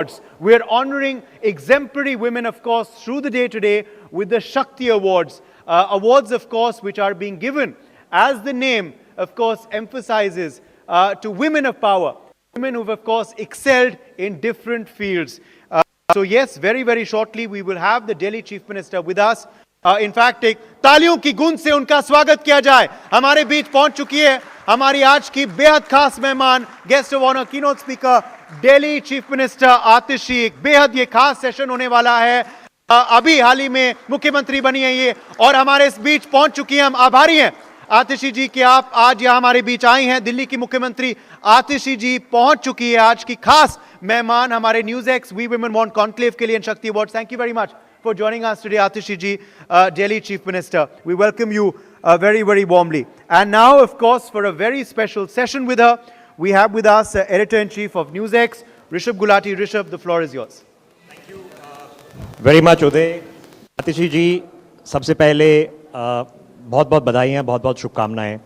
We are honoring exemplary women, of course, through the day today with the Shakti Awards. Awards, of course, which are being given, as the name, of course, emphasizes, to women of power. Women who've, of course, excelled in different fields. So yes, very, very shortly, we will have the Delhi Chief Minister with us. In fact, एक तालियों की गूंज से उनका स्वागत किया जाए. हमारे बीच पहुंच चुकी है हमारी आज की बेहद खास मेहमान, guest of honour, keynote speaker, Delhi chief minister Atishi. एक बेहद ये खास सेशन होने वाला है. अभी हाल ही में मुख्यमंत्री बनी है ये, और हमारे इस बीच पहुंच चुकी हैं. हम आभारी हैं आतिशी जी कि आप आज यहाँ हमारे बीच आई हैं. दिल्ली की मुख्यमंत्री आतिशी जी पहुंच चुकी है, आज की खास मेहमान हमारे NewsX We Women Want conclave के लिए इन Shakti award. Thank you very much for joining us today, Atishi ji, Delhi Chief Minister. We welcome you very, very warmly. And now, of course, for a very special session with her, we have with us Editor-in-Chief of NewsX, Rishabh Gulati. Rishabh, the floor is yours. Thank you very much, Uday. Atishi ji, सबसे पहले बहुत-बहुत बधाई हैं, बहुत-बहुत शुभकामनाएं.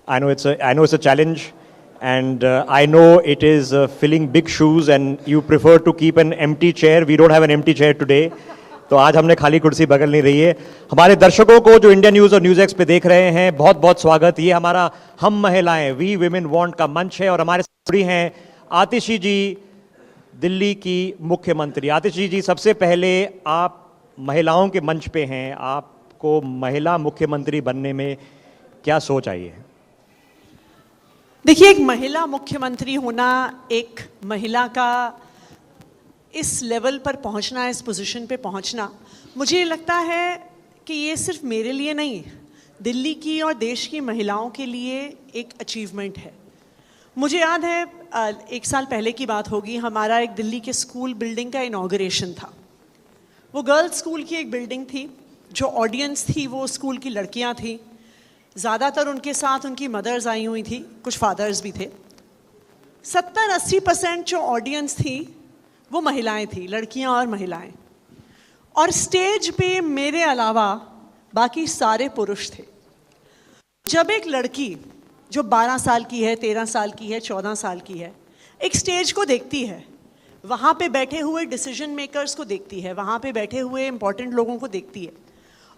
I know it's a challenge, and I know it is filling big shoes, and you prefer to keep an empty chair. We don't have an empty chair today. तो आज हमने खाली कुर्सी बगल नहीं रही है. हमारे दर्शकों को जो इंडिया न्यूज़ और NewsX पे देख रहे हैं, बहुत बहुत स्वागत. ये हमारा हम महिलाएं वी वुमेन वांट का मंच है, और हमारे साथ जुड़ी हैं आतिशी जी, दिल्ली की मुख्यमंत्री. आतिशी जी, सबसे पहले आप महिलाओं के मंच पे हैं, आपको महिला मुख्यमंत्री बनने में क्या सोच आई है? देखिए, एक महिला मुख्यमंत्री होना, एक महिला का इस लेवल पर पहुंचना, इस पोजीशन पे पहुंचना, मुझे लगता है कि ये सिर्फ मेरे लिए नहीं, दिल्ली की और देश की महिलाओं के लिए एक अचीवमेंट है. मुझे याद है, 1 साल पहले की बात होगी, हमारा एक दिल्ली के स्कूल बिल्डिंग का इनॉग्रेशन था. वो गर्ल्स स्कूल की एक बिल्डिंग थी. जो ऑडियंस थी वो स्कूल की लड़कियाँ थीं. ज़्यादातर उनके साथ उनकी मदर्स आई हुई थी, कुछ फादर्स भी थे. 70-80% जो ऑडियंस थी वो महिलाएं थी, लड़कियां और महिलाएं. और स्टेज पे मेरे अलावा बाकी सारे पुरुष थे. जब एक लड़की जो 12 साल की है, 13 साल की है, 14 साल की है, एक स्टेज को देखती है, वहाँ पे बैठे हुए डिसीजन मेकर्स को देखती है, वहाँ पे बैठे हुए इम्पोर्टेंट लोगों को देखती है,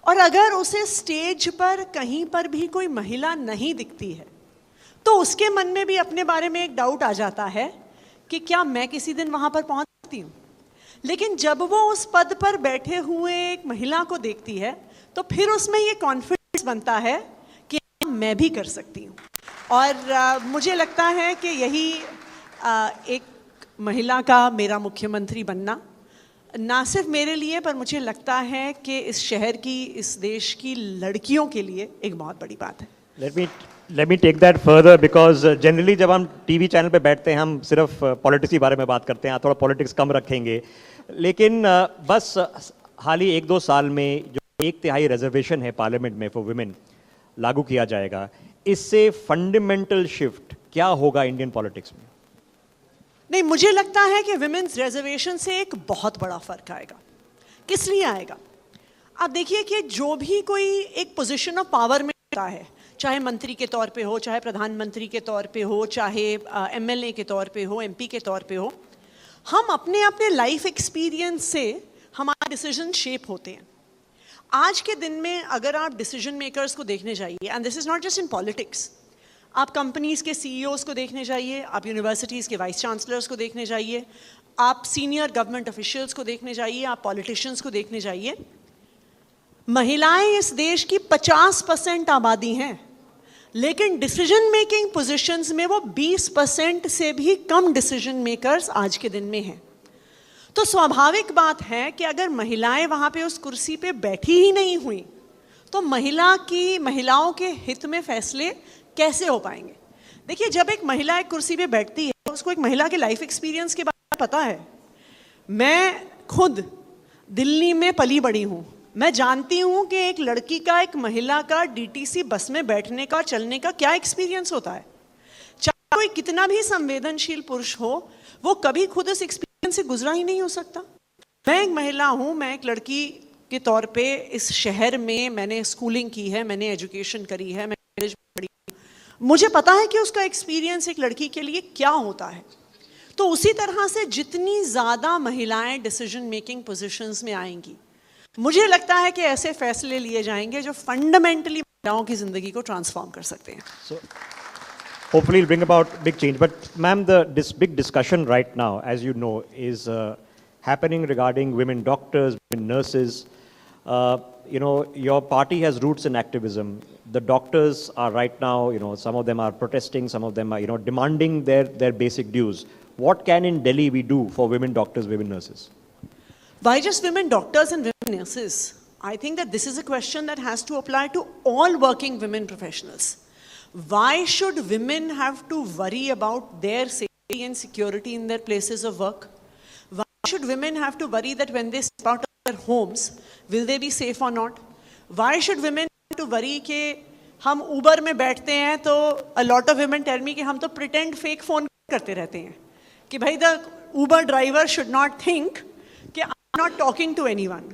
और अगर उसे स्टेज पर कहीं पर भी कोई महिला नहीं दिखती है, तो उसके मन में भी अपने बारे में एक डाउट आ जाता है कि क्या मैं किसी दिन वहाँ पर पहुँच सकती हूँ. लेकिन जब वो उस पद पर बैठे हुए एक महिला को देखती है, तो फिर उसमें ये कॉन्फिडेंस बनता है कि मैं भी कर सकती हूँ. और मुझे लगता है कि यही एक महिला का मेरा मुख्यमंत्री बनना, ना सिर्फ मेरे लिए, पर मुझे लगता है कि इस शहर की, इस देश की लड़कियों के लिए एक बहुत बड़ी बात है. Let me take that further, because generally जब हम टीवी चैनल पे बैठते हैं, हम सिर्फ पॉलिटिक्स के बारे में बात करते हैं. थोड़ा पॉलिटिक्स कम रखेंगे, लेकिन बस हाल ही 1-2 साल में जो 1/3 रिजर्वेशन है पार्लियामेंट में फॉर वुमेन लागू किया जाएगा, इससे फंडामेंटल शिफ्ट क्या होगा इंडियन पॉलिटिक्स में? नहीं, मुझे लगता है कि विमेंस रिजर्वेशन से एक बहुत बड़ा फर्क आएगा. किस लिए आएगा? आप देखिए कि जो भी कोई एक पोजीशन ऑफ पावर में होता है, चाहे मंत्री के तौर पे हो, चाहे प्रधानमंत्री के तौर पे हो, चाहे MLA के तौर पे हो, MP के तौर पे हो, हम अपने अपने लाइफ एक्सपीरियंस से हमारे डिसीजन शेप होते हैं. आज के दिन में अगर आप डिसीजन मेकर्स को देखने जाइए, and this is not just in politics, आप कंपनीज़ के CEOs को देखने जाइए, आप यूनिवर्सिटीज़ के वाइस चांसलर्स को देखने जाइए, आप सीनियर गवर्नमेंट ऑफिशियल्स को देखने जाइए, आप पॉलिटिशियंस को देखने जाइए, महिलाएं इस देश की 50% आबादी हैं, लेकिन डिसीजन मेकिंग पोजीशंस में वो 20% से भी कम डिसीजन मेकर्स आज के दिन में हैं. तो स्वाभाविक बात है कि अगर महिलाएं वहाँ पे उस कुर्सी पे बैठी ही नहीं हुई, तो महिलाओं के हित में फैसले कैसे हो पाएंगे? देखिए, जब एक महिला एक कुर्सी पे बैठती है, उसको एक महिला के लाइफ एक्सपीरियंस के बारे में पता है. मैं खुद दिल्ली में पली बड़ी हूँ. मैं जानती हूँ कि एक लड़की का, एक महिला का DTC बस में बैठने का, चलने का क्या एक्सपीरियंस होता है. चाहे कोई कितना भी संवेदनशील पुरुष हो, वो कभी खुद इस एक्सपीरियंस से गुजरा ही नहीं हो सकता. मैं एक महिला हूँ, मैं एक लड़की के तौर पे इस शहर में मैंने स्कूलिंग की है, मैंने एजुकेशन करी है, मैं कॉलेज में पढ़ी हूँ. मुझे पता है कि उसका एक्सपीरियंस एक लड़की के लिए क्या होता है. तो उसी तरह से जितनी ज़्यादा महिलाएं डिसीजन मेकिंग पोजीशंस में आएंगी, मुझे लगता है कि ऐसे फैसले लिए जाएंगे जो फंडामेंटली महिलाओं की ज़िंदगी को ट्रांसफॉर्म कर सकते हैं. So, hopefully it'll bring about big change. But ma'am, this big discussion right now, as you know, is happening regarding women doctors, women nurses. Your party has roots in activism. The doctors are right now, some of them are protesting, some of them are, demanding their basic dues. What can in Delhi we do for women doctors, women nurses? Why just women doctors and women nurses? I think that this is a question that has to apply to all working women professionals. Why should women have to worry about their safety and security in their places of work? Why should women have to worry that when they step out of their homes, will they be safe or not? Why should women have to worry कि हम Uber में बैठते हैं तो a lot of women tell me कि हम तो pretend fake phone करते रहते हैं कि भाई the Uber driver should not think कि I'm not talking to anyone.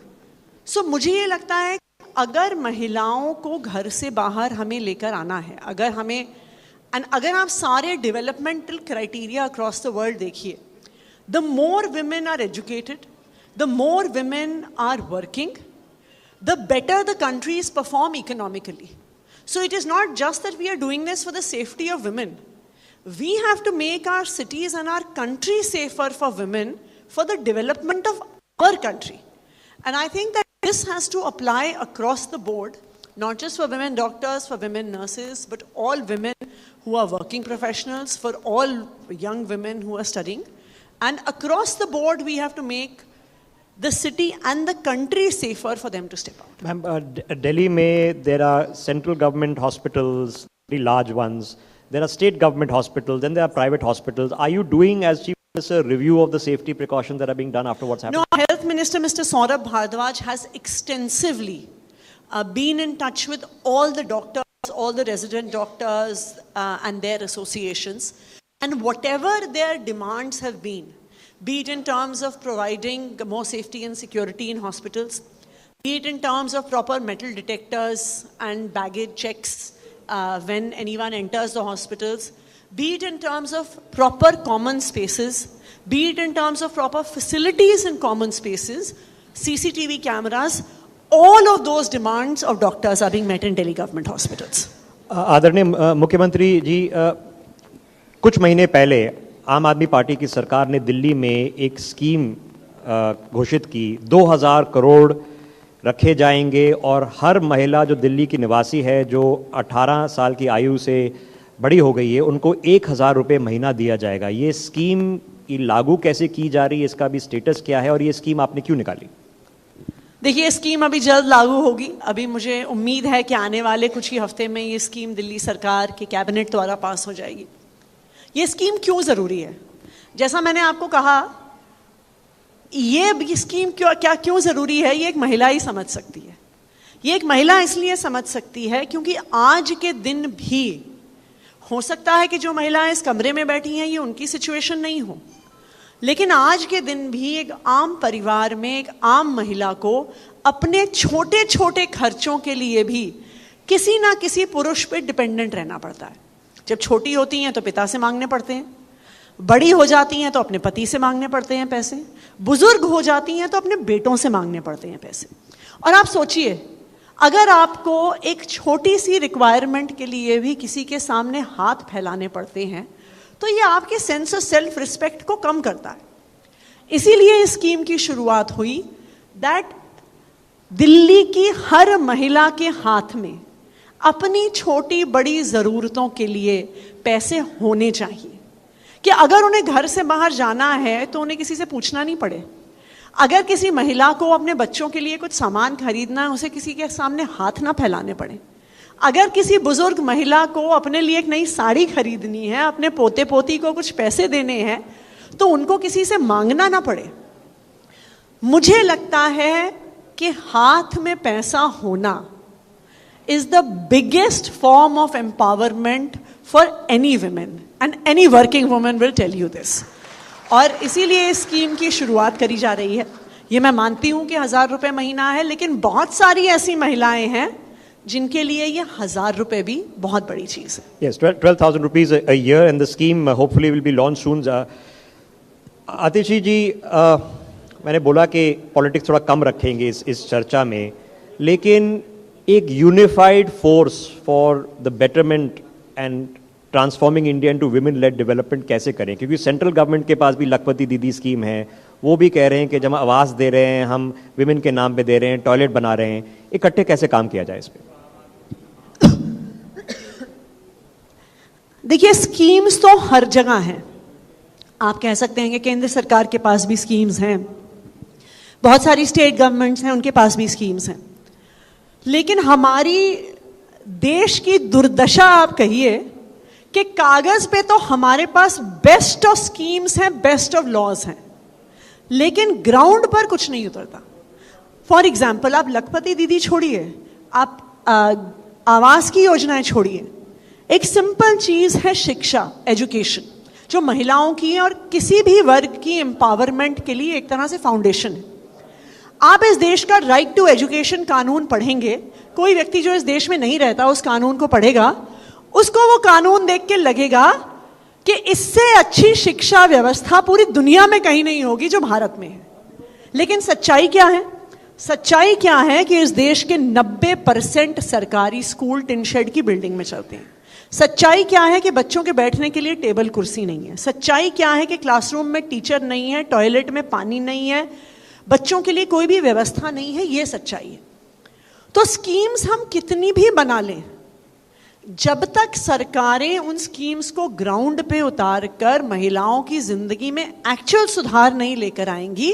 So मुझे ये लगता है अगर महिलाओं को घर से बाहर हमें लेकर आना है, अगर आप सारे developmental criteria across the world देखिए, the more women are educated, the more women are working, the better the countries perform economically. So it is not just that we are doing this for the safety of women. We have to make our cities and our country safer for women for the development of our country. And I think that this has to apply across the board, not just for women doctors, for women nurses, but all women who are working professionals, for all young women who are studying. And across the board, we have to make the city and the country safer for them to step out. Ma'am, Delhi mein, there are central government hospitals, very large ones. There are state government hospitals, then there are private hospitals. Are you doing, as Chief Minister, a review of the safety precautions that are being done after what's happened? No, Health Minister, Mr. Saurabh Bhardwaj, has extensively been in touch with all the doctors, all the resident doctors and their associations. And whatever their demands have been, be it in terms of providing more safety and security in hospitals, be it in terms of proper metal detectors and baggage checks when anyone enters the hospitals, be it in terms of proper common spaces, be it in terms of proper facilities in common spaces, CCTV cameras, all of those demands of doctors are being met in Delhi government hospitals. आदरणीय मुख्यमंत्री जी, कुछ महीने पहले आम आदमी party की सरकार ने दिल्ली में एक स्कीम घोषित की. 2000 करोड़ रखे जाएंगे और हर महिला जो दिल्ली की निवासी है, जो 18 साल की आयु से बड़ी हो गई है, उनको 1000 रुपये महीना दिया जाएगा. ये स्कीम की लागू कैसे की जा रही है, इसका भी स्टेटस क्या है और ये स्कीम आपने क्यों निकाली? देखिए, ये स्कीम अभी जल्द लागू होगी. अभी मुझे उम्मीद है कि आने वाले कुछ ही हफ्ते में ये स्कीम दिल्ली सरकार के कैबिनेट द्वारा पास हो जाएगी. ये स्कीम क्यों ज़रूरी है? जैसा मैंने आपको कहा, ये स्कीम क्यों ज़रूरी है, ये एक महिला ही समझ सकती है. ये एक महिला इसलिए समझ सकती है क्योंकि आज के दिन भी हो सकता है कि जो महिलाएं इस कमरे में बैठी हैं ये उनकी सिचुएशन नहीं हो, लेकिन आज के दिन भी एक आम परिवार में एक आम महिला को अपने छोटे छोटे खर्चों के लिए भी किसी ना किसी पुरुष पे डिपेंडेंट रहना पड़ता है. जब छोटी होती हैं तो पिता से मांगने पड़ते हैं, बड़ी हो जाती हैं तो अपने पति से मांगने पड़ते हैं पैसे, बुजुर्ग हो जाती हैं तो अपने बेटों से मांगने पड़ते हैं पैसे. और आप सोचिए, अगर आपको एक छोटी सी रिक्वायरमेंट के लिए भी किसी के सामने हाथ फैलाने पड़ते हैं तो ये आपके सेंस ऑफ सेल्फ रिस्पेक्ट को कम करता है. इसीलिए इस स्कीम की शुरुआत हुई दैट दिल्ली की हर महिला के हाथ में अपनी छोटी बड़ी ज़रूरतों के लिए पैसे होने चाहिए, कि अगर उन्हें घर से बाहर जाना है तो उन्हें किसी से पूछना नहीं पड़े. अगर किसी महिला को अपने बच्चों के लिए कुछ सामान खरीदना है, उसे किसी के सामने हाथ ना फैलाने पड़े. अगर किसी बुजुर्ग महिला को अपने लिए एक नई साड़ी खरीदनी है, अपने पोते पोती को कुछ पैसे देने हैं, तो उनको किसी से मांगना ना पड़े. मुझे लगता है कि हाथ में पैसा होना is the biggest form of empowerment for any women, and any working woman will tell you this. और इसीलिए इस स्कीम की शुरुआत करी जा रही है. ये मैं मानती हूँ कि 1000 रुपये महीना है, लेकिन बहुत सारी ऐसी महिलाएं हैं जिनके लिए ये 1000 रुपये भी बहुत बड़ी चीज़ है. Yes, 12,000 rupees a year, and the scheme hopefully will be launched soon. आतिशी जी, मैंने बोला कि पॉलिटिक्स थोड़ा कम रखेंगे इस चर्चा में, लेकिन एक unified force for the betterment and transforming India into women lead development कैसे करें? क्योंकि सेंट्रल गवर्नमेंट के पास भी लखपति दीदी स्कीम है, वो भी कह रहे हैं कि जब हम आवास दे रहे हैं, हम विमेन के नाम पे दे रहे हैं, टॉयलेट बना रहे हैं, इकट्ठे कैसे काम किया जाए इस पे? देखिए, स्कीम्स तो हर जगह हैं। आप कह सकते हैं कि केंद्र सरकार के पास भी स्कीम्स हैं, बहुत सारी स्टेट गवर्नमेंट्स हैं, उनके पास भी स्कीम्स हैं। लेकिन हमारी देश की दुर्दशा आप कहिए कि कागज पे तो हमारे पास बेस्ट ऑफ स्कीम्स हैं, बेस्ट ऑफ लॉज हैं, लेकिन ग्राउंड पर कुछ नहीं उतरता। फॉर एग्जाम्पल, आप लखपति दीदी छोड़िए, आप आवास की योजनाएं छोड़िए, एक सिंपल चीज है शिक्षा, एजुकेशन, जो महिलाओं की और किसी भी वर्ग की एम्पावरमेंट के लिए एक तरह से फाउंडेशन है। आप इस देश का राइट टू एजुकेशन कानून पढ़ेंगे, कोई व्यक्ति जो इस देश में नहीं रहता उस कानून को पढ़ेगा, उसको वो कानून देख के लगेगा कि इससे अच्छी शिक्षा व्यवस्था पूरी दुनिया में कहीं नहीं होगी जो भारत में है। लेकिन सच्चाई क्या है? सच्चाई क्या है कि इस देश के 90% सरकारी स्कूल टिन शेड की बिल्डिंग में चलते हैं। सच्चाई क्या है कि बच्चों के बैठने के लिए टेबल कुर्सी नहीं है। सच्चाई क्या है कि क्लासरूम में टीचर नहीं है, टॉयलेट में पानी नहीं है, बच्चों के लिए कोई भी व्यवस्था नहीं है। ये सच्चाई है। तो स्कीम्स हम कितनी भी बना लें, जब तक सरकारें उन स्कीम्स को ग्राउंड पे उतार कर महिलाओं की जिंदगी में एक्चुअल सुधार नहीं लेकर आएंगी,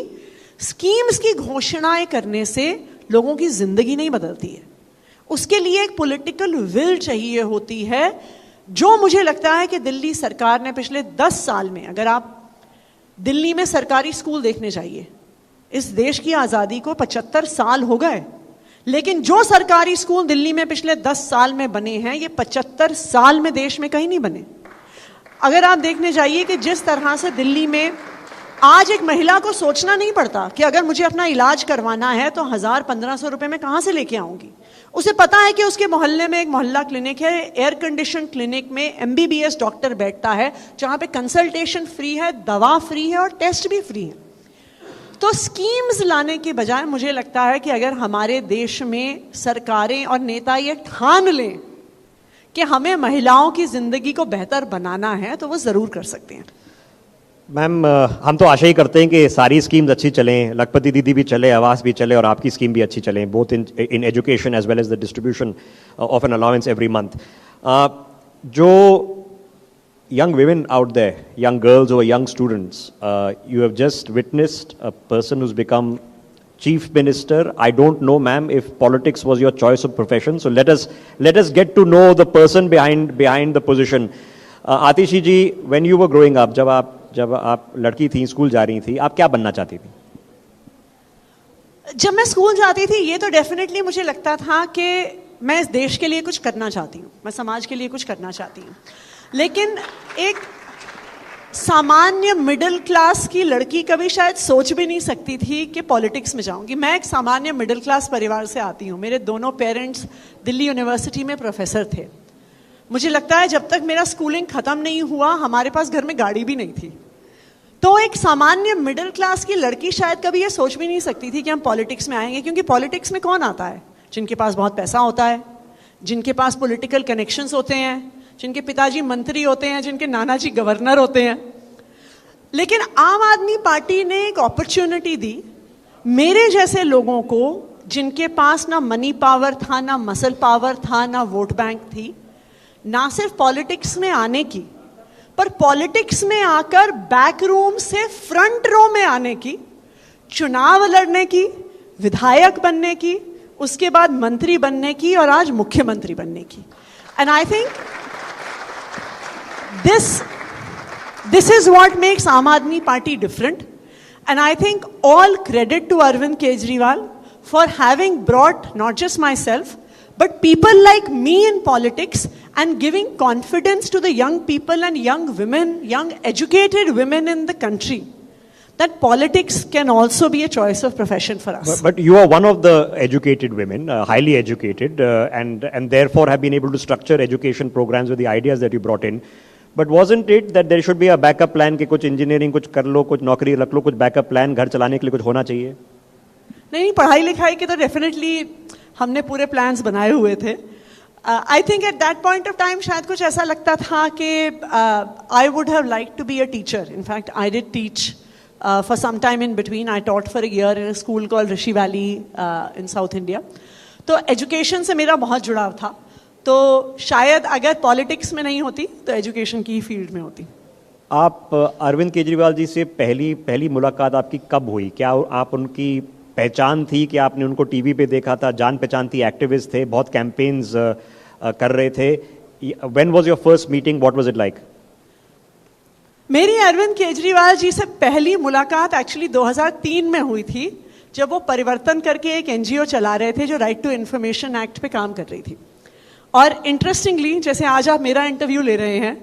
स्कीम्स की घोषणाएं करने से लोगों की जिंदगी नहीं बदलती है। उसके लिए एक पॉलिटिकल विल चाहिए होती है, जो मुझे लगता है कि दिल्ली सरकार ने पिछले 10 साल में, अगर आप दिल्ली में सरकारी स्कूल देखने जाइए, इस देश की आज़ादी को 75 साल हो गए, लेकिन जो सरकारी स्कूल दिल्ली में पिछले 10 साल में बने हैं, ये 75 साल में देश में कहीं नहीं बने। अगर आप देखने जाइए कि जिस तरह से दिल्ली में आज एक महिला को सोचना नहीं पड़ता कि अगर मुझे अपना इलाज करवाना है तो 1000-1500 रुपए में कहाँ से लेके आऊंगी। उसे पता है कि उसके मोहल्ले में एक मोहल्ला क्लिनिक है, एयर कंडीशन क्लिनिक में MBBS डॉक्टर बैठता है, जहाँ पे कंसल्टेशन फ्री है, दवा फ्री है और टेस्ट भी फ्री है। तो स्कीम्स लाने के बजाय मुझे लगता है कि अगर हमारे देश में सरकारें और नेता ये ठान लें कि हमें महिलाओं की जिंदगी को बेहतर बनाना है, तो वो जरूर कर सकते हैं। मैम, हम तो आशा ही करते हैं कि सारी स्कीम्स अच्छी चलें, लखपति दीदी भी चले, आवास भी चले और आपकी स्कीम भी अच्छी चलें, both in education as well as the distribution of an allowance every month. जो young women out there, young girls or young students, you have just witnessed a person who's become chief minister. I don't know, ma'am, if politics was your choice of profession. So let us get to know the person behind the position. Atishi ji, when you were growing up, जब आप लड़की थी, school जा रही थी, आप क्या बनना चाहती थी? जब मैं स्कूल जाती थी, ये तो डेफिनेटली मुझे लगता था कि मैं इस देश के लिए कुछ करना चाहती हूँ, मैं समाज के लिए कुछ करना चाहती हूँ। लेकिन एक सामान्य मिडिल क्लास की लड़की कभी शायद सोच भी नहीं सकती थी कि पॉलिटिक्स में जाऊंगी। मैं एक सामान्य मिडिल क्लास परिवार से आती हूँ। मेरे दोनों पेरेंट्स दिल्ली यूनिवर्सिटी में प्रोफेसर थे। मुझे लगता है जब तक मेरा स्कूलिंग खत्म नहीं हुआ, हमारे पास घर में गाड़ी भी नहीं थी। तो एक सामान्य मिडिल क्लास की लड़की शायद कभी ये सोच भी नहीं सकती थी कि हम पॉलिटिक्स में आएंगे, क्योंकि पॉलिटिक्स में कौन आता है? जिनके पास बहुत पैसा होता है, जिनके पास पॉलिटिकल कनेक्शंस होते हैं, जिनके पिताजी मंत्री होते हैं, जिनके नाना जी गवर्नर होते हैं। लेकिन आम आदमी पार्टी ने एक अपॉर्चुनिटी दी मेरे जैसे लोगों को, जिनके पास ना मनी पावर था, ना मसल पावर था, ना वोट बैंक थी, ना सिर्फ पॉलिटिक्स में आने की, पर पॉलिटिक्स में आकर बैक रूम से फ्रंट रो में आने की, चुनाव लड़ने की, विधायक बनने की, उसके बाद मंत्री बनने की और आज मुख्यमंत्री बनने की। And I think this is what makes Aam Aadmi Party different, and I think all credit to Arvind Kejriwal for having brought not just myself but people like me in politics and giving confidence to the young people and young women, young educated women in the country, that politics can also be a choice of profession for us. But you are one of the educated women, highly educated, and therefore have been able to structure education programs with the ideas that you brought in. But wasn't it that there should be a backup plan कि कुछ engineering कुछ कर लो, कुछ नौकरी रख लो, कुछ backup plan घर चलाने के लिए कुछ होना चाहिए? नहीं, पढ़ाई लिखाई के तो डेफिनेटली हमने पूरे प्लान्स बनाए हुए थे. I think at that point of time शायद कुछ ऐसा लगता था कि I would have like to be a teacher. In fact I did teach for some time in between. I taught for a year in a school called Rishi Valley in South India. तो education से मेरा बहुत जुड़ाव था. तो शायद अगर politics में नहीं होती तो एजुकेशन की फील्ड में होती. आप अरविंद केजरीवाल जी से पहली मुलाकात आपकी कब हुई? क्या आप उनकी पहचान थी कि आपने उनको टीवी पे देखा था, जान पहचान थी, एक्टिविस्ट थे, बहुत कैंपेन्स कर रहे थे? When was your first meeting? What was it like? मेरी अरविंद केजरीवाल जी से पहली मुलाकात एक्चुअली 2003 में हुई थी, जब वो परिवर्तन करके एक एनजीओ चला रहे थे जो राइट टू इन्फॉर्मेशन एक्ट पे काम कर रही थी. और इंटरेस्टिंगली, जैसे आज आप मेरा इंटरव्यू ले रहे हैं,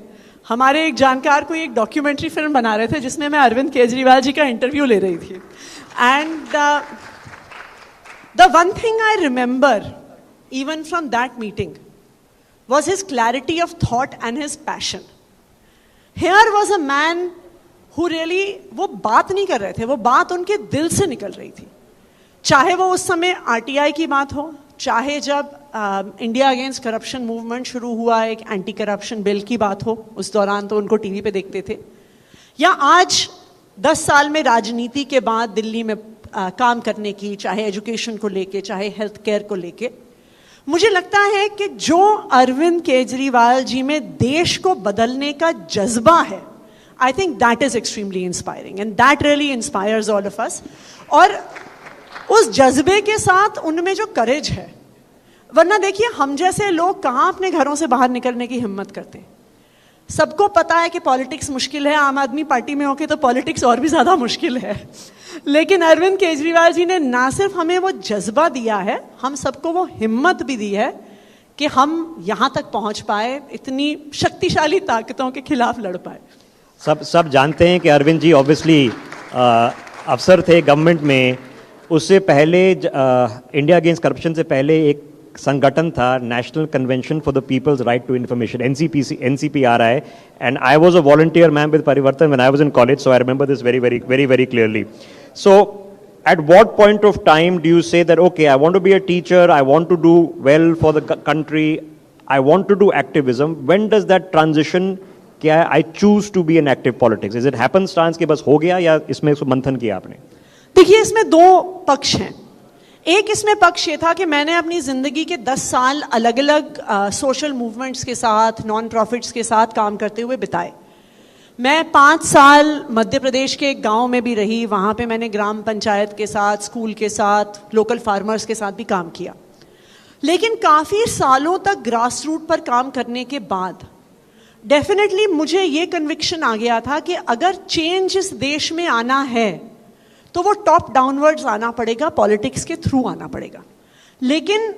हमारे एक जानकार को एक डॉक्यूमेंट्री फिल्म बना रहे थे जिसमें मैं अरविंद केजरीवाल जी का इंटरव्यू ले रही थी. And the one thing I remember even from that meeting was his clarity of thought and his passion. Here was a man who really, वो बात नहीं कर रहे थे, वो बात उनके दिल से निकल रही थी. चाहे वो उस समय आरटीआई की बात हो, चाहे जब इंडिया अगेंस्ट करप्शन मूवमेंट शुरू हुआ, एक एंटी करप्शन बिल की बात हो, उस दौरान तो उनको टीवी पे देखते थे, या आज 10 साल में राजनीति के बाद दिल्ली में काम करने की, चाहे एजुकेशन को लेके, चाहे हेल्थ केयर को लेके. मुझे लगता है कि जो अरविंद केजरीवाल जी में देश को बदलने का जज्बा है, आई think that is extremely inspiring and that really inspires all of us. और उस जज्बे के साथ उनमें जो करेज है, वरना देखिए हम जैसे लोग कहाँ अपने घरों से बाहर निकलने की हिम्मत करते हैं. सबको पता है कि पॉलिटिक्स मुश्किल है, आम आदमी पार्टी में होके तो पॉलिटिक्स और भी ज़्यादा मुश्किल है. लेकिन अरविंद केजरीवाल जी ने ना सिर्फ हमें वो जज्बा दिया है, हम सबको वो हिम्मत भी दी है कि हम यहाँ तक पहुँच पाए, इतनी शक्तिशाली ताकतों के खिलाफ लड़ पाए. सब जानते हैं कि अरविंद जी ऑब्वियसली अफसर थे गवर्नमेंट में. उससे पहले इंडिया अगेंस्ट करप्शन से पहले एक संगठन था, national convention for the people's right to information, NCPRI, and I was a volunteer man with Parivartan when I was in college, so I remember this very clearly. So at what point of time do you say that, okay, I want to be a teacher, I want to do well for the country, I want to do activism? When does that transition, क्या I choose to be in active politics? Is it happenstance कि बस हो गया, या इसमें मंथन किया आपने? देखिए, इसमें दो पक्ष हैं. एक इसमें पक्ष ये था कि मैंने अपनी ज़िंदगी के 10 साल अलग अलग सोशल मूवमेंट्स के साथ, नॉन प्रॉफिट्स के साथ काम करते हुए बिताए. मैं 5 साल मध्य प्रदेश के एक गांव में भी रही. वहाँ पे मैंने ग्राम पंचायत के साथ, स्कूल के साथ, लोकल फार्मर्स के साथ भी काम किया. लेकिन काफ़ी सालों तक ग्रास रूट पर काम करने के बाद डेफिनेटली मुझे ये कन्विक्शन आ गया था कि अगर चेंज इस देश में आना है तो वो टॉप डाउनवर्ड्स आना पड़ेगा, पॉलिटिक्स के थ्रू आना पड़ेगा. लेकिन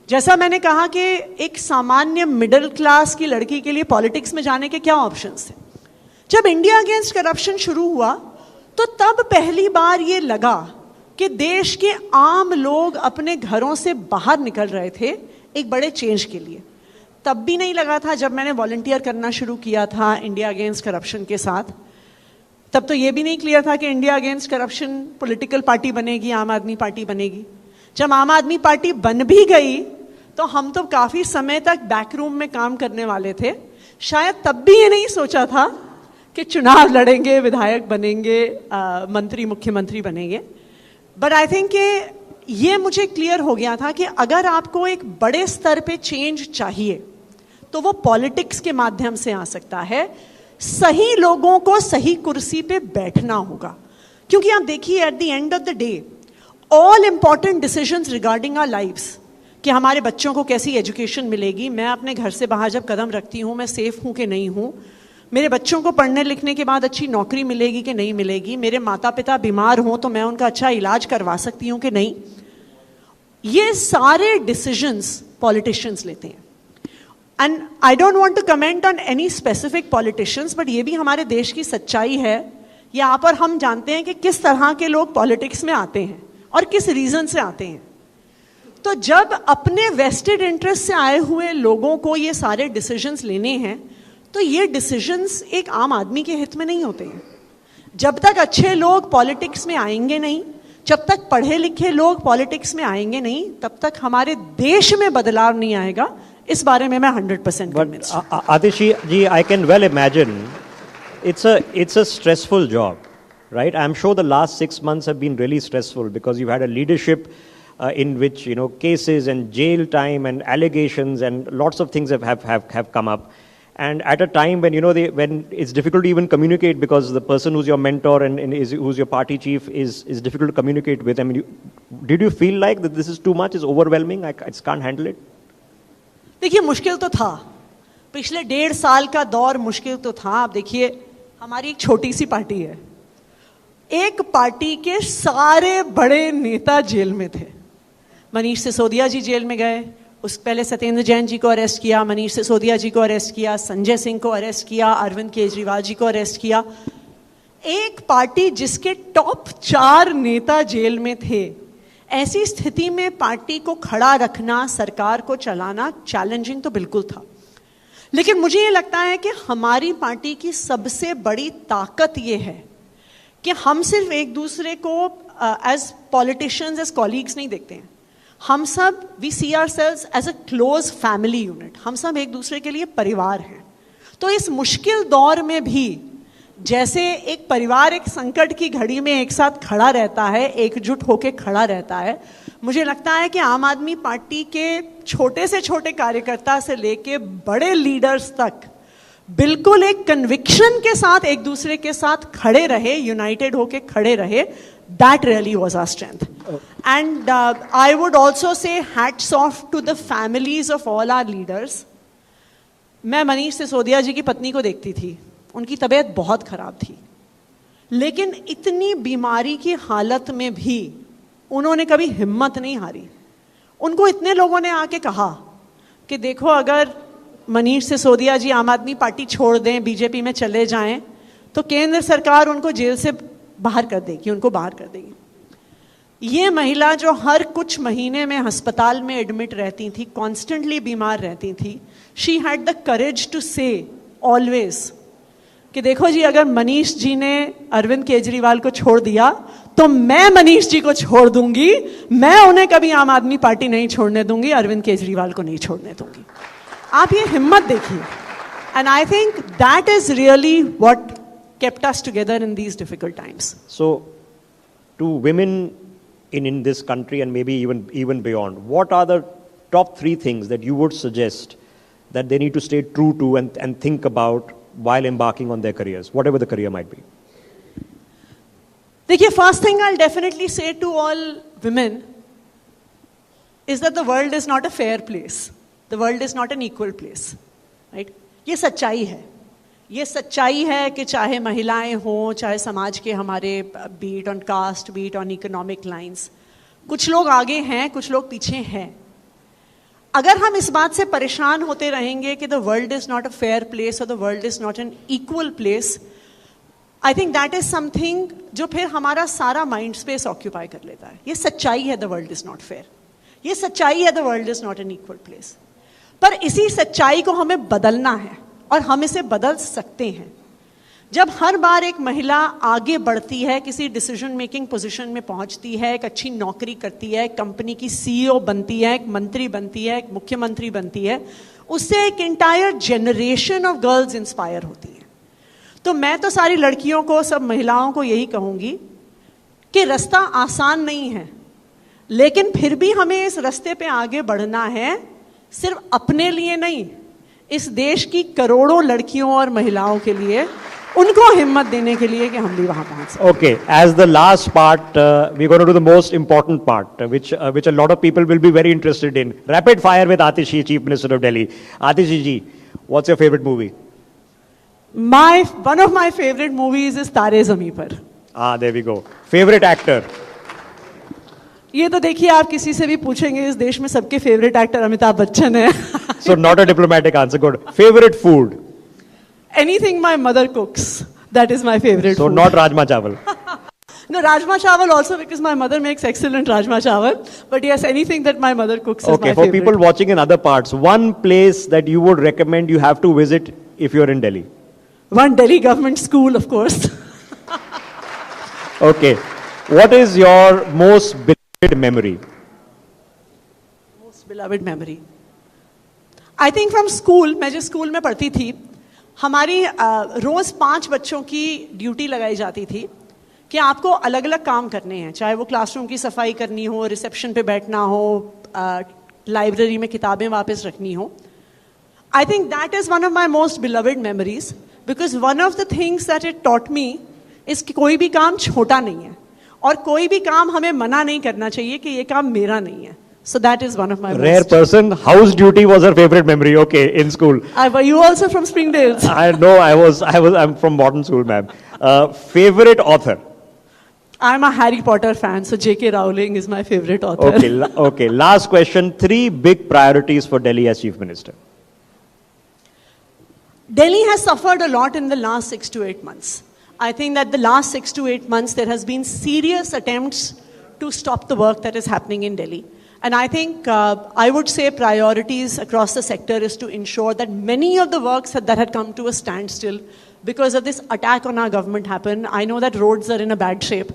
जैसा मैंने कहा कि एक सामान्य मिडिल क्लास की लड़की के लिए पॉलिटिक्स में जाने के क्या ऑप्शंस थे. जब इंडिया अगेंस्ट करप्शन शुरू हुआ तो तब पहली बार ये लगा कि देश के आम लोग अपने घरों से बाहर निकल रहे थे एक बड़े चेंज के लिए. तब भी नहीं लगा था जब मैंने वॉलंटियर करना शुरू किया था इंडिया अगेंस्ट करप्शन के साथ. तब तो ये भी नहीं क्लियर था कि India against corruption political party बनेगी, आम आदमी पार्टी बनेगी. जब आम आदमी पार्टी बन भी गई तो हम तो काफ़ी समय तक बैकरूम में काम करने वाले थे. शायद तब भी ये नहीं सोचा था कि चुनाव लड़ेंगे, विधायक बनेंगे, मंत्री, मुख्यमंत्री बनेंगे. बट आई थिंक कि ये मुझे क्लियर हो गया था कि अगर आपको एक बड़े स्तर पे चेंज चाहिए तो वो पॉलिटिक्स के माध्यम से आ सकता है. सही लोगों को सही कुर्सी पे बैठना होगा. क्योंकि आप देखिए, at the end of the day all important decisions regarding our lives, कि हमारे बच्चों को कैसी एजुकेशन मिलेगी, मैं अपने घर से बाहर जब कदम रखती हूँ मैं सेफ हूँ कि नहीं हूँ, मेरे बच्चों को पढ़ने लिखने के बाद अच्छी नौकरी मिलेगी कि नहीं मिलेगी, मेरे माता पिता बीमार हों तो मैं उनका अच्छा इलाज करवा सकती हूँ कि नहीं, ये सारे डिसीजंस पॉलिटिशियंस लेते हैं. And I don't want to comment on any specific politicians, but ये भी हमारे देश की सच्चाई है. यहाँ पर हम जानते हैं कि किस तरह के लोग पॉलिटिक्स में आते हैं और किस रीज़न से आते हैं. तो जब अपने वेस्टेड इंटरेस्ट से आए हुए लोगों को ये सारे डिसीजंस लेने हैं तो ये डिसीजंस एक आम आदमी के हित में नहीं होते हैं। जब तक अच्छे लोग पॉलिटिक्स में आएंगे नहीं, जब तक पढ़े लिखे लोग पॉलिटिक्स में आएंगे नहीं, तब तक हमारे देश में बदलाव नहीं आएगा। इस बारे में मैं 100% कन्विंस्ड हूं। Atishi ji, I can well imagine it's a stressful job, right? I'm sure the last 6 months have been really stressful because you've had a leadership in which, you know, cases and jail time and allegations and lots of things have come up. And at a time when, you know, when it's difficult to even communicate because the person who's your mentor and who's your party chief is difficult to communicate with. I mean, did you feel like that this is too much, is overwhelming, I just can't handle it? देखिए, मुश्किल तो था, पिछले 1.5 साल का दौर मुश्किल तो था। आप देखिए, हमारी एक छोटी सी पार्टी है, एक पार्टी के सारे बड़े नेता जेल में थे। मनीष सिसोदिया जी जेल में गए, उस पहले सत्येंद्र जैन जी को अरेस्ट किया, मनीष सिसोदिया जी को अरेस्ट किया, संजय सिंह को अरेस्ट किया, अरविंद केजरीवाल जी को अरेस्ट किया। एक पार्टी जिसके टॉप 4 नेता जेल में थे, ऐसी स्थिति में पार्टी को खड़ा रखना, सरकार को चलाना चैलेंजिंग तो बिल्कुल था। लेकिन मुझे ये लगता है कि हमारी पार्टी की सबसे बड़ी ताकत ये है कि हम सिर्फ एक दूसरे को एज पॉलिटिशियंस, एज कॉलीग्स नहीं देखते हैं। हम सब we see ourselves as a close family unit, हम सब एक दूसरे के लिए परिवार हैं। तो इस मुश्किल दौर में भी जैसे एक परिवार एक संकट की घड़ी में एक साथ खड़ा रहता है, एकजुट होकर खड़ा रहता है, मुझे लगता है कि आम आदमी पार्टी के छोटे से छोटे कार्यकर्ता से लेके बड़े लीडर्स तक बिल्कुल एक कन्विक्शन के साथ एक दूसरे के साथ खड़े रहे, यूनाइटेड होके खड़े रहे। That really was our strength. And I would also say hats off to the families of all our leaders. मैं मनीष सिसोदिया जी की पत्नी को देखती थी, उनकी तबीयत बहुत खराब थी, लेकिन इतनी बीमारी की हालत में भी उन्होंने कभी हिम्मत नहीं हारी। उनको इतने लोगों ने आके कहा कि देखो, अगर मनीष सिसोदिया जी आम आदमी पार्टी छोड़ दें, बीजेपी में चले जाएं, तो केंद्र सरकार उनको जेल से बाहर कर देगी, उनको बाहर कर देगी। ये महिला जो हर कुछ महीने में अस्पताल में एडमिट रहती थी, कॉन्स्टेंटली बीमार रहती थी, she had the courage to say always कि देखो जी, अगर मनीष जी ने अरविंद केजरीवाल को छोड़ दिया तो मैं मनीष जी को छोड़ दूंगी, मैं उन्हें कभी आम आदमी पार्टी नहीं छोड़ने दूंगी, अरविंद केजरीवाल को नहीं छोड़ने दूंगी। आप ये हिम्मत देखिए, and I think that is really what kept us together in these difficult times. So, to women in this country and maybe even beyond, what are the top 3 things that you would suggest that they need to stay true to and think about while embarking on their careers, whatever the career might be? देखिए, first thing I'll definitely say to all women is that the world is not a fair place. The world is not an equal place, right? ये सच्चाई है। ये सच्चाई है कि चाहे महिलाएं हों, चाहे समाज के हमारे be it on caste, be it on economic lines, कुछ लोग आगे हैं, कुछ लोग पीछे हैं। अगर हम इस बात से परेशान होते रहेंगे कि the world is not a fair place और the world is not an equal place, I think that is something जो फिर हमारा सारा माइंड स्पेस ऑक्यूपाई कर लेता है। ये सच्चाई है, the world is not fair, ये सच्चाई है, the world is not an equal place. पर इसी सच्चाई को हमें बदलना है और हम इसे बदल सकते हैं। जब हर बार एक महिला आगे बढ़ती है, किसी डिसीजन मेकिंग पोजीशन में पहुंचती है, एक अच्छी नौकरी करती है, एक कंपनी की सीईओ बनती है, एक मंत्री बनती है, एक मुख्यमंत्री बनती है, उससे एक entire generation of girls inspire होती है। तो मैं तो सारी लड़कियों को, सब महिलाओं को यही कहूंगी कि रास्ता आसान नहीं है, लेकिन फिर भी हमें इस रास्ते पे आगे बढ़ना है, सिर्फ अपने लिए नहीं, इस देश की करोड़ों लड़कियों और महिलाओं के लिए, उनको हिम्मत देने के लिए कि हम भी वहां पहुंच सकें। Okay, as the last part, we're going to do the most important part, which a lot of people will be very interested in. Rapid fire with Atishi, Chief Minister of Delhi. Atishi ji, what's your favorite movie? One of my favorite movies is तारे ज़मीं पर। There we go. Favorite actor? ये तो देखिए, आप किसी से भी पूछेंगे, इस देश में सबके फेवरेट एक्टर अमिताभ बच्चन है। So not a diplomatic answer. Good. Favorite food? Anything my mother cooks, that is my favorite So food. not rajma chawal. No, rajma chawal also, because my mother makes excellent rajma chawal. But yes, anything that my mother cooks is my Okay, for favorite. people watching in other parts, one place that you would recommend you have to visit if you're in Delhi? One Delhi government school, of course. Okay. What is your most beloved memory? Most beloved memory. I think from school, मैं जिस school में पढ़ती थी, हमारी रोज 5 बच्चों की duty लगाई जाती थी कि आपको अलग अलग काम करने हैं, चाहे वो क्लासरूम की सफाई करनी हो, रिसेप्शन पे बैठना हो, लाइब्रेरी में किताबें वापस रखनी हो. I think that is one of my most beloved memories because one of the things that it taught me is कि कोई भी काम छोटा नहीं है और कोई भी काम हमें मना नहीं करना चाहिए कि ये काम मेरा नहीं है. So that is one of my Rare most. person. House duty was her favorite memory. Okay, in school. Were you also from Springdale? I know. I'm from modern school, ma'am. Favorite author. I'm a Harry Potter fan, so J.K. Rowling is my favorite author. Okay. Okay. Last question. 3 big priorities for Delhi as Chief Minister. Delhi has suffered a lot in the last 6 to 8 months. I think that the last 6 to 8 months there has been serious attempts to stop the work that is happening in Delhi. And I think I would say priorities across the sector is to ensure that many of the works that had come to a standstill because of this attack on our government happen. I know that roads are in a bad shape.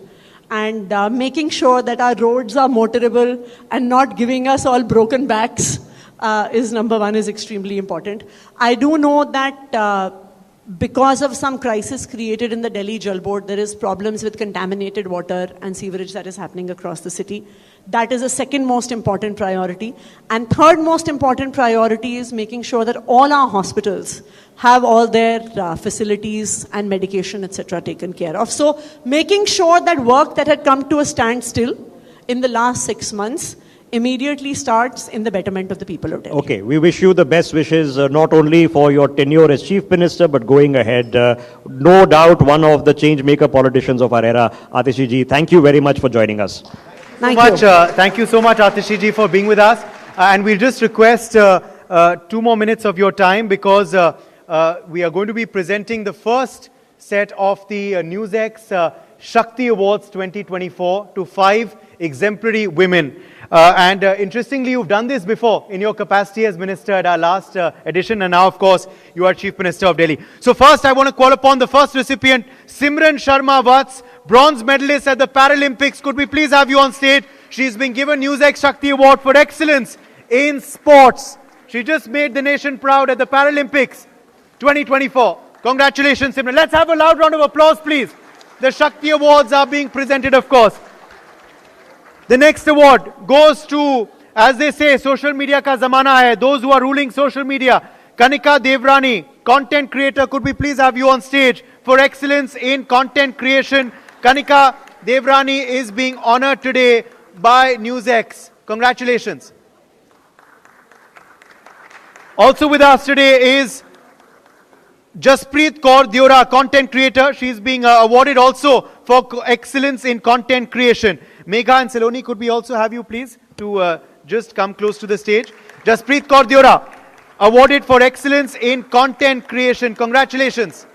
And making sure that our roads are motorable and not giving us all broken backs is number one, is extremely important. I do know that because of some crisis created in the Delhi Jal Board, there is problems with contaminated water and sewerage that is happening across the city. That is the second most important priority. And third most important priority is making sure that all our hospitals have all their facilities and medication, etc. taken care of. So making sure that work that had come to a standstill in the last 6 months immediately starts in the betterment of the people of Delhi. Okay, we wish you the best wishes, not only for your tenure as Chief Minister, but going ahead. No doubt one of the change-maker politicians of our era, Atishi ji. Thank you very much for joining us. Thank you so much, Atishi ji, for being with us. And we'll just request 2 more minutes of your time because we are going to be presenting the first set of the NewsX Shakti Awards 2024 to 5 exemplary women. Interestingly, you've done this before in your capacity as Minister at our last edition, and now, of course, you are Chief Minister of Delhi. So first, I want to call upon the first recipient, Simran Sharma Vats, bronze medalist at the Paralympics. Could we please have you on stage? She's been given NewsX Shakti Award for excellence in sports. She just made the nation proud at the Paralympics 2024. Congratulations, Simran. Let's have a loud round of applause, please. The Shakti Awards are being presented, of course. The next award goes to, as they say, social media ka zamana hai, those who are ruling social media. Kanika Devrani, content creator. Could we please have you on stage for excellence in content creation? Kanika Devrani is being honored today by NewsX. Congratulations. Also with us today is Jaspreet Kaur Deora, content creator. She's being awarded also for excellence in content creation. Megha and Saloni, could we also have you please to just come close to the stage? Jaspreet Kaur Deora, awarded for excellence in content creation. Congratulations.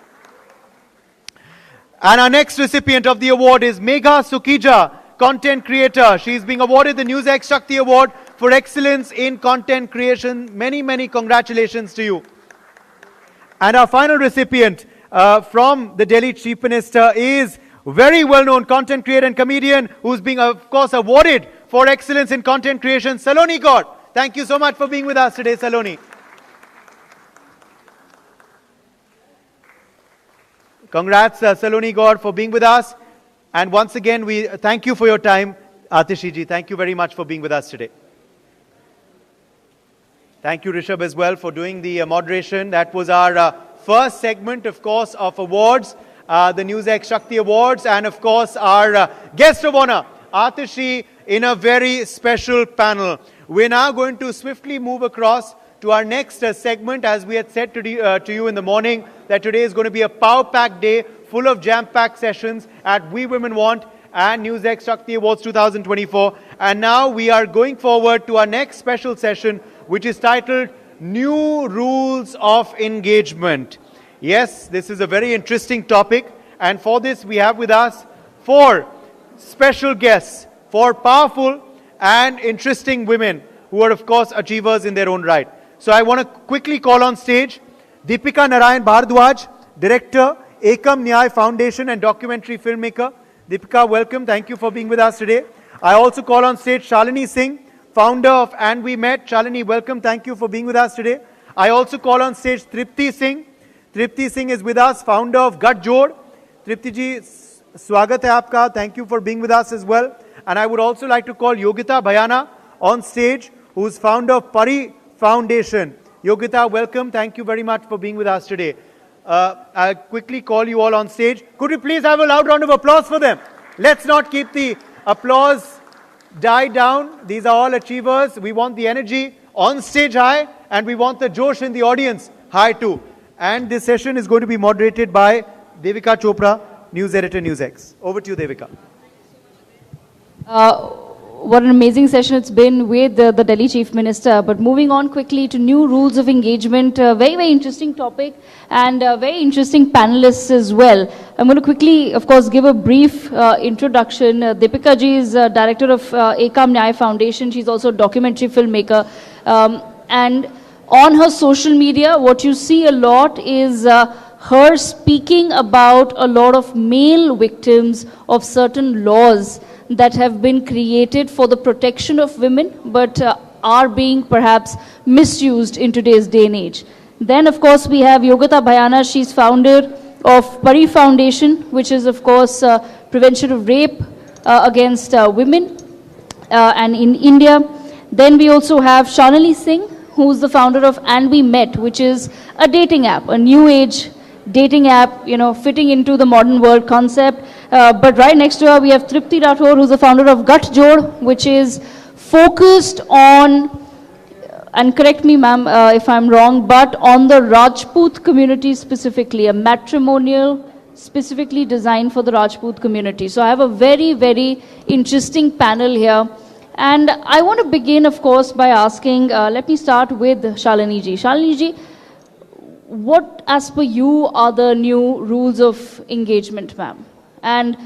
And our next recipient of the award is Megha Sukija, content creator. She's being awarded the NewsX Shakti Award for excellence in content creation. Many, many congratulations to you. And our final recipient from the Delhi Chief Minister is very well-known content creator and comedian who's being, of course, awarded for excellence in content creation, Saloni Gaur. Thank you so much for being with us today, Saloni. Congrats, Saloni Gaur, for being with us. And once again, we thank you for your time, Atishi ji. Thank you very much for being with us today. Thank you, Rishabh, as well, for doing the moderation. That was our first segment, of course, of awards. The NewsX Shakti Awards, and of course our guest of honor, Atishi, in a very special panel. We're now going to swiftly move across to our next segment, as we had said to you in the morning, that today is going to be a power-packed day, full of jam-packed sessions at We Women Want and NewsX Shakti Awards 2024. And now we are going forward to our next special session, which is titled New Rules of Engagement. Yes, this is a very interesting topic, and for this we have with us 4 special guests, 4 powerful and interesting women who are, of course, achievers in their own right. So I want to quickly call on stage Deepika Narayan Bhardwaj, Director, Ekam Nyay Foundation and documentary filmmaker. Deepika, welcome. Thank you for being with us today. I also call on stage Shalini Singh, founder of And We Met. Shalini, welcome. Thank you for being with us today. I also call on stage Tripti Singh. Tripti Singh is with us, founder of Gut Jod. Tripti ji, swagat hai aapka. Thank you for being with us as well. And I would also like to call Yogita Bhayana on stage, who is founder of Pari Foundation. Yogita, welcome. Thank you very much for being with us today. I'll quickly call you all on stage. Could we please have a loud round of applause for them? Let's not keep the applause die down. These are all achievers. We want the energy on stage high, and we want the Josh in the audience high too. And this session is going to be moderated by Devika Chopra, news editor, NewsX. Over to you, Devika. What an amazing session it's been with the Delhi Chief Minister. But moving on quickly to new rules of engagement, very, very interesting topic and very interesting panelists as well. I'm going to quickly, of course, give a brief introduction. Deepika ji is director of Ekam Nyay Foundation. She's also a documentary filmmaker. And on her social media, what you see a lot is her speaking about a lot of male victims of certain laws that have been created for the protection of women, but are being perhaps misused in today's day and age. Then, of course, we have Yogita Bhayana. She's founder of Pari Foundation, which is, of course, prevention of rape against women and in India. Then we also have Shalini Singh, who's the founder of And We Met, which is a dating app, a new age dating app, you know, fitting into the modern world concept. But right next to her, we have Tripti Rathore, who's the founder of Gut Jod, which is focused on, and correct me, ma'am, if I'm wrong, but on the Rajput community specifically, a matrimonial specifically designed for the Rajput community. So I have a very, very interesting panel here. And I want to begin, of course, by asking, let me start with Shalini ji. Shalini ji, what, as per you, are the new rules of engagement, ma'am? And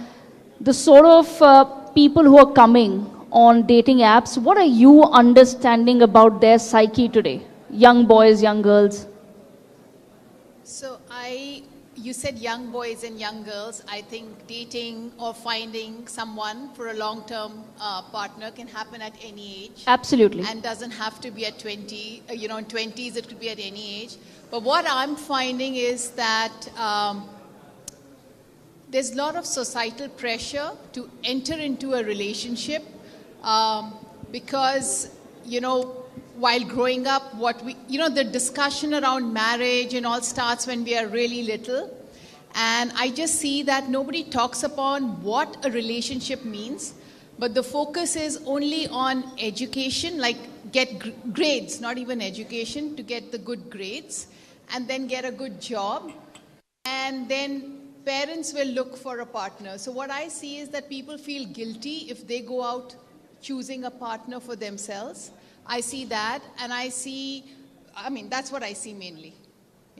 the sort of people who are coming on dating apps, what are you understanding about their psyche today? Young boys, young girls? So you said young boys and young girls. I think dating or finding someone for a long-term partner can happen at any age. Absolutely. And doesn't have to be at 20, in 20s it could be at any age. But what I'm finding is that there's a lot of societal pressure to enter into a relationship because, while growing up, the discussion around marriage and all starts when we are really little. And I just see that nobody talks upon what a relationship means, but the focus is only on education, like get grades, not even education, to get the good grades, and then get a good job. And then parents will look for a partner. So what I see is that people feel guilty if they go out choosing a partner for themselves. I see that, and that's what I see mainly.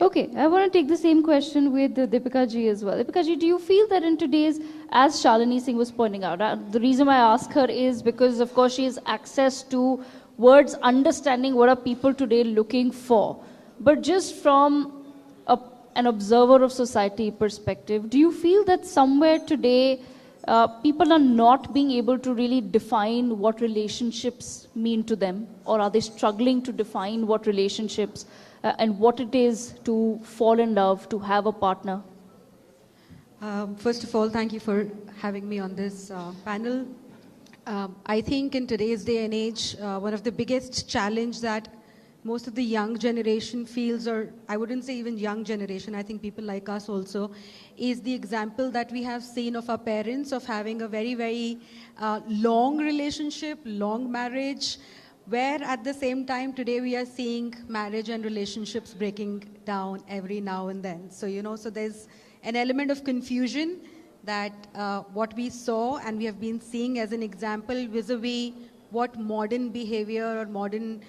Okay, I want to take the same question with Deepika ji as well. Deepika ji, do you feel that in today's, as Shalini Singh was pointing out, the reason why I ask her is because, of course, she has access to words, understanding what are people today looking for. But just from an observer of society perspective, do you feel that somewhere today people are not being able to really define what relationships mean to them? Or are they struggling to define what relationships and what it is to fall in love, to have a partner? First of all, thank you for having me on this panel. I think in today's day and age, one of the biggest challenge that most of the young generation feels, or I wouldn't say even young generation, I think people like us also, is the example that we have seen of our parents of having a very, very long relationship, long marriage, where at the same time today we are seeing marriage and relationships breaking down every now and then. So, so there's an element of confusion that what we saw and we have been seeing as an example vis-a-vis what modern behavior or modern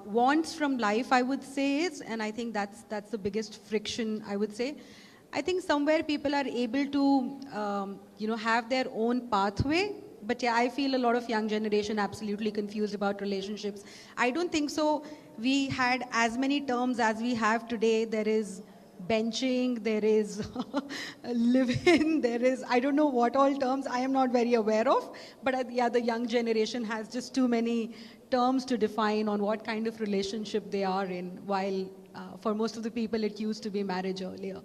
wants from life, I would say is, and I think that's the biggest friction, I would say. I think somewhere people are able to, have their own pathway. But yeah, I feel a lot of young generation absolutely confused about relationships. I don't think so. we had as many terms as we have today. There is benching, there is live-in, there is, I don't know what all terms I am not very aware of, but yeah, the young generation has just too many terms to define on what kind of relationship they are in, while for most of the people it used to be marriage earlier.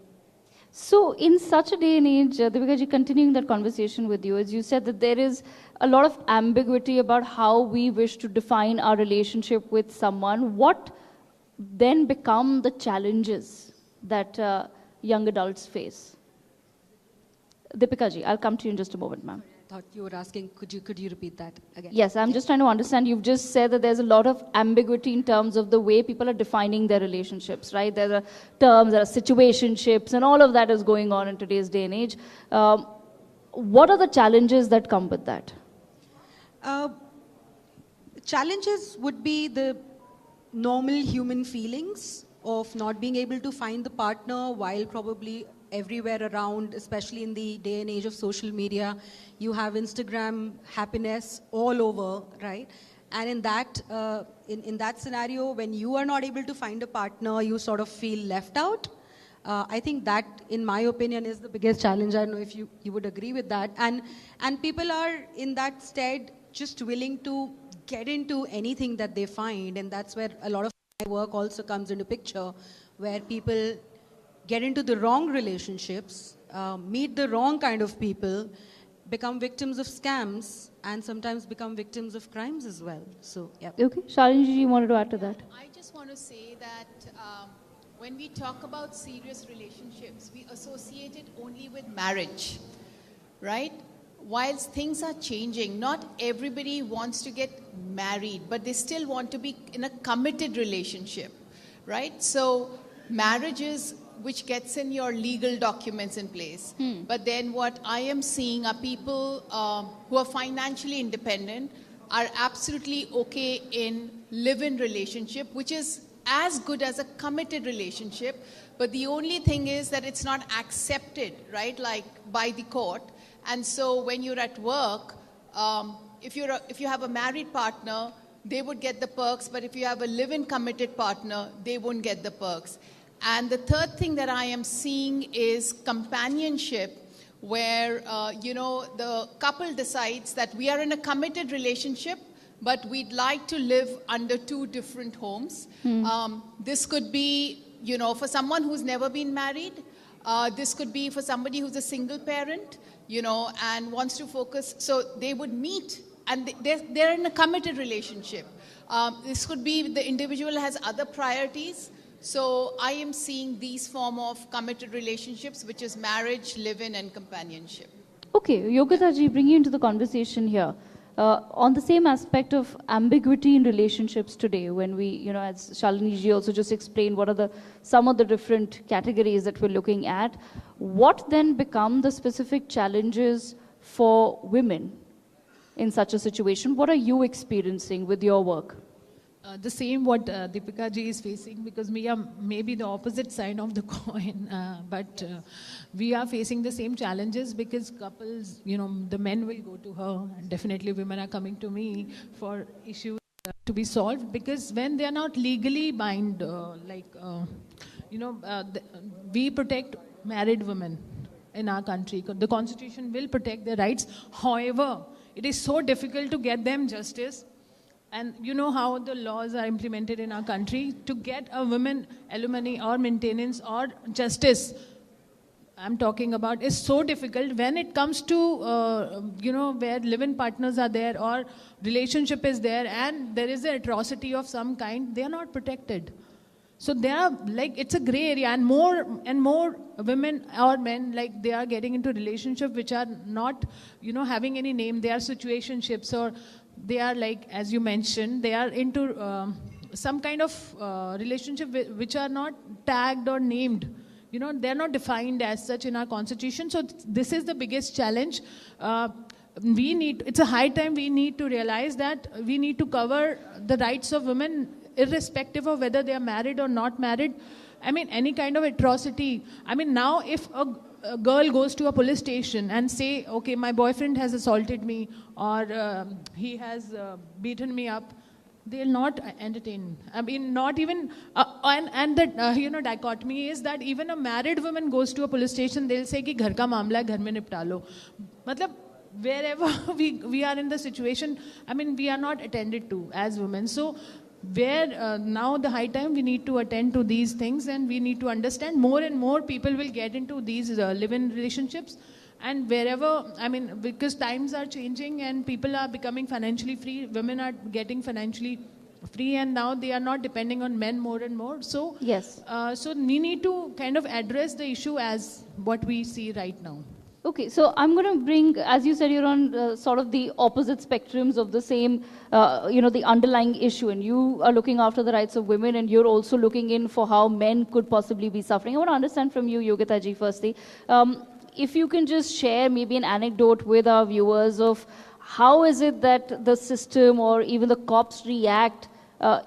So, in such a day and age, Deepika ji, continuing that conversation with you, as you said that there is a lot of ambiguity about how we wish to define our relationship with someone. What then become the challenges that young adults face? Deepika ji, I'll come to you in just a moment, ma'am. I thought you were asking, could you repeat that again? Yes, I'm just trying to understand. You've just said that there's a lot of ambiguity in terms of the way people are defining their relationships, right? There are terms, there are situationships, and all of that is going on in today's day and age. What are the challenges that come with that? Challenges would be the normal human feelings of not being able to find the partner while probably everywhere around, especially in the day and age of social media, you have Instagram happiness all over, right? And in that, in that scenario, when you are not able to find a partner, you sort of feel left out. I think that, in my opinion, is the biggest challenge. I don't know if you would agree with that. And people are in that stead just willing to get into anything that they find. And that's where a lot of my work also comes into picture, where people get into the wrong relationships, meet the wrong kind of people, become victims of scams, and sometimes become victims of crimes as well. So, yeah. Okay, Shalini ji, you wanted to add to that? I just want to say that when we talk about serious relationships, we associate it only with marriage, right? Whilst things are changing, not everybody wants to get married, but they still want to be in a committed relationship, right? So marriage is which gets in your legal documents in place. But then what I am seeing are people who are financially independent, are absolutely okay in live-in relationship, which is as good as a committed relationship. But the only thing is that it's not accepted, right, like by the court. And so when you're at work, if you have a married partner, they would get the perks. But if you have a live-in committed partner, they won't get the perks. And the third thing that I am seeing is companionship, where, the couple decides that we are in a committed relationship, but we'd like to live under two different homes. This could be, for someone who's never been married. This could be for somebody who's a single parent, and wants to focus. So they would meet, and they're in a committed relationship. This could be the individual has other priorities. So I am seeing these form of committed relationships, which is marriage, live-in, and companionship. Okay, Yogita ji, bring you into the conversation here. On the same aspect of ambiguity in relationships today, when we, as Shalini ji also just explained, what are some of the different categories that we're looking at, what then become the specific challenges for women in such a situation? What are you experiencing with your work? The same what Deepika ji is facing, because we are maybe the opposite side of the coin, but we are facing the same challenges, because couples, the men will go to her, and definitely women are coming to me for issues to be solved, because when they are not legally bound, we protect married women in our country. The constitution will protect their rights. However, it is so difficult to get them justice. And you know how the laws are implemented in our country. To get a woman alimony or maintenance or justice, I'm talking about, is so difficult. When it comes to, where live-in partners are there or relationship is there and there is an atrocity of some kind, they are not protected. So they are it's a gray area, and more women or men, they are getting into relationships which are not, having any name. They are situationships, or they are as you mentioned, they are into some kind of relationship which are not tagged or named. They are not defined as such in our constitution. So this is the biggest challenge. It's a high time we need to realize that we need to cover the rights of women, irrespective of whether they are married or not married. Any kind of atrocity. Now if a girl goes to a police station and say, okay, my boyfriend has assaulted me, or he has beaten me up, they'll not entertain. I mean, not even, and the dichotomy is that even a married woman goes to a police station, they'll say कि घर का मामला है, घर में निपटा लो. मतलब wherever we are in the situation, I mean, we are not attended to as women. So where now the high time we need to attend to these things, and we need to understand more and more people will get into these live-in relationships. And wherever, I mean, because times are changing and people are becoming financially free, women are getting financially free, and now they are not depending on men more and more. So, Yes. So we need to kind of address the issue as what we see right now. Okay, so I'm going to bring, as you said, you're on sort of the opposite spectrums of the same, the underlying issue, and you are looking after the rights of women, and you're also looking in for how men could possibly be suffering. I want to understand from you, Yogita ji, firstly, if you can just share maybe an anecdote with our viewers of how is it that the system or even the cops react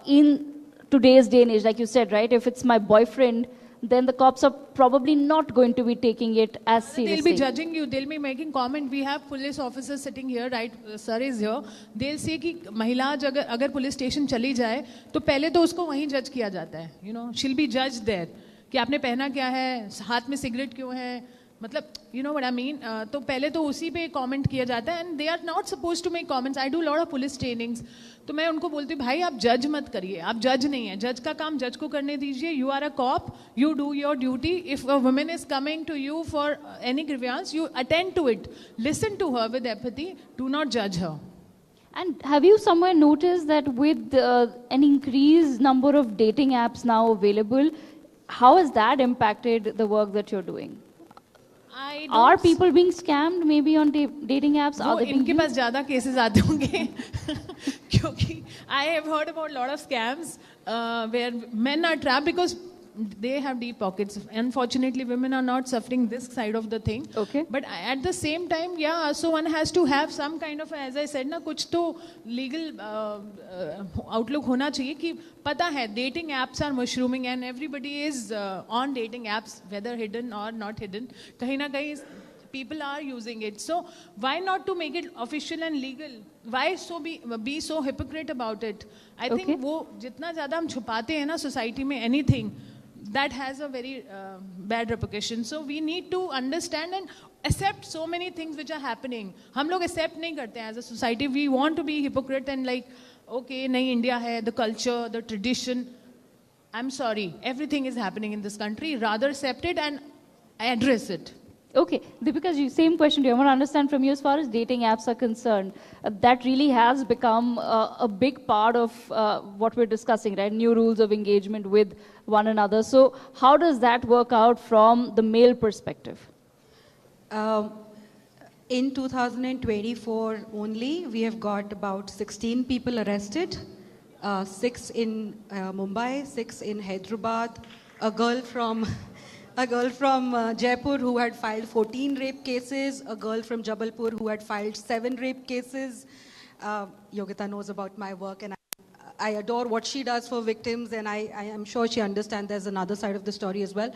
in today's day and age, like you said, right? If it's my boyfriend, then the cops are probably not going to be taking it as seriously. They'll be judging you. They'll be making comment. We have police officers sitting here, right? Sir is here. They'll say कि महिला अगर police station चली जाए, तो पहले तो उसको वहीं judge किया जाता है. You know, she'll be judged there. कि आपने पहना क्या है, हाथ में सिगरेट क्यों है, मतलब you know what I mean. तो पहले तो उसी पे comment किया जाता है, and they are not supposed to make comments. I do a lot of police trainings. तो मैं उनको बोलती हूँ भाई आप जज मत करिए, आप जज नहीं है, जज का काम जज को करने दीजिए. You are a cop, you do your duty. If a woman is coming to you for any grievance, you attend to it, listen to her with empathy, do not judge her. And have you somewhere noticed that with an increased number of dating apps now available, how has that impacted the work that you're doing? Are people being scammed maybe on dating apps? Are they being इनके पास ज़्यादा cases आते होंगे क्योंकि I have heard about a lot of scams where men are trapped because they have deep pockets. Unfortunately, women are not suffering this side of the thing. Okay. But at the same time, yeah, so one has to have some kind of, as I said, ना कुछ तो legal outlook होना चाहिए कि पता है dating apps are mushrooming and everybody is on dating apps, whether hidden or not hidden. कहीं ना कहीं people are using it. So why not to make it official and legal? Why be so hypocrite about it? I think वो जितना ज़्यादा हम छुपाते हैं ना society में anything, that has a very bad repercussion. So we need to understand and accept so many things which are happening. हम लोग accept नहीं करते हैं as a society. We want to be hypocrite and like, okay, नहीं India है, the culture, the tradition. I'm sorry, everything is happening in this country. Rather accept it and address it. Okay, Deepika, same question to you. I want to understand from you as far as dating apps are concerned. That really has become a big part of what we're discussing, right? New rules of engagement with one another. So how does that work out from the male perspective? In 2024 only, we have got about 16 people arrested, 6 in Mumbai, 6 in Hyderabad, a girl from Jaipur who had filed 14 rape cases, a girl from Jabalpur who had filed 7 rape cases. Yogita knows about my work and I adore what she does for victims, and I am sure she understands there's another side of the story as well.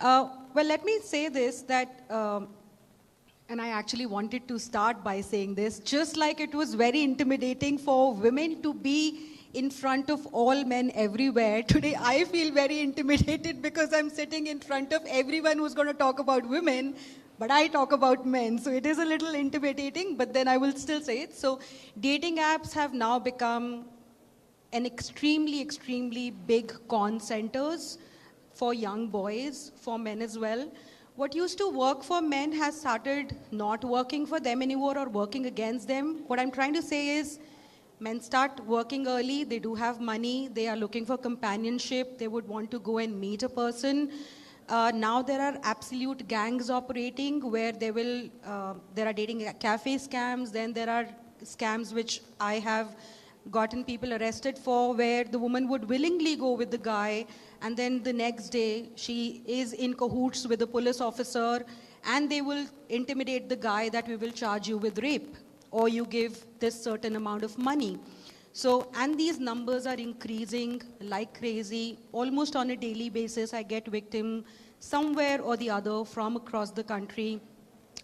Well, let me say this, that, and I actually wanted to start by saying this, just like it was very intimidating for women to be in front of all men everywhere, today I feel very intimidated because I'm sitting in front of everyone who's going to talk about women, but I talk about men. So it is a little intimidating, but then I will still say it. So dating apps have now become an extremely, extremely big con centers for young boys, for men as well. What used to work for men has started not working for them anymore or working against them. What I'm trying to say is, men start working early, they do have money, they are looking for companionship, they would want to go and meet a person. Now there are absolute gangs operating where there are dating cafe scams, then there are scams which I have gotten people arrested for where the woman would willingly go with the guy and then the next day she is in cahoots with a police officer and they will intimidate the guy that we will charge you with rape, or you give this certain amount of money. So, and these numbers are increasing like crazy. Almost on a daily basis, I get victim somewhere or the other from across the country.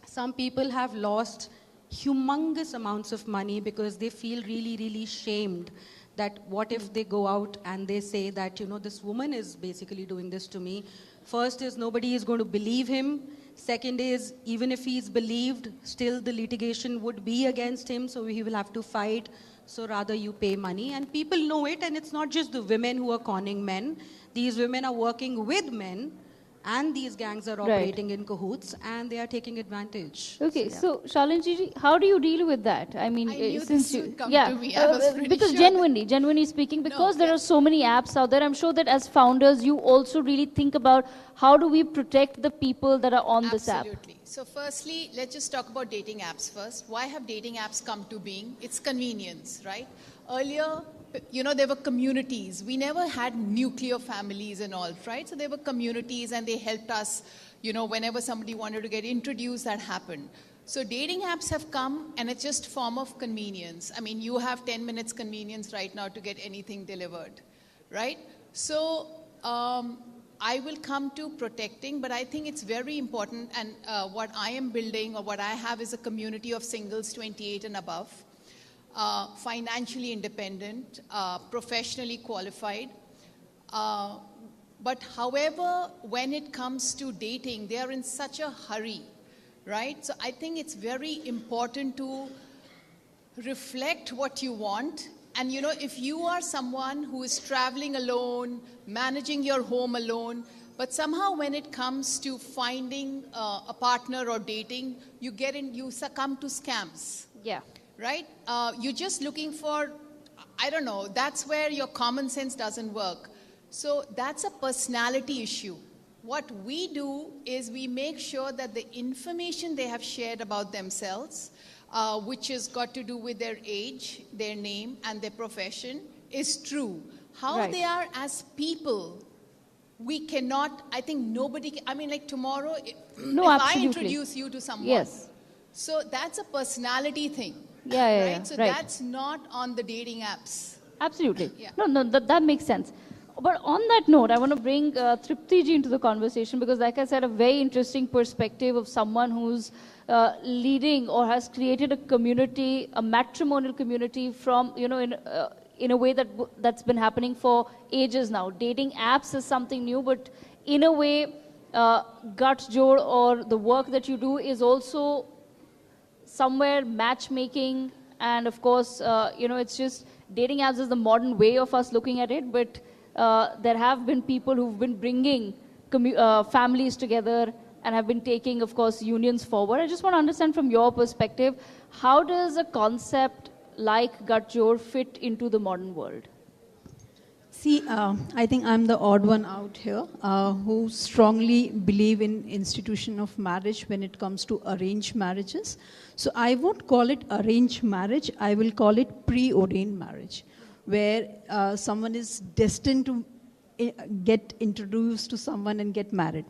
Some people have lost humongous amounts of money because they feel really, really shamed that what if they go out and they say that, you know, this woman is basically doing this to me. First is nobody is going to believe him. Second is, even if he's believed, still the litigation would be against him, so he will have to fight. So rather you pay money. And people know it, and it's not just the women who are conning men. These women are working with men, and these gangs are operating in cahoots, and they are taking advantage. Okay, yeah. so Shalinji, how do you deal with that? I mean, I knew since this you, would come to me. I was pretty because sure genuinely speaking, because there are so many apps out there, I'm sure that as founders, you also really think about how do we protect the people that are on this app. Absolutely. So firstly, let's just talk about dating apps first. Why have dating apps come to being? It's convenience, right? Earlier, you know, there were communities. We never had nuclear families and all, right? So there were communities and they helped us, you know, whenever somebody wanted to get introduced, that happened. So dating apps have come and it's just form of convenience. I mean, you have 10 minutes convenience right now to get anything delivered, right? So I will come to protecting, but I think it's very important, and what I am building or what I have is a community of singles 28 and above. Financially independent, professionally qualified. But however, when it comes to dating, they are in such a hurry, right? So I think it's very important to reflect what you want. And you know, if you are someone who is traveling alone, managing your home alone, but somehow when it comes to finding a partner or dating, you succumb to scams. Yeah. Right? You're just looking for, I don't know, that's where your common sense doesn't work. So that's a personality issue. What we do is we make sure that the information they have shared about themselves, which has got to do with their age, their name, and their profession, is true. How they are as people, we cannot, I think nobody can, I mean, like tomorrow, if I introduce you to someone, so that's a personality thing. Right? So that's not on the dating apps. Absolutely. Yeah. No, that makes sense. But on that note, I want to bring Tripti ji into the conversation because, like I said, a very interesting perspective of someone who's leading or has created a community, a matrimonial community from, you know, in a way that's been happening for ages now. Dating apps is something new, but in a way, Gut Jod or the work that you do is also somewhere matchmaking, and of course, you know, it's just dating apps is the modern way of us looking at it, but there have been people who've been bringing families together and have been taking, of course, unions forward. I just want to understand from your perspective, how does a concept like Gut Jod fit into the modern world? See, I think I'm the odd one out here who strongly believe in institution of marriage when it comes to arranged marriages. So I won't call it arranged marriage, I will call it preordained marriage, where someone is destined to get introduced to someone and get married.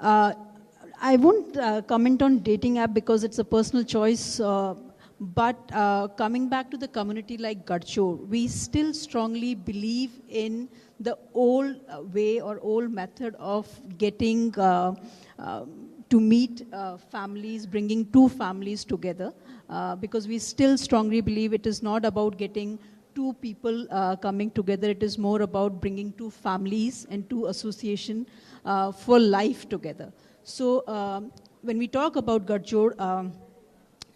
I won't comment on dating app because it's a personal choice. But coming back to the community like Gut Jod, we still strongly believe in the old way or old method of getting to meet families, bringing two families together, because we still strongly believe it is not about getting two people coming together, it is more about bringing two families and two association for life together. So when we talk about Gut Jod,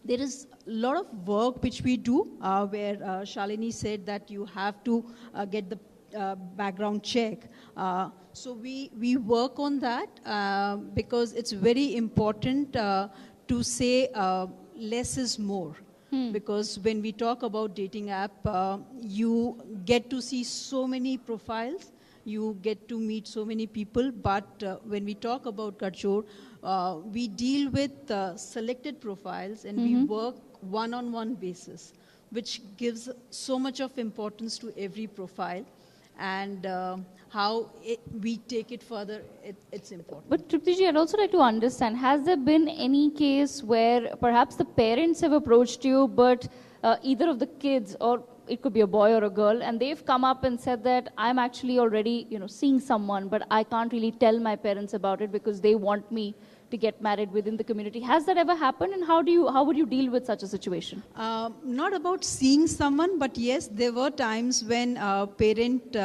there is a lot of work which we do where Shalini said that you have to get the background check. So we work on that because it's very important to say less is more. Because when we talk about dating app, you get to see so many profiles, you get to meet so many people, but when we talk about Gut Jod, we deal with selected profiles and we work one-on-one basis, which gives so much of importance to every profile, and how we take it further, it's important. But Tripti ji, I'd also like to understand, has there been any case where perhaps the parents have approached you, but either of the kids, or it could be a boy or a girl, and they've come up and said that I'm actually already, you know, seeing someone, but I can't really tell my parents about it because they want me to get married within the community. Has that ever happened, and how would you deal with such a situation? Not about seeing someone, but yes, there were times when a parent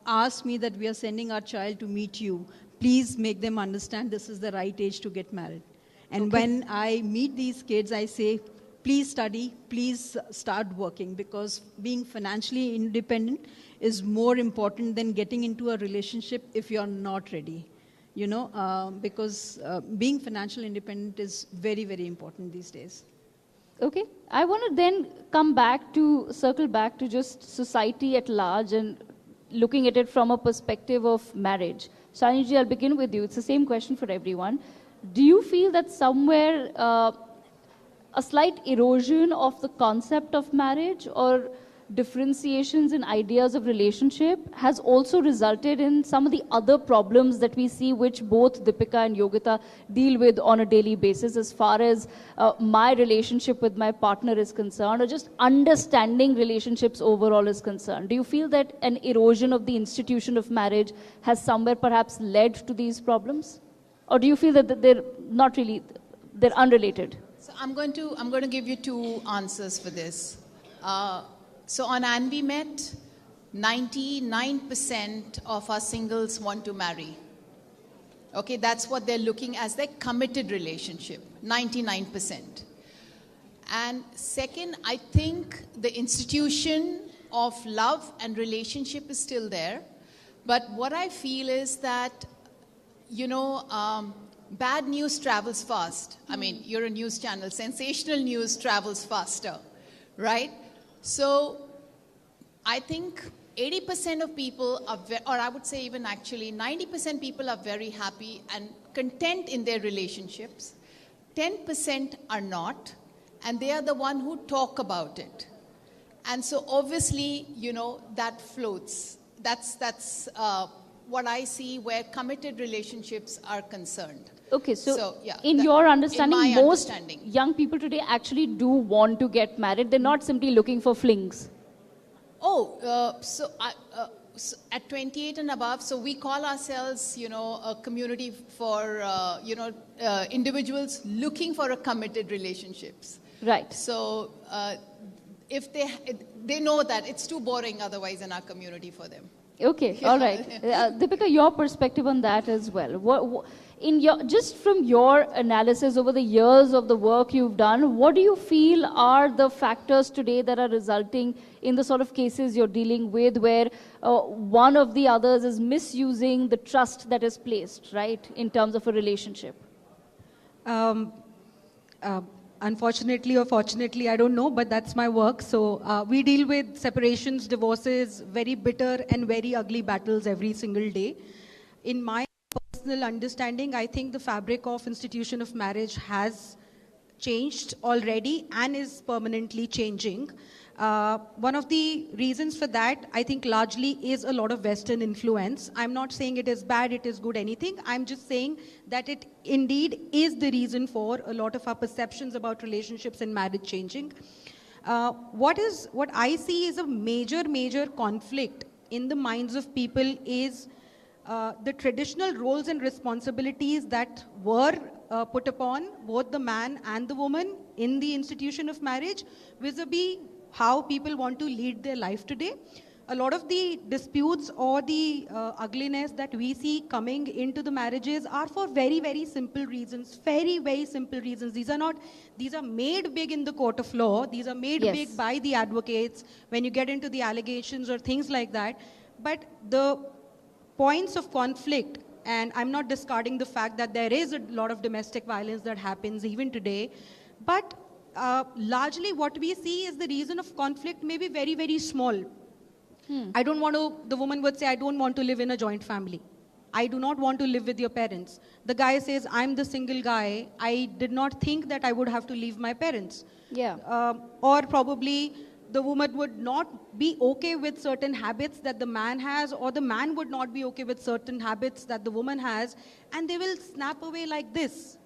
asked me that we are sending our child to meet you. Please make them understand this is the right age to get married. And when I meet these kids, I say, please study, please start working, because being financially independent is more important than getting into a relationship if you're not ready. Because being financially independent is very, very important these days. Okay, I want to then circle back to just society at large and looking at it from a perspective of marriage. Shaniji, I'll begin with you. It's the same question for everyone. Do you feel that somewhere a slight erosion of the concept of marriage or differentiations in ideas of relationship has also resulted in some of the other problems that we see, which both Deepika and Yogita deal with on a daily basis, as far as my relationship with my partner is concerned, or just understanding relationships overall is concerned? Do you feel that an erosion of the institution of marriage has somewhere perhaps led to these problems? Or do you feel that they're not really, they're unrelated? So I'm going to give you two answers for this. So on Anvi Met, 99% of our singles want to marry. Okay, that's what they're looking as their committed relationship, 99%. And second, I think the institution of love and relationship is still there. But what I feel is that, bad news travels fast. I mean, you're a news channel. Sensational news travels faster, right? So I think 80% of people are, or I would say even actually 90% people are very happy and content in their relationships. 10% are not, and they are the one who talk about it. And so obviously, that floats. That's what I see where committed relationships are concerned. Okay, so in your understanding, most young people today actually do want to get married. They're not simply looking for flings. So at 28 and above, so we call ourselves, a community for, individuals looking for a committed relationships. Right. So if they know that it's too boring otherwise in our community for them. Okay, all right. Deepika, your perspective on that as well. Just from your analysis over the years of the work you've done, what do you feel are the factors today that are resulting in the sort of cases you're dealing with, where one of the others is misusing the trust that is placed, right, in terms of a relationship? Unfortunately or fortunately, I don't know, but that's my work. So we deal with separations, divorces, very bitter and very ugly battles every single day. In my personal understanding, I think the fabric of institution of marriage has changed already and is permanently changing. One of the reasons for that, I think largely is a lot of Western influence. I'm not saying it is bad, it is good, anything. I'm just saying that it indeed is the reason for a lot of our perceptions about relationships and marriage changing. What I see is a major conflict in the minds of people is the traditional roles and responsibilities that were put upon both the man and the woman in the institution of marriage vis-a-vis how people want to lead their life today. A lot of the disputes or the ugliness that we see coming into the marriages are for very simple reasons, very simple reasons. These are made big in the court of law. These are made big by the advocates when you get into the allegations or things like that. But the points of conflict, and I'm not discarding the fact that there is a lot of domestic violence that happens even today, but largely what we see is the reason of conflict may be very small. The woman would say, I don't want to live in a joint family. I do not want to live with your parents. The guy says, I'm the single guy. I did not think that I would have to leave my parents. Yeah. Or probably the woman would not be okay with certain habits that the man has, or the man would not be okay with certain habits that the woman has, and they will snap away like this,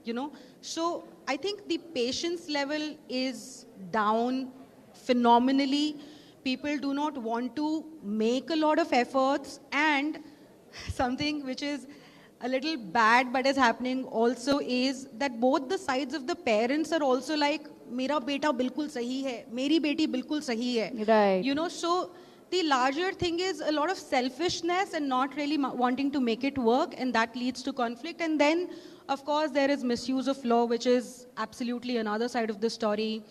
So I think the patience level is down phenomenally. People do not want to make a lot of efforts, and something which is a little bad but is happening also is that both the sides of the parents are also like, मेरा बेटा बिल्कुल सही है, मेरी बेटी बिल्कुल सही है. Right. You know, so the larger thing is a lot of selfishness and not really wanting to make it work, and that leads to conflict. And then, of course, there is misuse of law, which is absolutely another side of the story.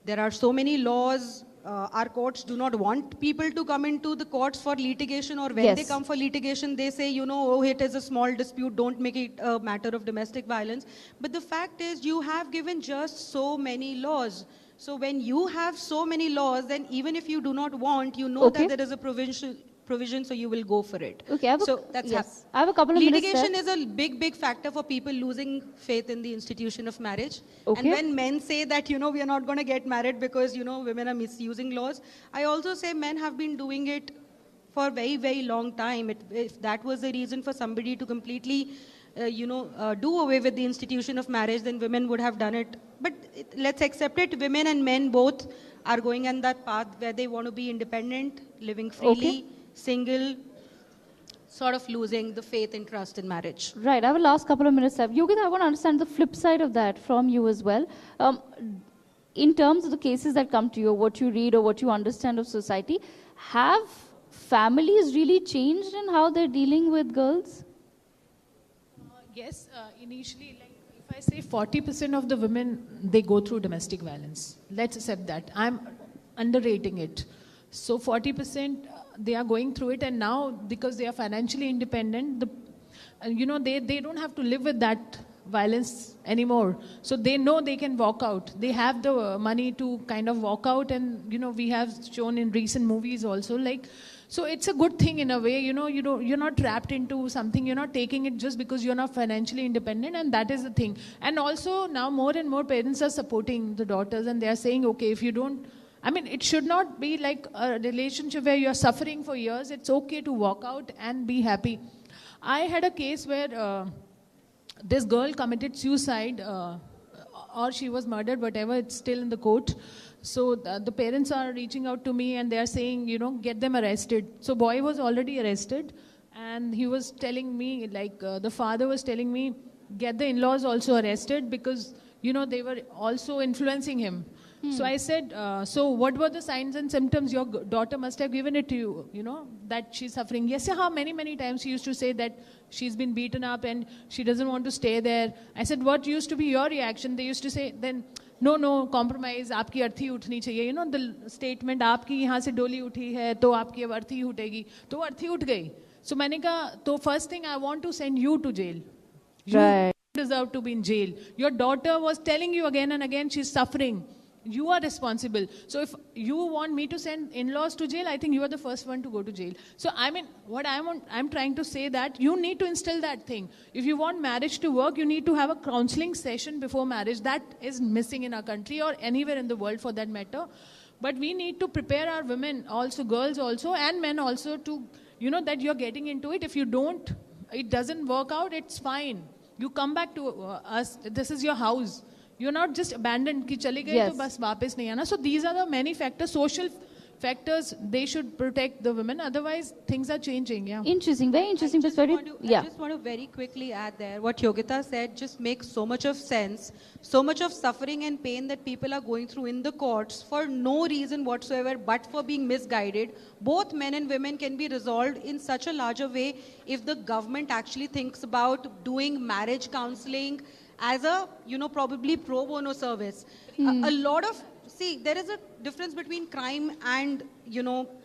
There are so many laws. Our courts do not want people to come into the courts for litigation, or when Yes. they come for litigation, they say, you know, oh, it is a small dispute, don't make it a matter of domestic violence. But the fact is, you have given just so many laws. So when you have so many laws, then even if you do not want, you know Okay. that there is a provision, so you will go for it. Okay, I have So that's yes. I have a couple of minutes litigation left. is a big factor for people losing faith in the institution of marriage. Okay. And when men say that, you know, we are not going to get married because, you know, women are misusing laws, I also say men have been doing it for a very long time. If that was the reason for somebody to completely do away with the institution of marriage, then women would have done it. But let's accept it, women and men both are going on that path where they want to be independent, living freely, single, sort of losing the faith and trust in marriage. Right, I have a last couple of minutes left. Yogita, I want to understand the flip side of that from you as well. In terms of the cases that come to you, what you read or what you understand of society, have families really changed in how they're dealing with girls? Yes, initially, like if I say 40% of the women, they go through domestic violence. Let's accept that. I'm underrating it. So 40%, they are going through it, and now because they are financially independent, they don't have to live with that violence anymore. So they know they can walk out. They have the money to kind of walk out, and we have shown in recent movies also, like. So it's a good thing in a way, you're not trapped into something, you're not taking it just because you're not financially independent, and that is the thing. And also now more and more parents are supporting the daughters, and they are saying, okay, if you don't, it should not be like a relationship where you're suffering for years. It's okay to walk out and be happy. I had a case where this girl committed suicide, or she was murdered, whatever, it's still in the court. So the parents are reaching out to me and they are saying, get them arrested. So boy was already arrested, and he was telling me, like the father was telling me, get the in-laws also arrested because, they were also influencing him. So I said, so what were the signs and symptoms? Your daughter must have given it to you, that she's suffering. Yes, how many times she used to say that she's been beaten up and she doesn't want to stay there. I said, what used to be your reaction? They used to say, then, no, compromise, आपकी अर्थी उठनी चाहिए. The statement, आपकी यहाँ से डोली उठी है, तो आपकी अब अर्थी उठेगी. तो अर्थी उठ गई. So मैंने कहा, तो first thing, I want to send you to jail. You deserve to be in jail. Your daughter was telling you again and again she's suffering. You are responsible. So if you want me to send in-laws to jail, I think you are the first one to go to jail. So I'm trying to say that you need to instill that thing. If you want marriage to work, you need to have a counseling session before marriage. That is missing in our country or anywhere in the world for that matter. But we need to prepare our women, also girls also, and men also to, that you're getting into it. If you don't, it doesn't work out, it's fine. You come back to us. This is your house. You're not just abandoned कि चले गए तो बस वापस नहीं आना. So these are the many factors, social factors. They should protect the women. Otherwise, things are changing. Yeah. Interesting, very interesting perspective. I just want to very quickly add there. What Yogita said just makes so much of sense. So much of suffering and pain that people are going through in the courts for no reason whatsoever, but for being misguided. Both men and women can be resolved in such a larger way if the government actually thinks about doing marriage counseling as a, probably pro bono service. A lot of, there is a difference between crime and,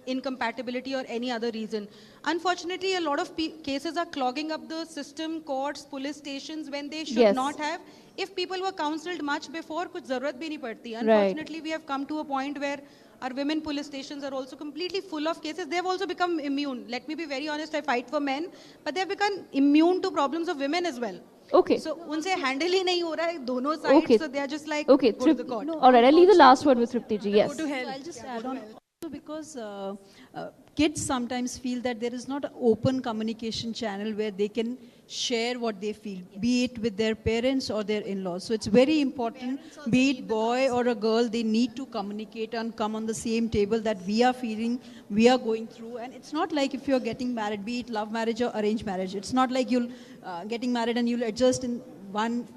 incompatibility or any other reason. Unfortunately, a lot of cases are clogging up the system, courts, police stations when they should not have. If people were counseled much before, kuch zarurat bhi nahi padti. Unfortunately, we have come to a point where our women police stations are also completely full of cases. They have also become immune. Let me be very honest, I fight for men, but they have become immune to problems of women as well. Okay. So unse handle hi nahi ho raha hai dono sides, so they are just like, okay, go to the court. All right, I'll leave the last word with Tripti ji. Yes. So I'll just add on. Because kids sometimes feel that there is not an open communication channel where they can share what they feel, be it with their parents or their in-laws. So it's very important, be it boy or a girl, they need to communicate and come on the same table that we are feeling, we are going through. And it's not like if you're getting married, be it love marriage or arranged marriage, it's not like you'll getting married and you'll adjust in one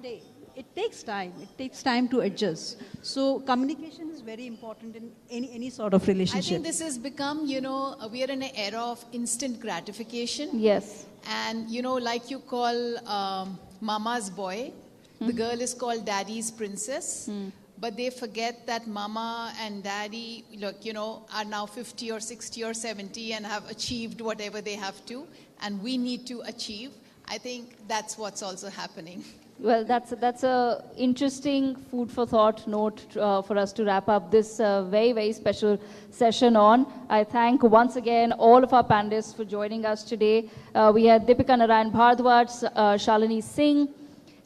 day. It takes time. It takes time to adjust. So communication is very important in any sort of I relationship. think this has become, we are in an era of instant gratification. Yes. And, like you call mama's boy, the girl is called daddy's princess. But they forget that mama and daddy, are now 50 or 60 or 70 and have achieved whatever they have to. And we need to achieve. I think that's what's also happening. Well, that's a interesting food for thought note for us to wrap up this very, very special session on. I thank once again all of our panelists for joining us today. We had Deepika Narayan Bhardwaj, Shalini Singh,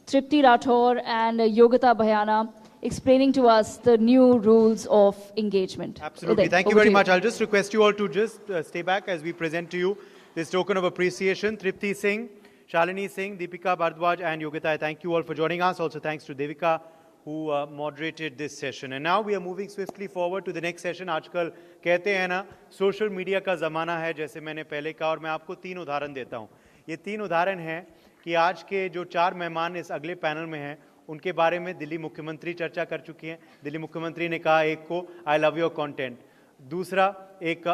Tripti Rathore, and Yogita Bhayana explaining to us the new rules of engagement. Absolutely. Uday, Thank you over very to much. I'll just request you all to just stay back as we present to you this token of appreciation. Tripti Singh, Shalini Singh, Deepika Bhardwaj, and Yogita, I thank you all for joining us. Also thanks to Devika who moderated this session. And now we are moving swiftly forward to the next session. आजकल कहते हैं ना social media का ज़माना है, जैसे मैंने पहले कहा, और मैं आपको 3 उदाहरण देता हूँ. ये 3 उदाहरण हैं कि आज के जो 4 मेहमान इस अगले पैनल में हैं उनके बारे में दिल्ली मुख्यमंत्री चर्चा कर चुकी हैं. दिल्ली मुख्यमंत्री ने कहा एक को आई लव योर कंटेंट. दूसरा एक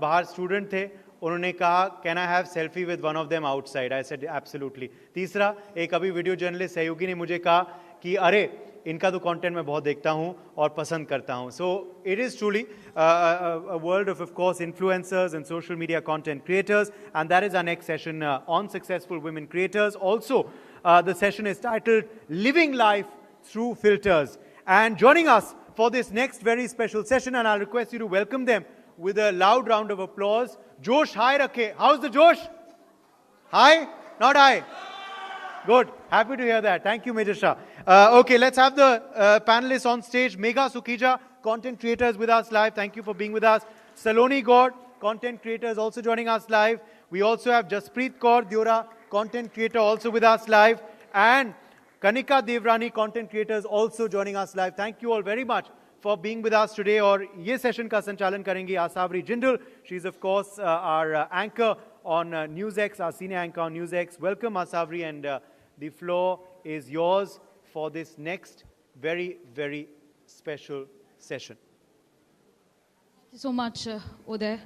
बाहर स्टूडेंट थे, उन्होंने कहा can I have selfie with one of them outside. I said absolutely. तीसरा एक अभी वीडियो जर्नलिस्ट सहयोगी ने मुझे कहा कि अरे इनका तो कंटेंट मैं बहुत देखता हूं और पसंद करता हूं. So it is truly a world of course influencers and social media content creators, and that is our next session on successful women creators. Also the session is titled Living Life Through Filters, and joining us for this next very special session, and I'll request you to welcome them with a loud round of applause. Josh high rakhe. How's the Josh? High? Not high? Good. Happy to hear that. Thank you, Major Shah. Okay, let's have the panelists on stage. Megha Sukhija, content creators with us live. Thank you for being with us. Saloni Gaur, content creators also joining us live. We also have Jaspreet Kaur Diora, content creator also with us live. And Kanika Devrani, content creators also joining us live. Thank you all very much for being with us today. और ये session का संचालन करेंगी Asavari Jindal. She's of course our anchor on NewsX, our senior anchor on NewsX. Welcome Asavri, and the floor is yours for this next very, very special session. Thank you so much, Uday.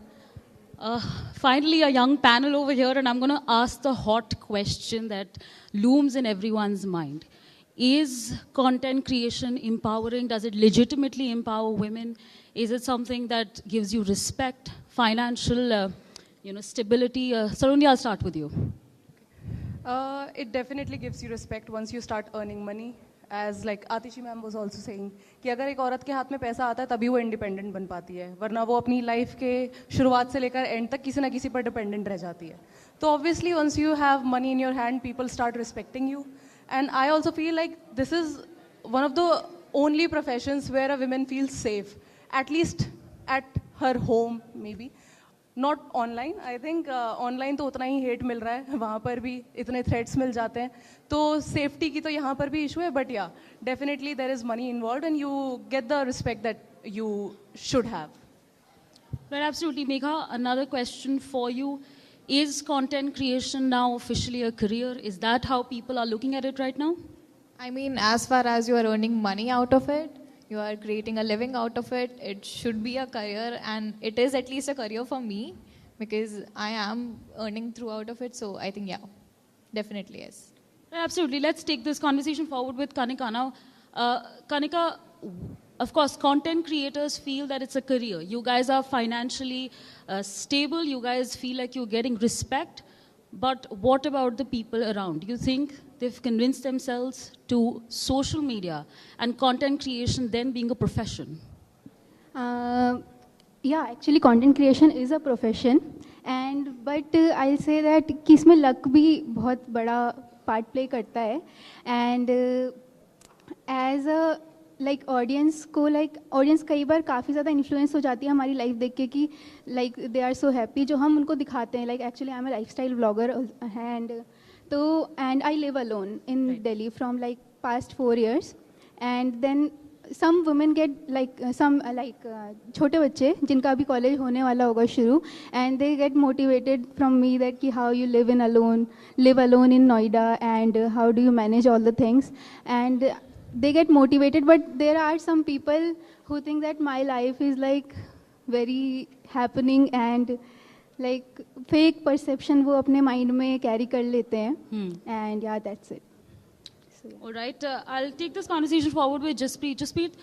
Finally, a young panel over here, and I'm going to ask the hot question that looms in everyone's mind. Is content creation empowering? Does it legitimately empower women? Is it something that gives you respect, financial, stability? Saloni, I'll start with you. It definitely gives you respect once you start earning money. As like Atishi ma'am was also saying, कि अगर एक औरत के हाथ में पैसा आता है तभी वो इंडिपेंडेंट बन पाती है, वरना वो अपनी लाइफ के शुरुआत से लेकर एंड तक किसी ना किसी पर डिपेंडेंट रह जाती है. तो obviously once you have money in your hand, people start respecting you. And I also feel like this is one of the only professions where a woman feels safe, at least at her home maybe. Not online. I think online तो उतना ही hate मिल रहा है, वहाँ पर भी इतने threats मिल जाते हैं. तो safety की तो यहाँ पर भी issue है, but yeah, definitely there is money involved and you get the respect that you should have. Right, absolutely. Megha, another question for you. Is content creation now officially a career? Is that how people are looking at it right now? I mean, as far as you are earning money out of it, you are creating a living out of it, it should be a career, and it is at least a career for me because I am earning throughout of it. So I think, yeah, definitely yes. Absolutely. Let's take this conversation forward with Kanika now. Kanika, of course, content creators feel that it's a career. You guys are financially stable. You guys feel like you're getting respect. But what about the people around? You think they've convinced themselves to social media and content creation then being a profession? Yeah, actually content creation is a profession, but I'll say that कि इसमें luck भी बहुत बड़ा part play करता है, and as a audience कई बार काफ़ी ज़्यादा इन्फ्लुएंस हो जाती है हमारी लाइफ देख के कि like they are so happy, जो हम उनको दिखाते हैं, like actually I am a lifestyle blogger and I live alone in Delhi from like past 4 years, and then some women get छोटे बच्चे जिनका अभी कॉलेज होने वाला होगा शुरू, and they get motivated from me that कि how you live alone in Noida, and how do you manage all the things, and they get motivated. But there are some people who think that my life is like very happening and like fake perception वो अपने mind में carry कर लेते हैं, and yeah, that's it. All right, I'll take this conversation forward with Jasprit. Jasprit,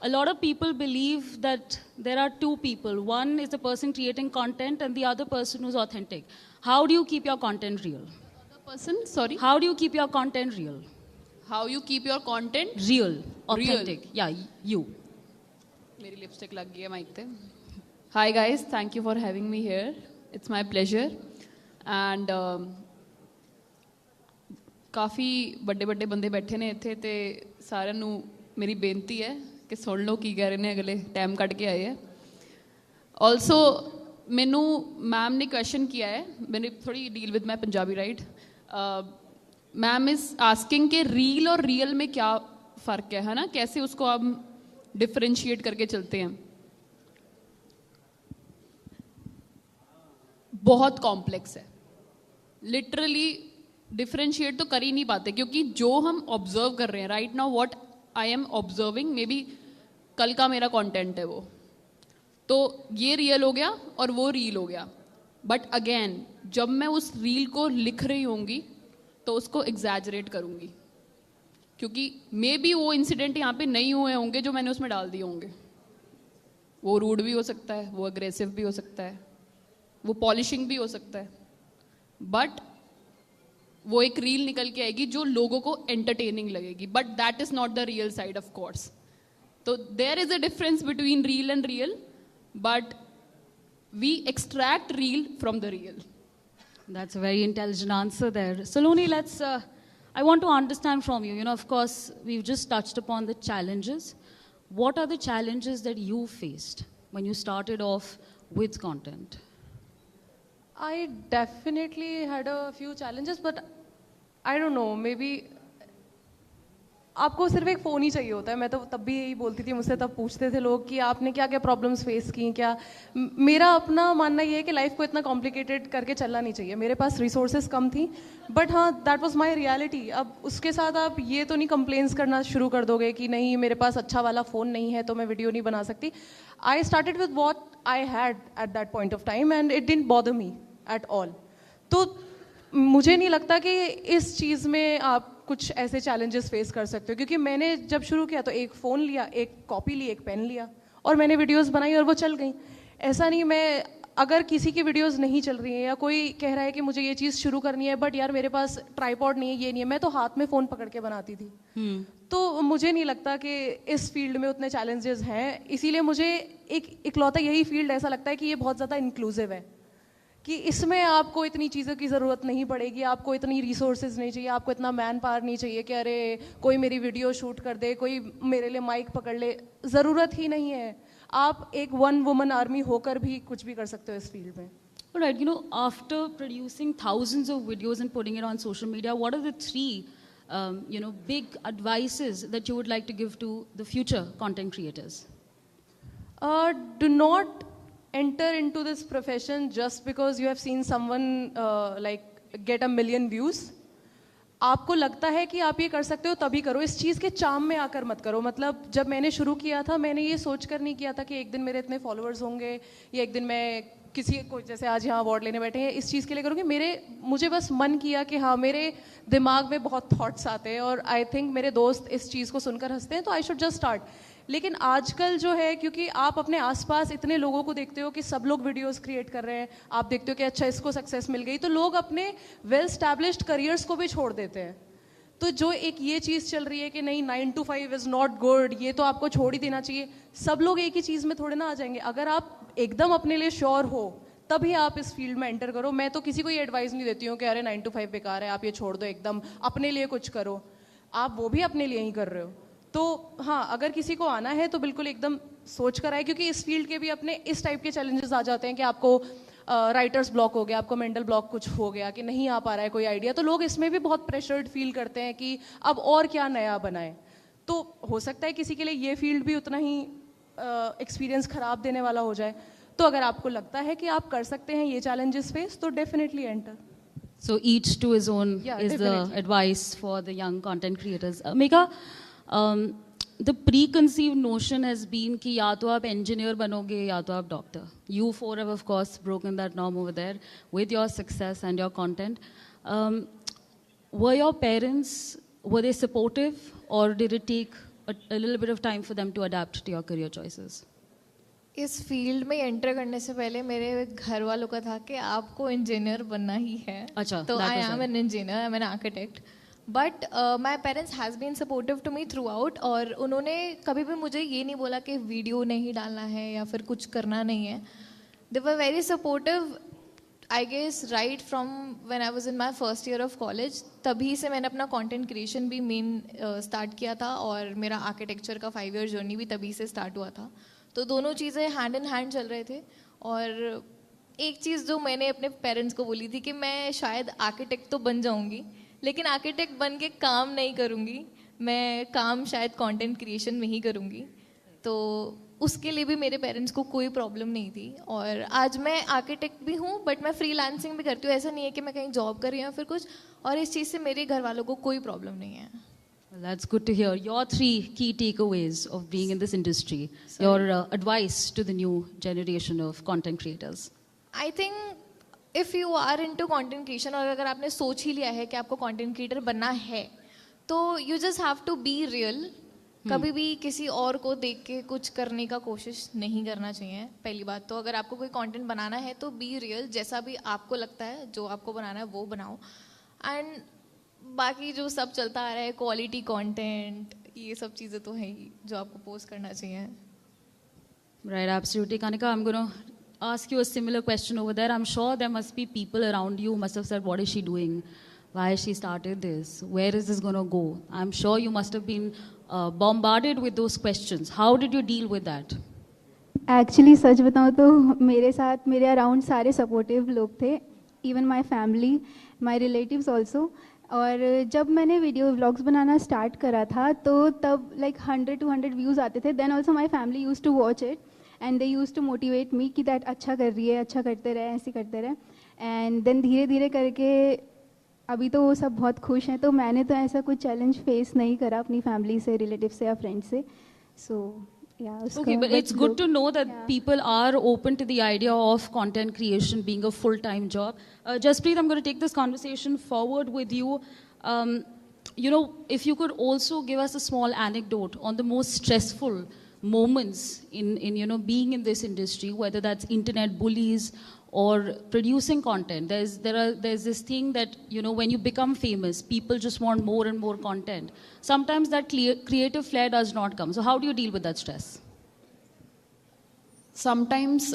a lot of people believe that there are two people. One is the person creating content and the other person who's authentic. How do you keep your content real? The person, sorry? How do you keep your content real? How you keep your content? Real, authentic. Yeah, you. मेरी lipstick लग गई है mic पे. Hi guys, thank you for having me here. It's my pleasure. And ਕਾਫੀ ਵੱਡੇ ਵੱਡੇ ਬੰਦੇ ਬੈਠੇ ਨੇ ਇੱਥੇ ਤੇ ਸਾਰਿਆਂ ਨੂੰ ਮੇਰੀ ਬੇਨਤੀ ਹੈ ਕਿ ਸੁਣ ਲਓ ਕੀ ਕਹਿ ਰਹੇ ਨੇ ਅਗਲੇ, ਟਾਈਮ ਕੱਢ ਕੇ ਆਏ ਹੈ. ਆਲਸੋ ਮੈਨੂੰ ਮੈਮ ਨੇ ਕੁਐਸਚਨ किया है, मैंने थोड़ी डील विद मैं Punjabi right. Ma'am is asking कि रील और रियल में क्या फ़र्क है ना, कैसे उसको हम डिफरेंशिएट करके चलते हैं. बहुत कॉम्प्लेक्स है, लिटरली डिफरेंशिएट तो कर ही नहीं पाते, क्योंकि जो हम ऑब्जर्व कर रहे हैं right now, what I am observing, may be कल का मेरा कंटेंट है वो, तो ये रियल हो गया और वो रील हो गया. बट अगेन जब मैं उस रील को लिख रही होंगी तो उसको एग्जैजरेट करूँगी, क्योंकि मे बी वो इंसिडेंट यहाँ पे नहीं हुए होंगे जो मैंने उसमें डाल दिए होंगे. वो रूड भी हो सकता है, वो अग्रेसिव भी हो सकता है, वो पॉलिशिंग भी हो सकता है, बट वो एक रील निकल के आएगी जो लोगों को एंटरटेनिंग लगेगी. But that is not the real side of course. तो there is a difference between reel and real, but we extract reel from the real. That's a very intelligent answer there. Saloni, I want to understand from you, of course, we've just touched upon the challenges. What are the challenges that you faced when you started off with content? I definitely had a few challenges, but I don't know, maybe आपको सिर्फ एक phone ही चाहिए होता है. मैं तो तब भी यही बोलती थी, मुझसे तब पूछते थे लोग कि आपने क्या क्या प्रॉब्लम्स फेस की क्या. मेरा अपना मानना ये है कि लाइफ को इतना कॉम्प्लिकेटेड करके चलना नहीं चाहिए. मेरे पास रिसोर्सेज कम थी, बट हाँ, दैट वाज माय रियलिटी. अब उसके साथ आप ये तो नहीं कंप्लेंट्स करना शुरू कर दोगे कि नहीं मेरे पास अच्छा वाला फ़ोन नहीं है तो मैं वीडियो नहीं बना सकती. I started with what I had eight that point of time and it didn't bother me at all. तो मुझे नहीं लगता कि इस चीज़ में आप कुछ ऐसे चैलेंजेस फेस कर सकते हो, क्योंकि मैंने जब शुरू किया तो एक फ़ोन लिया, एक कॉपी ली, एक पेन लिया और मैंने वीडियोस बनाई और वो चल गई. ऐसा नहीं, मैं अगर किसी की वीडियोस नहीं चल रही हैं या कोई कह रहा है कि मुझे ये चीज़ शुरू करनी है बट यार मेरे पास ट्राइपॉड नहीं है, ये नहीं है, मैं तो हाथ में फ़ोन पकड़ के बनाती थी. तो मुझे नहीं लगता कि इस फील्ड में उतने चैलेंजेस हैं. इसीलिए मुझे एक इकलौता यही फील्ड ऐसा लगता है कि ये बहुत ज़्यादा इंक्लूसिव है, कि इसमें आपको इतनी चीज़ों की ज़रूरत नहीं पड़ेगी, आपको इतनी रिसोर्सेज नहीं चाहिए, आपको इतना मैन पावर नहीं चाहिए कि अरे कोई मेरी वीडियो शूट कर दे, कोई मेरे लिए माइक पकड़ ले. ज़रूरत ही नहीं है. आप एक वन वुमन आर्मी होकर भी कुछ भी कर सकते हो इस फील्ड में. Alright, after producing thousands of videos and putting it on social media, what are the three, big advices that you would like to give to the future content creators? Do not enter into this profession just because you have seen someone get a million views. आपको लगता है कि आप ये कर सकते हो तभी करो, इस चीज़ के चाम में आकर मत करो. मतलब जब मैंने शुरू किया था मैंने ये सोच कर नहीं किया था कि एक दिन मेरे इतने फॉलोअर्स होंगे या एक दिन मैं किसी को, जैसे आज यहाँ अवार्ड लेने बैठे हैं, इस चीज़ के लिए करूँगी. मुझे बस मन किया कि हाँ मेरे दिमाग में बहुत थॉट्स आते हैं और आई थिंक मेरे दोस्त इस चीज़ को सुनकर हंसते हैं, तो आई शुड जस्ट स्टार्ट. लेकिन आजकल जो है, क्योंकि आप अपने आसपास इतने लोगों को देखते हो कि सब लोग वीडियोस क्रिएट कर रहे हैं, आप देखते हो कि अच्छा इसको सक्सेस मिल गई, तो लोग अपने वेल स्टैब्लिश्ड करियर्स को भी छोड़ देते हैं. तो जो एक ये चीज़ चल रही है कि नहीं 9 to 5 इज़ नॉट गुड, ये तो आपको छोड़ ही देना चाहिए, सब लोग एक ही चीज़ में थोड़े ना आ जाएंगे. अगर आप एकदम अपने लिए श्योर हो तभी आप इस फील्ड में एंटर करो. मैं तो किसी को ये एडवाइस नहीं देती हूँ कि अरे 9 to 5 बेकार है, आप ये छोड़ दो, एकदम अपने लिए कुछ करो. आप वो भी अपने लिए ही कर रहे हो. तो हाँ, अगर किसी को आना है तो बिल्कुल एकदम सोच कर आए, क्योंकि इस फील्ड के भी अपने इस टाइप के चैलेंजेस आ जाते हैं कि आपको राइटर्स ब्लॉक हो गया, आपको मेंटल ब्लॉक कुछ हो गया कि नहीं आ पा रहा है कोई आइडिया, तो लोग इसमें भी बहुत प्रेशर्ड फील करते हैं कि अब और क्या नया बनाए। तो हो सकता है किसी के लिए ये फील्ड भी उतना ही एक्सपीरियंस खराब देने वाला हो जाए। तो अगर आपको लगता है कि आप कर सकते हैं ये चैलेंजेस फेस, तो definitely enter. So each to his own Yeah, is definitely. the advice for the young content creators. Megha, the preconceived notion has been कि या तो आप engineer बनोगे या तो आप doctor. You four have of course broken that norm over there with your success and your content. Were your parents, were they supportive or did it take a little bit of time for them to adapt to your career choices? इस field में enter करने से पहले मेरे घर वालों का था कि आपको इंजीनियर बनना ही है। अच्छा, तो that I was am it. An engineer, I am an architect, but my parents has been supportive to me throughout, और उन्होंने कभी भी मुझे ये नहीं बोला कि वीडियो नहीं डालना है या फिर कुछ करना नहीं है। They were very supportive, I guess right from when I was in my first year of college. तभी से मैंने अपना कंटेंट क्रिएशन भी मेन स्टार्ट किया था, और मेरा आर्किटेक्चर का 5 ईयर जर्नी भी तभी से स्टार्ट हुआ था। तो दोनों चीज़ें हैंड इन हैंड चल रहे थे। और एक चीज़ जो मैंने अपने पेरेंट्स को बोली थी कि मैं शायद आर्किटेक्ट तो बन जाऊंगी, लेकिन आर्किटेक्ट बन के काम नहीं करूंगी, मैं काम शायद कंटेंट क्रिएशन में ही करूंगी। तो उसके लिए भी मेरे पेरेंट्स को कोई प्रॉब्लम नहीं थी। और आज मैं आर्किटेक्ट भी हूँ, बट मैं फ्रीलांसिंग भी करती हूँ। ऐसा नहीं है कि मैं कहीं जॉब कर रही हूँ फिर कुछ, और इस चीज़ से मेरे घर वालों को कोई प्रॉब्लम नहीं है। Well, that's good to hear. Your 3 key takeaways of being in this industry, your advice to the new generation of content creators. I think if you are into content creation, और अगर आपने सोच ही लिया है कि आपको कंटेंट क्रिएटर बनना है, तो you just have to be real. कभी भी किसी और को देख के कुछ करने का कोशिश नहीं करना चाहिए। पहली बात तो अगर आपको कोई कंटेंट बनाना है तो बी रियल, जैसा भी आपको लगता है जो आपको बनाना है वो बनाओ। एंड बाकी जो सब चलता आ रहा है, क्वालिटी कंटेंट, ये सब चीज़ें तो है ही जो आपको पोस्ट करना चाहिए। Right, absolutely. Kanika, I'm going to ask you a similar question over there. I'm sure there must be people around you who must have said, what is she doing? Why has she started this? Where is this going to go? I'm sure you must have been bombarded with those questions. How did you deal with that? Actually सच बताऊँ तो मेरे साथ मेरे around सारे supportive लोग थे, even my family, my relatives also. और जब मैंने वीडियो व्लॉग्स बनाना स्टार्ट करा था तो तब लाइक 100 to 100 व्यूज़ आते थे। Then also my family use to watch it and they use to motivate me कि दैट अच्छा कर रही है, अच्छा करते रहे, ऐसे करते रहे। एंड देन धीरे धीरे करके अभी तो वो सब बहुत खुश हैं। तो मैंने तो ऐसा कुछ चैलेंज फेस नहीं करा अपनी फैमिली से, रिलेटिव से या फ्रेंड से। सो Okay, but it's good to know that people are open to the idea of content creation being a full-time job. Jaspreet, I'm going to take this conversation forward with you. You know, if you could also give us a small anecdote on the most stressful moments in you know, being in this industry, whether that's internet bullies or producing content. There's this thing that, you know, when you become famous, people just want more and more content. Sometimes that creative flair does not come. So how do you deal with that stress? Sometimes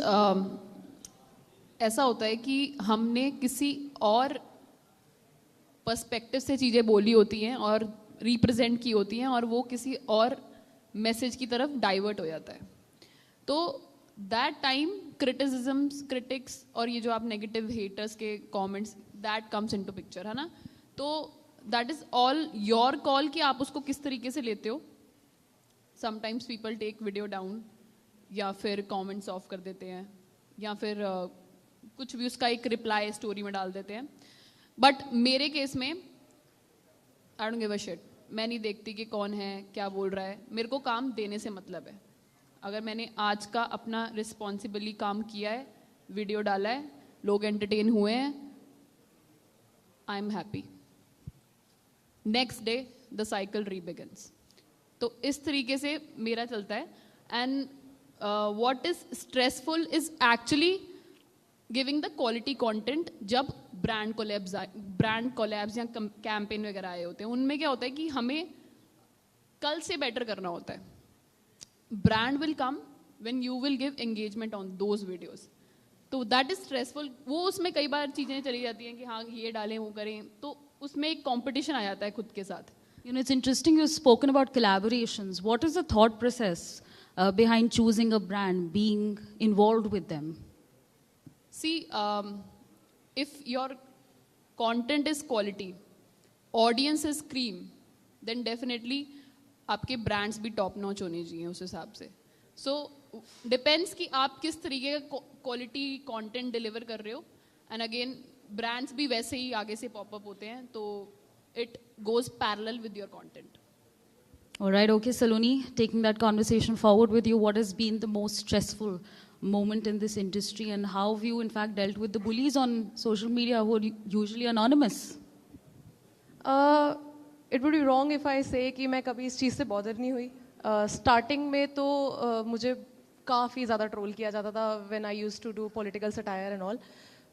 ऐसा होता है कि हमने किसी और perspective से चीज़ें बोली होती हैं और रिप्रेजेंट की होती हैं, और वो किसी और मैसेज की तरफ डाइवर्ट हो जाता है। तो दैट टाइम क्रिटिसिज्म्स, क्रिटिक्स और ये जो आप नेगेटिव हेटर्स के comments, that comes into picture, है ना। तो that is all your call कि आप उसको किस तरीके से लेते हो। Sometimes people take video down, या फिर कमेंट्स ऑफ कर देते हैं, या फिर कुछ भी उसका एक रिप्लाई स्टोरी में डाल देते हैं। बट मेरे केस में I don't give a shit. मैं नहीं देखती कि कौन है, क्या बोल रहा है, मेरे को काम देने से मतलब है। अगर मैंने आज का अपना रिस्पॉन्सिबली काम किया है, वीडियो डाला है, लोग एंटरटेन हुए हैं, I am happy. Next day the cycle rebegins. तो इस तरीके से मेरा चलता है। And what is stressful is actually giving the quality content. जब ब्रांड कोलैब्स या कैंपेन वगैरह आए होते हैं, उनमें क्या होता है कि हमें कल से बेटर करना होता है। Brand will come when you will give engagement on those videos. तो दैट इज स्ट्रेसफुल। वो उसमें कई बार चीज़ें चली जाती हैं कि हाँ ये डालें, वो करें, तो उसमें एक कॉम्पिटिशन आ जाता है खुद के साथ। You know, it's interesting you've spoken about collaborations. What is the thought process behind choosing a brand, being involved with them? See, if your content is quality, audience is cream, then definitely आपके brands भी top notch होने चाहिए उस हिसाब से. So depends कि आप किस तरीके का quality content deliver कर रहे हो. And again, brands भी वैसे ही आगे से pop up होते हैं, तो it goes parallel with your content. All right, okay, Saloni, taking that conversation forward with you, what has been the most stressful moment in this industry and how have you in fact dealt with the bullies on social media who are usually anonymous? It would be wrong if I say कि मैं कभी इस चीज़ से bother नहीं हुई. Starting में तो मुझे काफ़ी ज़्यादा ट्रोल किया जाता था when I used to do political satire and all.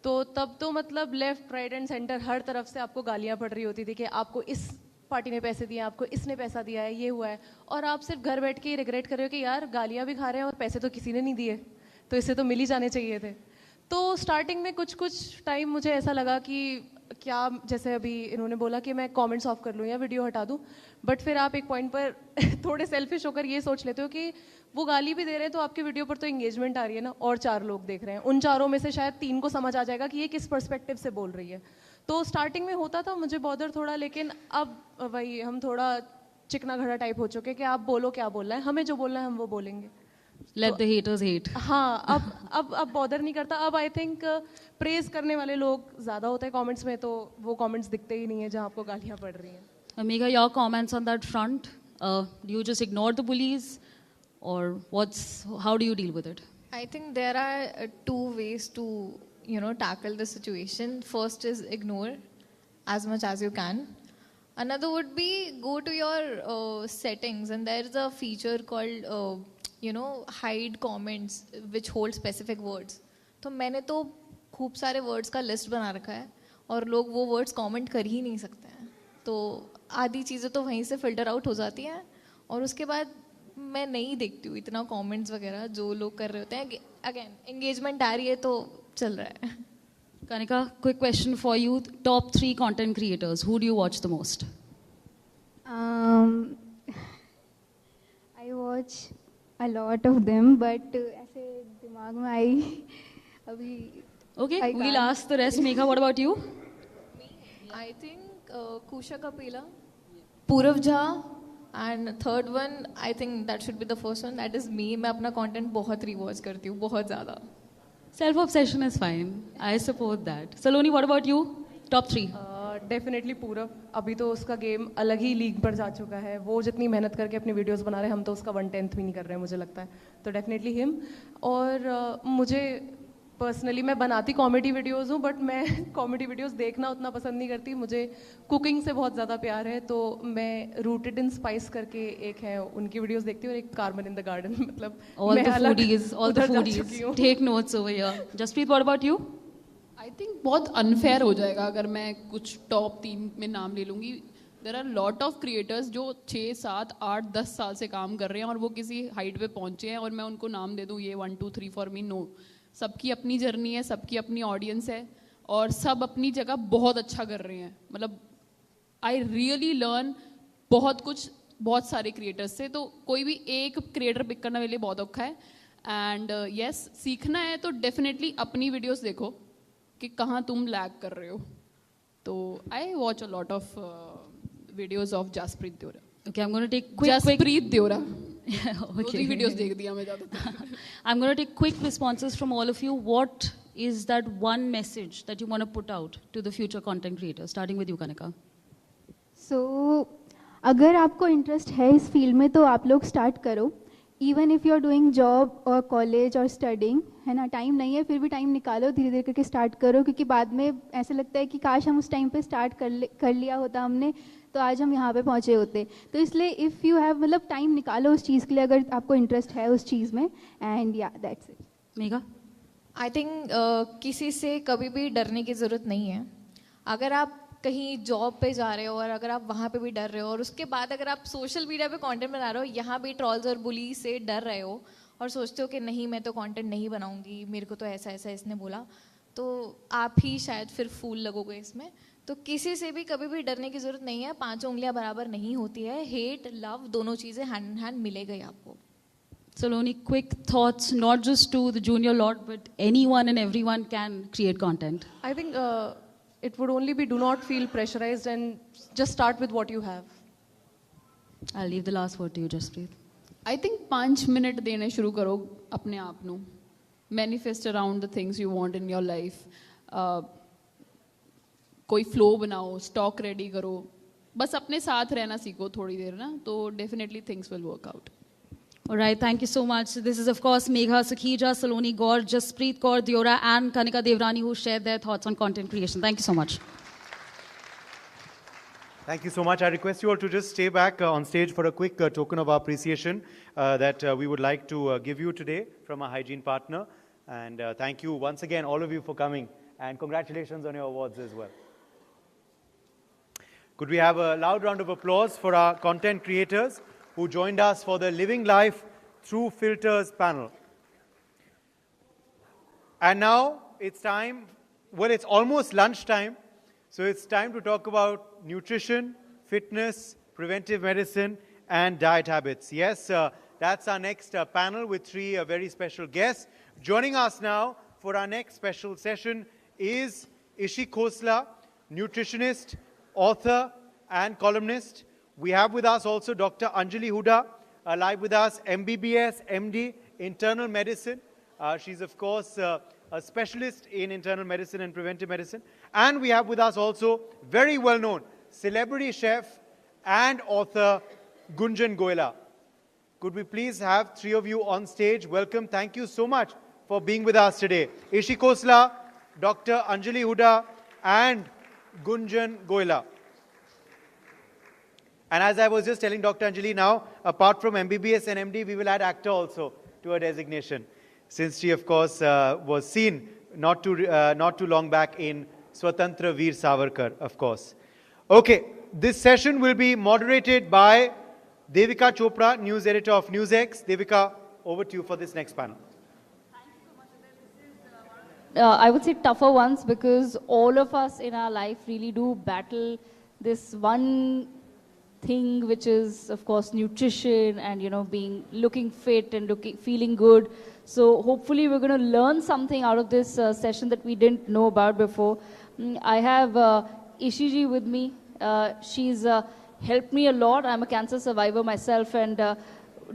तो तब तो मतलब लेफ्ट राइट एंड सेंटर हर तरफ से आपको गालियाँ पड़ रही होती थी कि आपको इस पार्टी ने पैसे दिए, आपको इसने पैसा दिया है, ये हुआ है, और आप सिर्फ घर बैठ के रिग्रेट कर रहे हो कि यार गालियाँ भी खा रहे हैं और पैसे तो किसी ने नहीं दिए, तो इससे तो मिल ही जाने चाहिए थे. तो स्टार्टिंग में कुछ टाइम मुझे ऐसा लगा कि क्या, जैसे अभी इन्होंने बोला कि मैं कमेंट्स ऑफ कर लूँ या वीडियो हटा दूँ, बट फिर आप एक पॉइंट पर थोड़े सेल्फिश होकर ये सोच लेते हो कि वो गाली भी दे रहे हैं तो आपके वीडियो पर तो एंगेजमेंट आ रही है ना, और 4 लोग देख रहे हैं, उन 4 में से शायद 3 को समझ आ जाएगा कि ये किस पर्सपेक्टिव से बोल रही है. तो स्टार्टिंग में होता था मुझे बॉदर थोड़ा, लेकिन अब वही हम थोड़ा चिकना घड़ा टाइप हो चुके कि आप बोलो क्या बोलना है, हमें जो बोलना है हम वो बोलेंगे. Let the haters hate. हाँ, अब बॉदर नहीं करता. अब आई थिंक प्रेज करने वाले लोग ज़्यादा होते हैं कमेंट्स में, तो वो कमेंट्स दिखते ही नहीं है जहाँ आपको गालियाँ पड़ रही हैं. Amiga, your comments on that front? Do you just ignore the bullies or how do you deal with it? I think there are 2 ways to, tackle the situation. First is ignore as much as you can. Another would be go to your settings, and there is a feature called, hide comments which hold specific words. तो मैंने तो खूब सारे words का list बना रखा है और लोग वो words comment कर ही नहीं सकते हैं. तो आधी चीज़ें तो वहीं से filter out हो जाती हैं और उसके बाद मैं नहीं देखती हूँ इतना comments वगैरह जो लोग कर रहे होते हैं. Again, engagement आ रही है तो चल रहा है. Kanika, quick question for you. Top 3 content creators. Who do you watch the most? I watch a lot of them, but ऐसे दिमाग में आई अभी. Okay, we'll ask the rest. Megha, what about you? I think Kusha Kapila, Purav Jha, and third one, I think that should be the first one. That is me. मैं अपना content बहुत rewatch करती हूँ, बहुत ज़्यादा. Self-obsession is fine. I support that. Saloni, what about you? Top 3. Definitely पूरब. अभी तो उसका गेम अलग ही लीग पर जा चुका है. वो जितनी मेहनत करके अपनी वीडियोस बना रहे हैं, हम तो उसका 1/10 भी नहीं कर रहे हैं मुझे लगता है. तो डेफिनेटली हिम. और मुझे पर्सनली, मैं बनाती कॉमेडी वीडियोस हूँ, बट मैं कॉमेडी वीडियोस देखना उतना पसंद नहीं करती. मुझे कुकिंग से बहुत ज़्यादा प्यार है, तो मैं रूटेड इन स्पाइस करके एक है, उनकी वीडियोस देखती हूँ, और एक कार्मन इन द गार्डन. मतलब all the foodies take notes over here. Jaspreet, what about you? I think बहुत अनफेयर हो जाएगा अगर मैं कुछ टॉप 3 में नाम ले लूँगी. There are lot of creators जो 6, 7, 8, 10 साल से काम कर रहे हैं और वो किसी हाइट पे पहुँचे हैं और मैं उनको नाम दे दूँ ये 1, 2, 3 फॉर मी. नो, सबकी अपनी जर्नी है, सबकी अपनी ऑडियंस है और सब अपनी जगह बहुत अच्छा कर रहे हैं. मतलब आई रियली लर्न बहुत कुछ बहुत सारे क्रिएटर्स से. तो कोई भी एक क्रिएटर पिक करना मेरे लिए बहुत औखा है. एंड यस, सीखना है तो डेफिनेटली अपनी वीडियोस देखो कि कहाँ तुम लैग कर रहे हो. तो I watch a lot of videos of Jasprit Devara. Okay, I'm going to take quick Jasprit Devara. Okay. Videos देख दिया मैं ज़्यादा. I'm going to take quick responses from all of you. What is that one message that you want to put out to the future content creators? Starting with you, Kanika. So, अगर आपको interest है इस field में तो आप लोग start करो. Even if you are doing job और कॉलेज और स्टडिंग, है ना, टाइम नहीं है फिर भी टाइम निकालो, धीरे धीरे करके स्टार्ट करो, क्योंकि बाद में ऐसा लगता है कि काश हम उस टाइम पे स्टार्ट कर लिया होता हमने, तो आज हम यहाँ पे पहुँचे होते. तो इसलिए इफ़ यू हैव, मतलब टाइम निकालो उस चीज़ के लिए अगर आपको इंटरेस्ट है उस चीज़ में. एंड या that's it. Megha? I think किसी से कभी भी डरने की ज़रूरत नहीं है. अगर आप कहीं जॉब पे जा रहे हो और अगर आप वहाँ पे भी डर रहे हो और उसके बाद अगर आप सोशल मीडिया पे कंटेंट बना रहे हो, यहाँ भी ट्रॉल्स और बुली से डर रहे हो और सोचते हो कि नहीं मैं तो कंटेंट नहीं बनाऊंगी, मेरे को तो ऐसा ऐसा इसने बोला, तो आप ही शायद फिर फूल लगोगे इसमें. तो किसी से भी कभी भी डरने की ज़रूरत नहीं है, पांचों उंगलियां बराबर नहीं होती है, हेट लव दोनों चीज़ें हैंड इन हैंड मिलेगा ही आपको. Saloni, quick thoughts, not just to the junior lot, but anyone and everyone can create content. I think it would only be do not feel pressurized and just start with what you have. I'll leave the last word to you, Jasprit. I think 5 minute देने शुरू करो अपने आप ਨੂੰ. Manifest around the things you want in your life. कोई flow बनाओ, stock ready करो, बस अपने साथ रहना सीखो थोड़ी देर ना, तो definitely things will work out. All right, thank you so much. This is, of course, Megha Sukhija, Saloni Gaur, Jaspreet Kaur Diora, and Kanika Devrani, who shared their thoughts on content creation. Thank you so much. Thank you so much. I request you all to just stay back on stage for a quick token of appreciation that we would like to give you today from our hygiene partner. And thank you once again, all of you, for coming. And congratulations on your awards as well. Could we have a loud round of applause for our content creators who joined us for the Living Life Through Filters panel. And now it's time, well, it's almost lunchtime, so it's time to talk about nutrition, fitness, preventive medicine, and diet habits. Yes, that's our next panel with three very special guests. Joining us now for our next special session is Atishi Khosla, nutritionist, author, and columnist. We have with us also Dr. Anjali Huda, live with us, MBBS, MD, internal medicine. She's, of course, a specialist in internal medicine and preventive medicine. And we have with us also very well-known celebrity chef and author Gunjan Goyla. Could we please have three of you on stage? Welcome. Thank you so much for being with us today. Atishi Khosla, Dr. Anjali Huda, and Gunjan Goyla. And as I was just telling Dr. Anjali now, apart from MBBS and MD, we will add actor also to her designation, since she, of course, was seen not too long back in Swatantra Veer Savarkar, of course. Okay, this session will be moderated by Devika Chopra, news editor of NewsX. Devika, over to you for this next panel. I would say tougher ones, because all of us in our life really do battle this one thing, which is, of course, nutrition and, you know, looking fit and feeling good. So hopefully we're going to learn something out of this session that we didn't know about before. I have Ishiji with me. She's helped me a lot. I'm a cancer survivor myself, and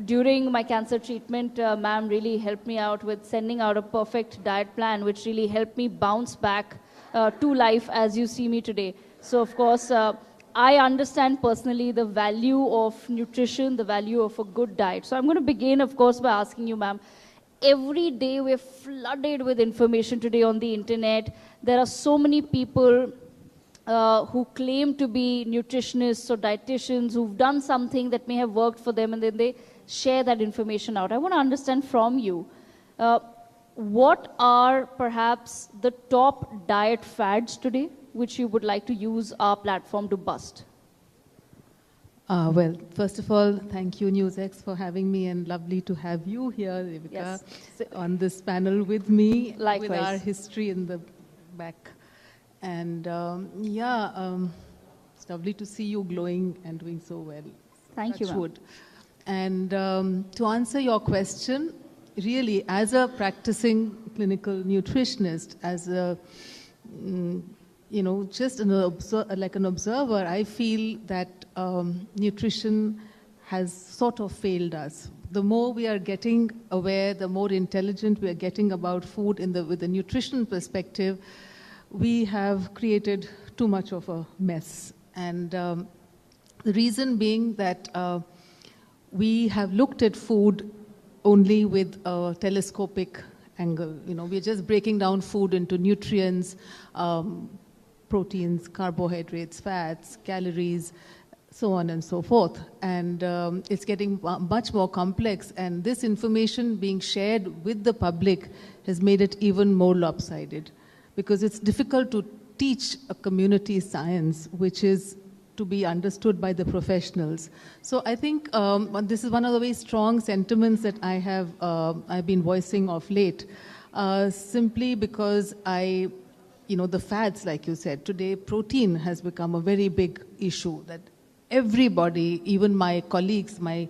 during my cancer treatment, ma'am really helped me out with sending out a perfect diet plan, which really helped me bounce back to life as you see me today. So, of course, I understand personally the value of nutrition, the value of a good diet. So I'm going to begin, of course, by asking you, ma'am, every day we're flooded with information today on the internet. There are so many people who claim to be nutritionists or dietitians who've done something that may have worked for them, and then they share that information out. I want to understand from you, what are perhaps the top diet fads today, which you would like to use our platform to bust? Well, first of all, thank you, NewsX, for having me, and lovely to have you here, Devika, Yes. on this panel with me, Likewise. with our history in the back. And it's lovely to see you glowing and doing so well. Thank you, Touch ma'am. wood. And to answer your question, really, as a practicing clinical nutritionist, as a just an observer, I feel that nutrition has sort of failed us. The more we are getting aware, the more intelligent we are getting about food with the nutrition perspective, we have created too much of a mess. And the reason being that we have looked at food only with a telescopic angle. We're just breaking down food into nutrients, proteins, carbohydrates, fats, calories, so on and so forth. And it's getting much more complex. And this information being shared with the public has made it even more lopsided, because it's difficult to teach a community science, which is to be understood by the professionals. So I think this is one of the very strong sentiments that I've been voicing of late, simply because I the fats, like you said. Today, protein has become a very big issue that everybody, even my colleagues, my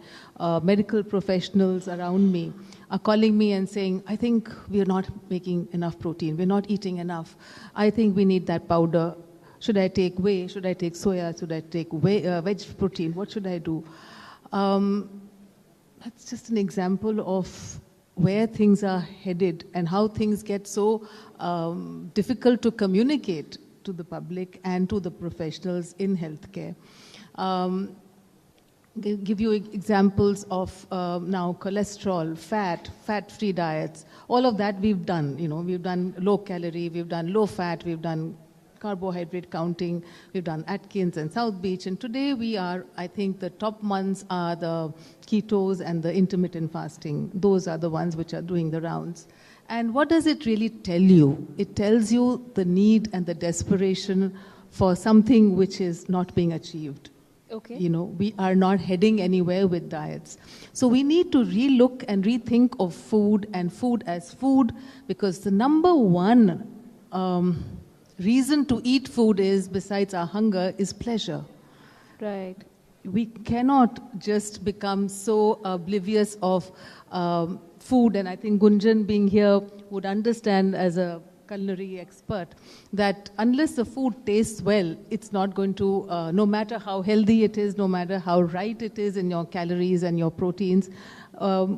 medical professionals around me, are calling me and saying, I think we are not making enough protein. We're not eating enough. I think we need that powder. Should I take whey? Should I take soya? Should I take veg protein? What should I do? That's just an example of where things are headed and how things get so difficult to communicate to the public and to the professionals in healthcare. Give you examples of now cholesterol, fat-free diets. All of that we've done. We've done low calorie, we've done low fat, we've done carbohydrate counting, we've done Atkins and South Beach, and today I think the top ones are the ketos and the intermittent fasting. Those are the ones which are doing the rounds. And what does it really tell you? It tells you the need and the desperation for something which is not being achieved. Okay. We are not heading anywhere with diets. So we need to relook and rethink of food and food as food, because the number one reason to eat food is, besides our hunger, is pleasure. Right. We cannot just become so oblivious of food, and I think Gunjan being here would understand as a culinary expert that unless the food tastes well, it's not going to, no matter how healthy it is, no matter how right it is in your calories and your proteins,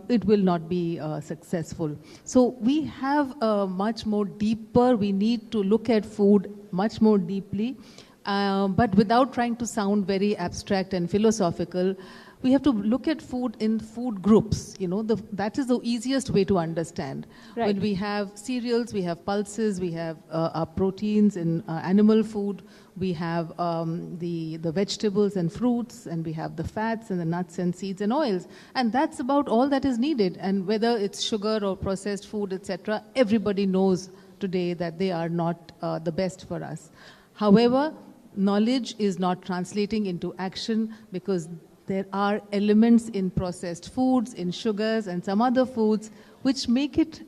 it will not be successful. So we have much more deeper, we need to look at food much more deeply, but without trying to sound very abstract and philosophical. We have to look at food in food groups. That is the easiest way to understand. Right. When we have cereals, we have pulses, we have our proteins in animal food, we have the vegetables and fruits, and we have the fats and the nuts and seeds and oils. And that's about all that is needed. And whether it's sugar or processed food, etc., everybody knows today that they are not the best for us. However, knowledge is not translating into action, because there are elements in processed foods, in sugars and some other foods, which make it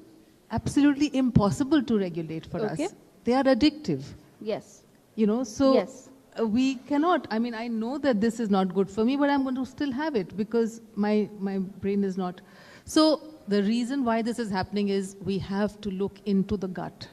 absolutely impossible to regulate for us. They are addictive. Yes. So yes. We cannot, I know that this is not good for me, but I'm going to still have it because my brain is not. So the reason why this is happening is we have to look into the gut.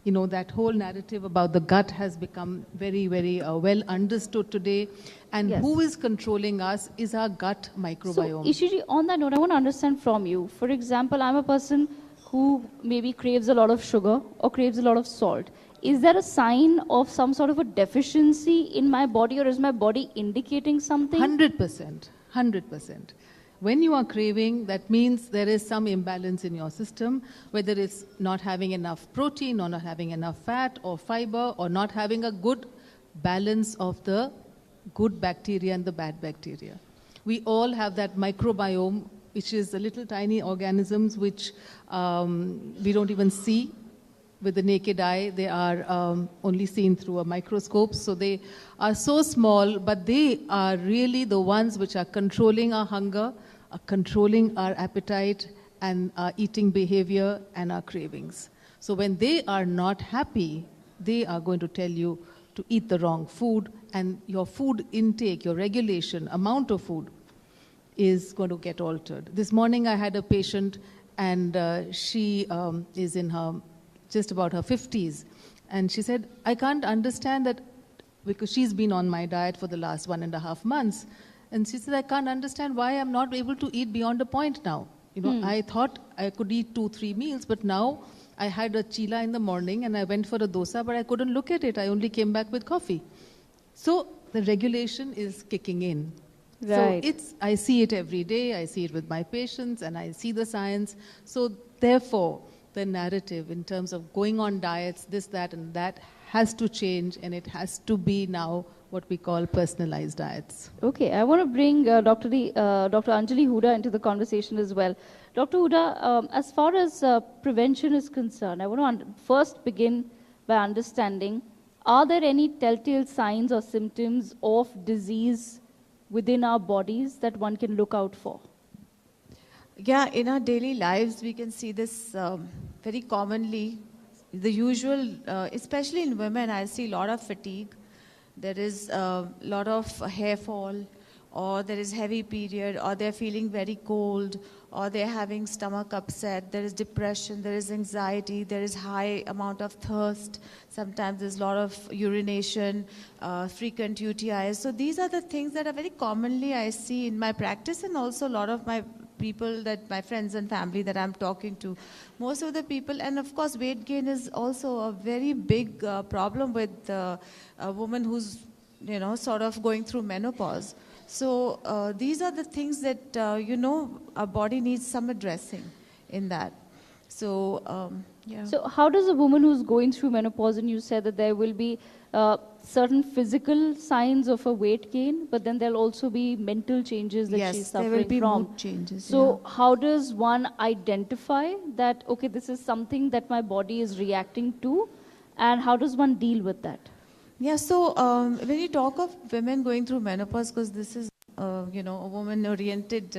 That whole narrative about the gut has become very, very well understood today. And who is controlling us is our gut microbiome. So, Ishiji, on that note, I want to understand from you. For example, I'm a person who maybe craves a lot of sugar or craves a lot of salt. Is there a sign of some sort of a deficiency in my body, or is my body indicating something? 100%. 100%. When you are craving, that means there is some imbalance in your system, whether it's not having enough protein or not having enough fat or fiber, or not having a good balance of the good bacteria and the bad bacteria. We all have that microbiome, which is the little tiny organisms which we don't even see with the naked eye. They are only seen through a microscope. So they are so small, but they are really the ones which are controlling our hunger, controlling our appetite and our eating behavior and our cravings. So when they are not happy, they are going to tell you to eat the wrong food, and your food intake, your regulation, amount of food is going to get altered. This morning I had a patient, and she is in her just about her 50s, and she said, I can't understand that, because she's been on my diet for the last 1.5 months. And she said, I can't understand why I'm not able to eat beyond a point now. I thought I could eat 2-3 meals, but now I had a chila in the morning and I went for a dosa, but I couldn't look at it. I only came back with coffee. So the regulation is kicking in. Right. So I see it every day. I see it with my patients and I see the science. So therefore, the narrative in terms of going on diets, this, that, and that has to change, and it has to be now what we call personalized diets. Okay, I want to bring Dr. Anjali Huda into the conversation as well. Dr. Huda, as far as prevention is concerned, I want to first begin by understanding, are there any telltale signs or symptoms of disease within our bodies that one can look out for? Yeah, in our daily lives, we can see this very commonly. the usual, especially in women, I see a lot of fatigue. There is a lot of hair fall, or there is heavy period, or they're feeling very cold, or they're having stomach upset, there is depression, there is anxiety, there is high amount of thirst, sometimes there's a lot of urination, frequent UTIs. So these are the things that are very commonly I see in my practice, and also a lot of my people, that my friends and family that I'm talking to. Most of the people, and of course weight gain is also a very big problem with a woman who's, you know, sort of going through menopause. So these are the things that, you know, our body needs some addressing in that. So, yeah. So how does a woman who's going through menopause, and you said that there will be certain physical signs of a weight gain, but then there'll also be mental changes that Yes, she's there suffering will be from. mood changes. So how does one identify that, okay, this is something that my body is reacting to, and how does one deal with that? Yeah, so when you talk of women going through menopause, because this is, you know, a woman-oriented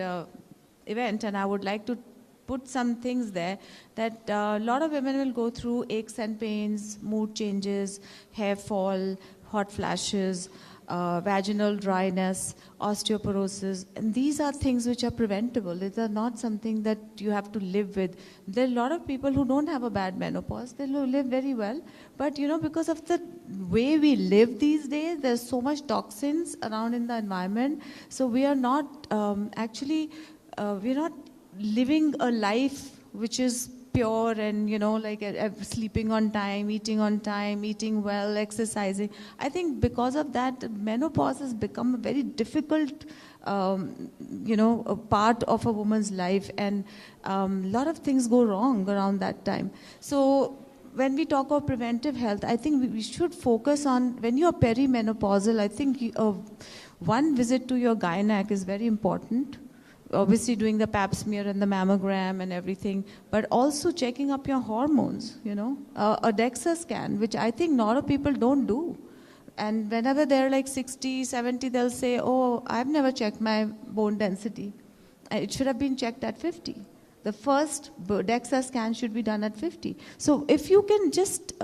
event, and I would like to put some things there, that a lot of women will go through aches and pains, mood changes, hair fall, hot flashes, vaginal dryness, osteoporosis, and these are things which are preventable. These are not something that you have to live with. There are a lot of people who don't have a bad menopause. They live very well, but you know, because of the way we live these days, there's so much toxins around in the environment. So we are not we're not living a life which is pure and, you know, like sleeping on time, eating well, exercising. I think because of that, menopause has become a very difficult, you know, a part of a woman's life, and a lot of things go wrong around that time. So when we talk of preventive health, I think we should focus on, when you're perimenopausal, I think one visit to your gynec is very important. Obviously doing the pap smear and the mammogram and everything, but also checking up your hormones, you know, a DEXA scan, which I think a lot of people don't do. And whenever they're like 60, 70, they'll say, oh, I've never checked my bone density. It should have been checked at 50. The first DEXA scan should be done at 50. So if you can just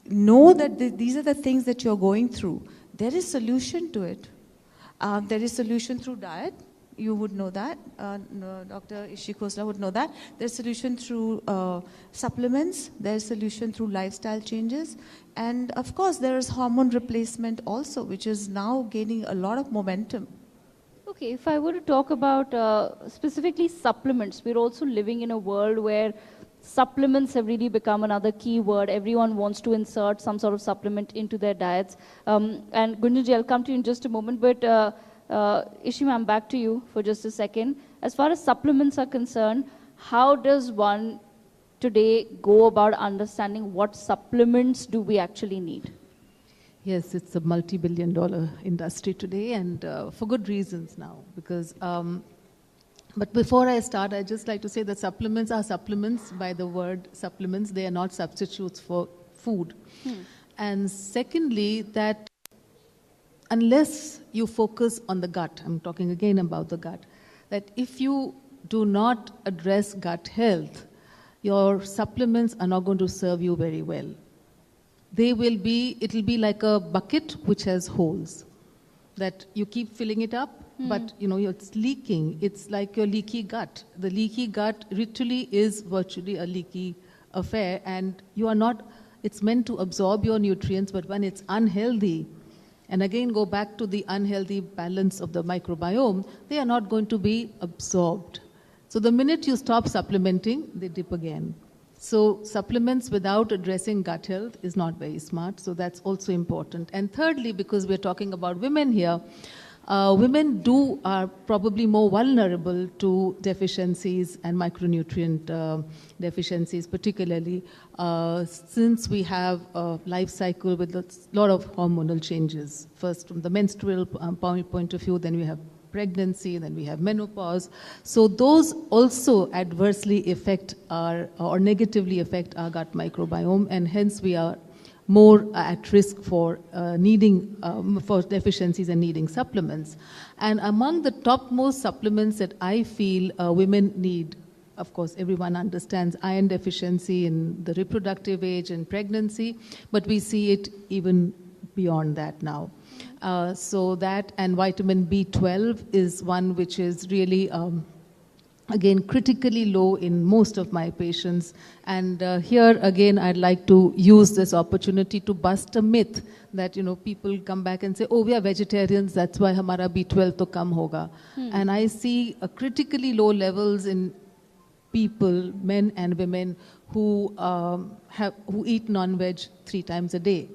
know that these are the things that you're going through, there is solution to it. There is solution through diet. You would know that. Dr. Atishi Khosla would know that. There's solution through supplements. There's solution through lifestyle changes. And of course, there is hormone replacement also, which is now gaining a lot of momentum. Okay, if I were to talk about specifically supplements, we're also living in a world where supplements have really become another key word. Everyone wants to insert some sort of supplement into their diets. And Gunjan ji, I'll come to you in just a moment, but Ishi ma'am, back to you for just a second. As far as supplements are concerned, how does one today go about understanding what supplements do we actually need? Yes, it's a multi-billion-dollar industry today, and for good reasons now. Because, but before I start, I'd just like to say that supplements are supplements by the word supplements. They are not substitutes for food. And secondly, that unless you focus on the gut, I'm talking again about the gut, that if you do not address gut health, your supplements are not going to serve you very well. It'll be like a bucket which has holes, that you keep filling it up, but you know, it's leaking. It's like your leaky gut. The leaky gut literally is virtually a leaky affair, and you are not, it's meant to absorb your nutrients, but when it's unhealthy, and again go back to the unhealthy balance of the microbiome, they are not going to be absorbed. So the minute you stop supplementing, they dip again. So supplements without addressing gut health is not very smart, so that's also important. And thirdly, because we're talking about women here, women are probably more vulnerable to deficiencies and micronutrient deficiencies, particularly since we have a life cycle with a lot of hormonal changes. First from the menstrual point of view, then we have pregnancy, then we have menopause. So those also adversely affect or negatively affect our gut microbiome, and hence we are more at risk for for deficiencies and needing supplements. And among the topmost supplements that I feel women need of course, everyone understands iron deficiency in the reproductive age and pregnancy, but we see it even beyond that now. So that and vitamin B12 is one which is really, again, critically low in most of my patients. And here again, I'd like to use this opportunity to bust a myth that, people come back and say, oh, we are vegetarians, that's why hamara B12 to kam hoga. And I see a critically low levels in people, men and women, who eat non-veg 3 times a day.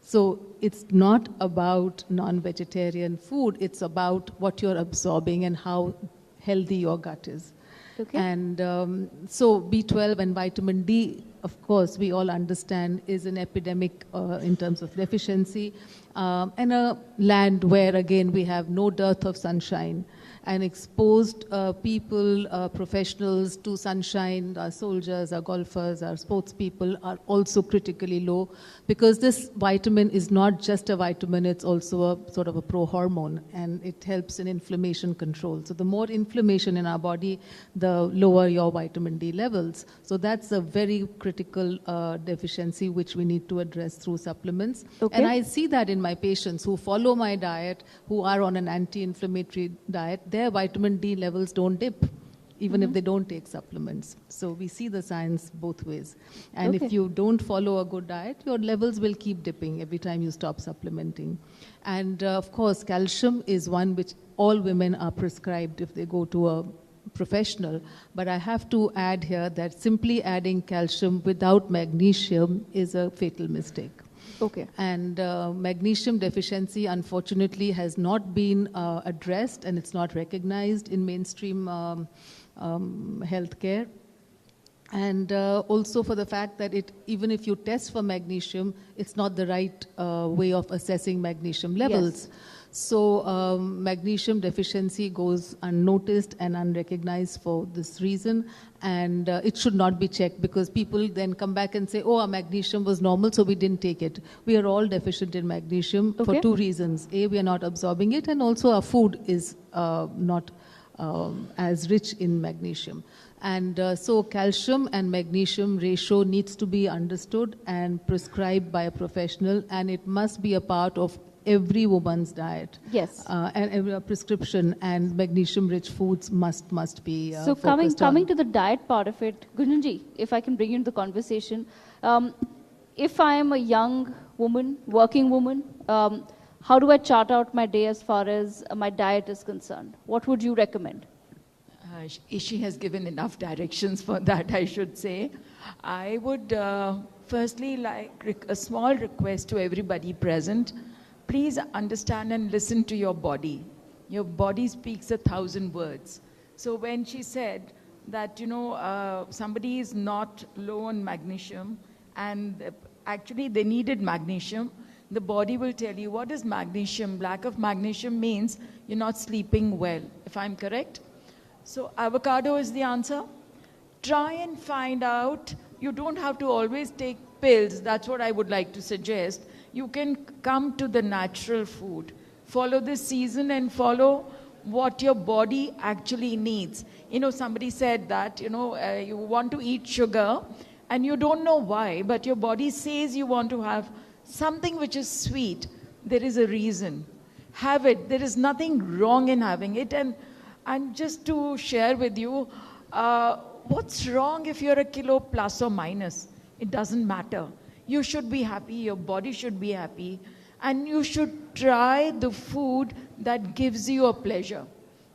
So it's not about non-vegetarian food, it's about what you're absorbing and how healthy your gut is. Okay. And so B12 and vitamin D, of course, we all understand is an epidemic in terms of deficiency. And a land where, again, we have no dearth of sunshine. And exposed people, professionals to sunshine, our soldiers, our golfers, our sports people are also critically low, because this vitamin is not just a vitamin, it's also a sort of a pro-hormone, and it helps in inflammation control. So the more inflammation in our body, the lower your vitamin D levels. So that's a very critical deficiency which we need to address through supplements. Okay. And I see that in my patients who follow my diet, who are on an anti-inflammatory diet, their vitamin D levels don't dip, even if they don't take supplements. So we see the science both ways. And Okay. if you don't follow a good diet, your levels will keep dipping every time you stop supplementing. And of course, calcium is one which all women are prescribed if they go to a professional. But I have to add here that simply adding calcium without magnesium is a fatal mistake. Okay. And magnesium deficiency, unfortunately, has not been addressed, and it's not recognized in mainstream healthcare. And also for the fact that even if you test for magnesium, it's not the right way of assessing magnesium levels. Yes. So magnesium deficiency goes unnoticed and unrecognized for this reason, and it should not be checked, because people then come back and say, oh, our magnesium was normal, so we didn't take it. We are all deficient in magnesium for Okay. 2 reasons. A, we are not absorbing it, and also our food is not as rich in magnesium. And so calcium and magnesium ratio needs to be understood and prescribed by a professional, and it must be a part of every woman's diet. Yes. And every prescription, and magnesium-rich foods must be So focused coming on. to the diet part of it, Gunjanji, if I can bring you into the conversation, if I am a young woman, working woman, how do I chart out my day as far as my diet is concerned? What would you recommend? She has given enough directions for that, I should say. I would firstly like a small request to everybody present. Please understand and listen to your body. Your body speaks 1,000 words. So when she said that, somebody is not low on magnesium, and actually they needed magnesium, the body will tell you, what is magnesium? Lack of magnesium means you're not sleeping well, if I'm correct. So avocado is the answer. Try and find out. You don't have to always take pills. That's what I would like to suggest. You can come to the natural food. Follow the season and follow what your body actually needs. Somebody said that, you want to eat sugar and you don't know why, but your body says you want to have something which is sweet. There is a reason. Have it. There is nothing wrong in having it. And just to share with you, what's wrong if you're a kilo plus or minus? It doesn't matter. You should be happy, your body should be happy, and you should try the food that gives you a pleasure.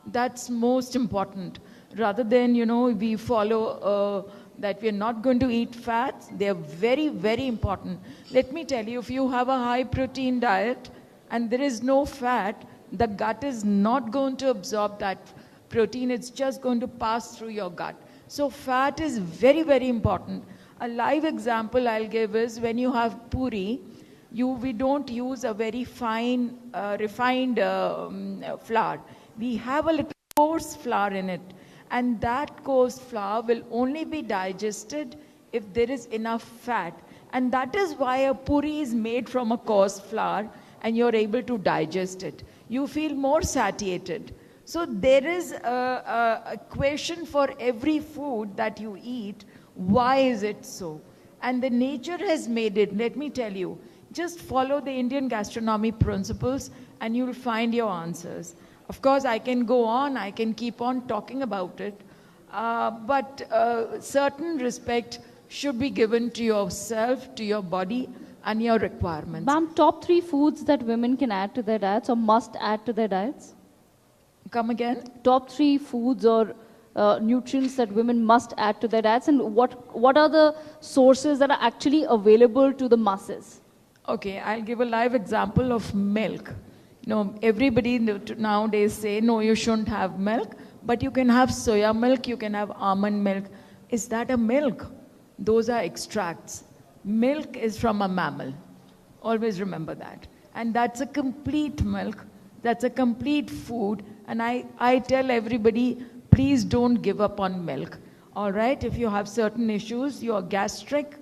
That's most important. Rather than, we follow that we're not going to eat fats. They're very, very important. Let me tell you, if you have a high protein diet and there is no fat, the gut is not going to absorb that protein. It's just going to pass through your gut. So fat is very, very important. A live example I'll give is when you have puri, we don't use a very fine, refined flour. We have a little coarse flour in it. And that coarse flour will only be digested if there is enough fat. And that is why a puri is made from a coarse flour and you're able to digest it. You feel more satiated. So there is a question for every food that you eat. Why is it so? And the nature has made it. Let me tell you, just follow the Indian gastronomy principles and you'll find your answers. Of course, I can go on, I can keep on talking about it, but certain respect should be given to yourself, to your body, and your requirements. Ma'am, top 3 foods that women can add to their diets or must add to their diets? Come again? Top 3 foods or nutrients that women must add to their diets, and what are the sources that are actually available to the masses? Okay, I'll give a live example of milk. You know, everybody nowadays say, no, you shouldn't have milk, but you can have soya milk, you can have almond milk. Is that a milk? Those are extracts. Milk is from a mammal. Always remember that. And that's a complete milk. That's a complete food. And I tell everybody, please don't give up on milk. All right? If you have certain issues, you're gastric,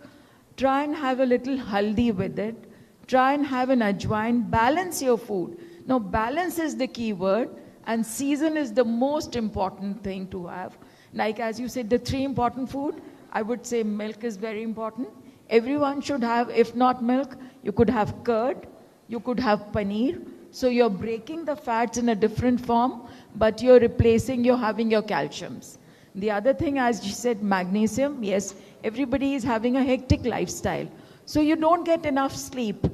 try and have a little haldi with it. Try and have an ajwain. Balance your food. Now, balance is the key word. And season is the most important thing to have. Like as you said, the 3 important food, I would say milk is very important. Everyone should have, if not milk, you could have curd, you could have paneer. So you're breaking the fats in a different form, but you're having your calciums. The other thing, as you said, magnesium. Yes, everybody is having a hectic lifestyle. So you don't get enough sleep.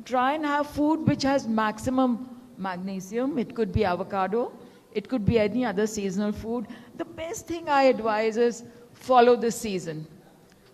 Try and have food which has maximum magnesium. It could be avocado. It could be any other seasonal food. The best thing I advise is follow the season.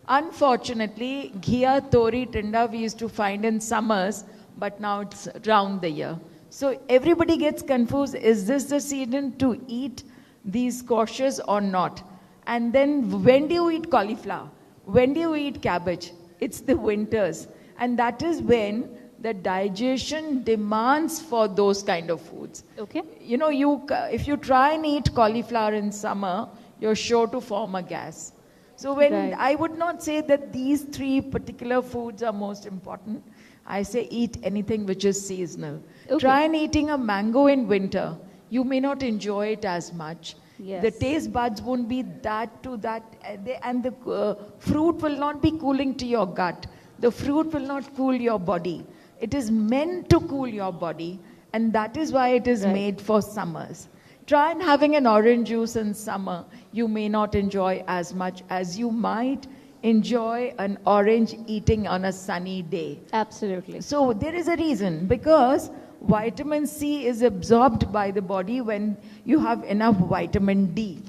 Unfortunately, ghia, tori, tinda we used to find in summers, but now it's round the year. So everybody gets confused, is this the season to eat these squashes or not? And then when do you eat cauliflower? When do you eat cabbage? It's the winters. And that is when the digestion demands for those kind of foods. Okay. You know, if you try and eat cauliflower in summer, you're sure to form a gas. So when I would not say that these 3 particular foods are most important, I say eat anything which is seasonal. Okay. Try and eating a mango in winter. You may not enjoy it as much. Yes. The taste buds won't be that to that, and the fruit will not be cooling to your gut. The fruit will not cool your body. It is meant to cool your body, and that is why it is made for summers. Try and having an orange juice in summer. You may not enjoy as much as you might enjoy an orange eating on a sunny day. Absolutely. So there is a reason, because vitamin C is absorbed by the body when you have enough vitamin D.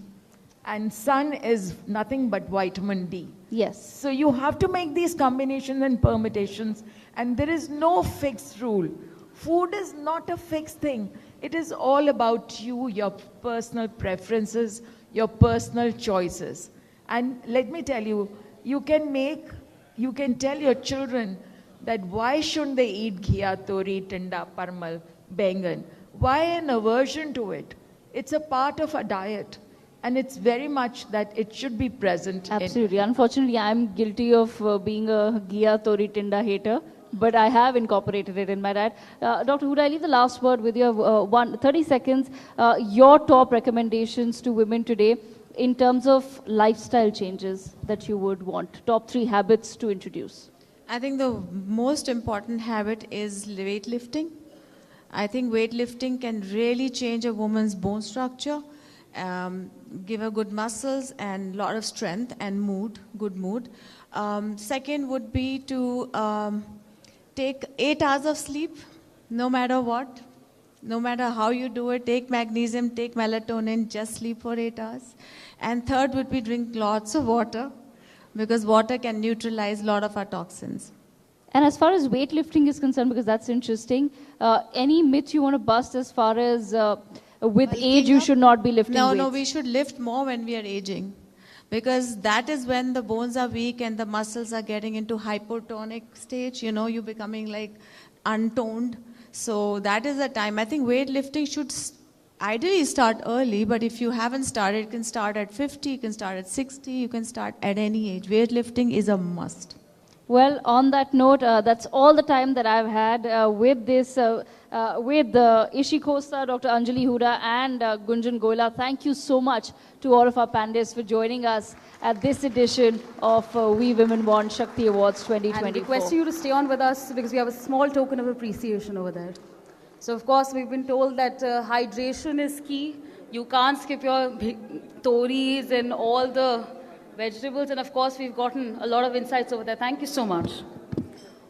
And sun is nothing but vitamin D. Yes. So you have to make these combinations and permutations, and there is no fixed rule. Food is not a fixed thing. It is all about you, your personal preferences, your personal choices. And let me tell you, you can tell your children that why shouldn't they eat ghia, tori, tinda, parmal, bengan? Why an aversion to it? It's a part of a diet. And it's very much that it should be present. Absolutely. Unfortunately, I'm guilty of being a ghia, tori, tinda hater. But I have incorporated it in my diet. Dr. Huda, I leave the last word with you. 30 seconds. Your top recommendations to women today in terms of lifestyle changes that you would want. Top 3 habits to introduce. I think the most important habit is weightlifting. I think weightlifting can really change a woman's bone structure, give her good muscles and a lot of strength and mood, good mood. Second would be to take 8 hours of sleep, no matter what. No matter how you do it, take magnesium, take melatonin, just sleep for 8 hours. And third would be drink lots of water, because water can neutralize a lot of our toxins. And as far as weightlifting is concerned, because that's interesting, any myth you want to bust as far as with age you should not be lifting weights? No, we should lift more when we are aging. Because that is when the bones are weak and the muscles are getting into hypotonic stage. You know, you're becoming like untoned. So that is the time. I think weightlifting should ideally start early, but if you haven't started, you can start at 50, you can start at 60, you can start at any age. Weightlifting is a must. Well, on that note, that's all the time that I've had with this, with Ishi Khosta, Dr. Anjali Huda, and Gunjan Goyla. Thank you so much to all of our panelists for joining us at this edition of We Women Want Shakti Awards 2024. And request you to stay on with us because we have a small token of appreciation over there. So, of course, we've been told that hydration is key. You can't skip your toris and all the vegetables. And, of course, we've gotten a lot of insights over there. Thank you so much.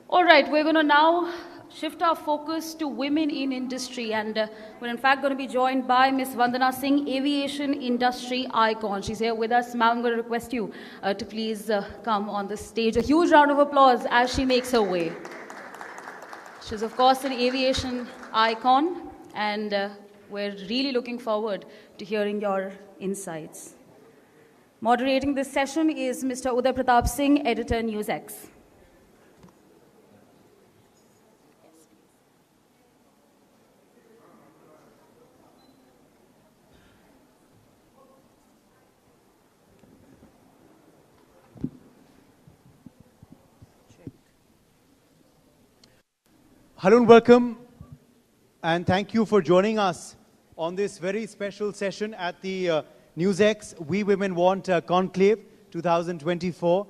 All right, we're going to now shift our focus to women in industry. And we're, in fact, going to be joined by Ms. Vandana Singh, aviation industry icon. She's here with us. Ma'am, I'm going to request you to please come on the stage. A huge round of applause as she makes her way. She's, of course, an aviation icon, and we're really looking forward to hearing your insights. Moderating this session is Mr. Uday Pratap Singh, editor, NewsX. Hello and welcome, and thank you for joining us on this very special session at the NewsX We Women Want Conclave 2024,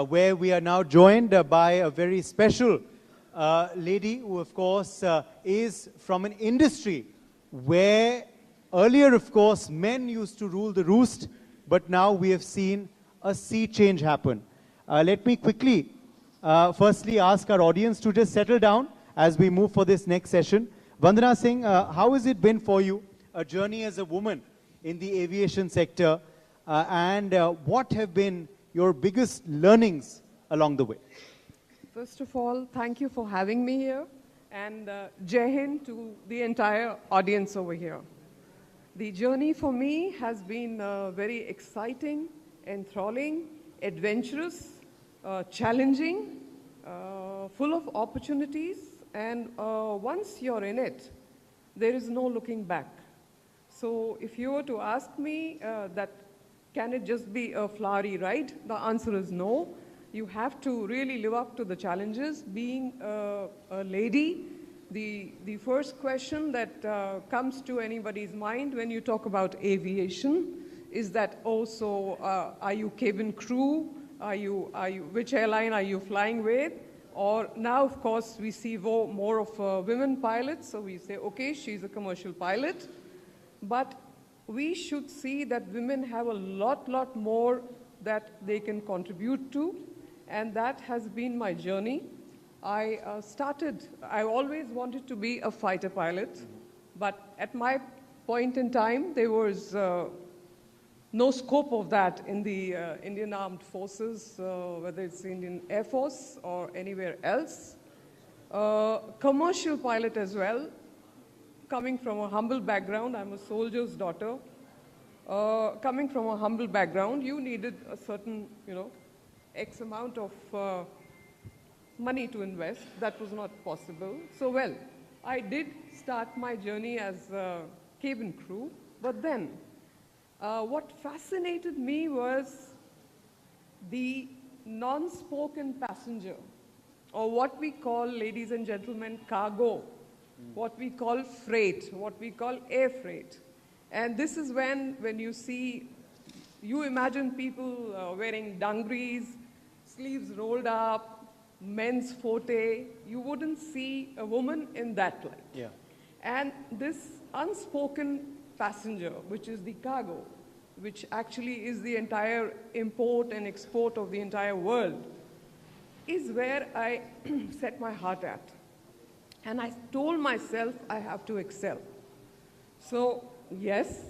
where we are now joined by a very special lady who, of course, is from an industry where earlier, of course, men used to rule the roost, but now we have seen a sea change happen. Let me quickly, firstly, ask our audience to just settle down as we move for this next session. Vandana Singh, how has it been for you, a journey as a woman in the aviation sector, and what have been your biggest learnings along the way? First of all, thank you for having me here, and Jai Hind to the entire audience over here. The journey for me has been very exciting, enthralling, adventurous, challenging, full of opportunities. And once you're in it, there is no looking back. So if you were to ask me that can it just be a flowery ride, the answer is no. You have to really live up to the challenges. Being a lady, the first question that comes to anybody's mind when you talk about aviation is that, oh, so are you cabin crew? Which airline are you flying with? Or now, of course, we see more of women pilots, so we say, okay, she's a commercial pilot. But we should see that women have a lot more that they can contribute to, and that has been my journey. I always wanted to be a fighter pilot, but at my point in time, there was no scope of that in the Indian Armed Forces, whether it's the Indian Air Force or anywhere else. Commercial pilot as well, coming from a humble background. I'm a soldier's daughter. Coming from a humble background, you needed a certain, X amount of money to invest. That was not possible. So, well, I did start my journey as a cabin crew, but then what fascinated me was the non-spoken passenger, or what we call, ladies and gentlemen, cargo, what we call freight, what we call air freight. And this is when you imagine people wearing dungarees, sleeves rolled up, men's forte. You wouldn't see a woman in that light. Yeah. And this unspoken passenger, which is the cargo, which actually is the entire import and export of the entire world, is where I set my heart at. And I told myself I have to excel. So, yes,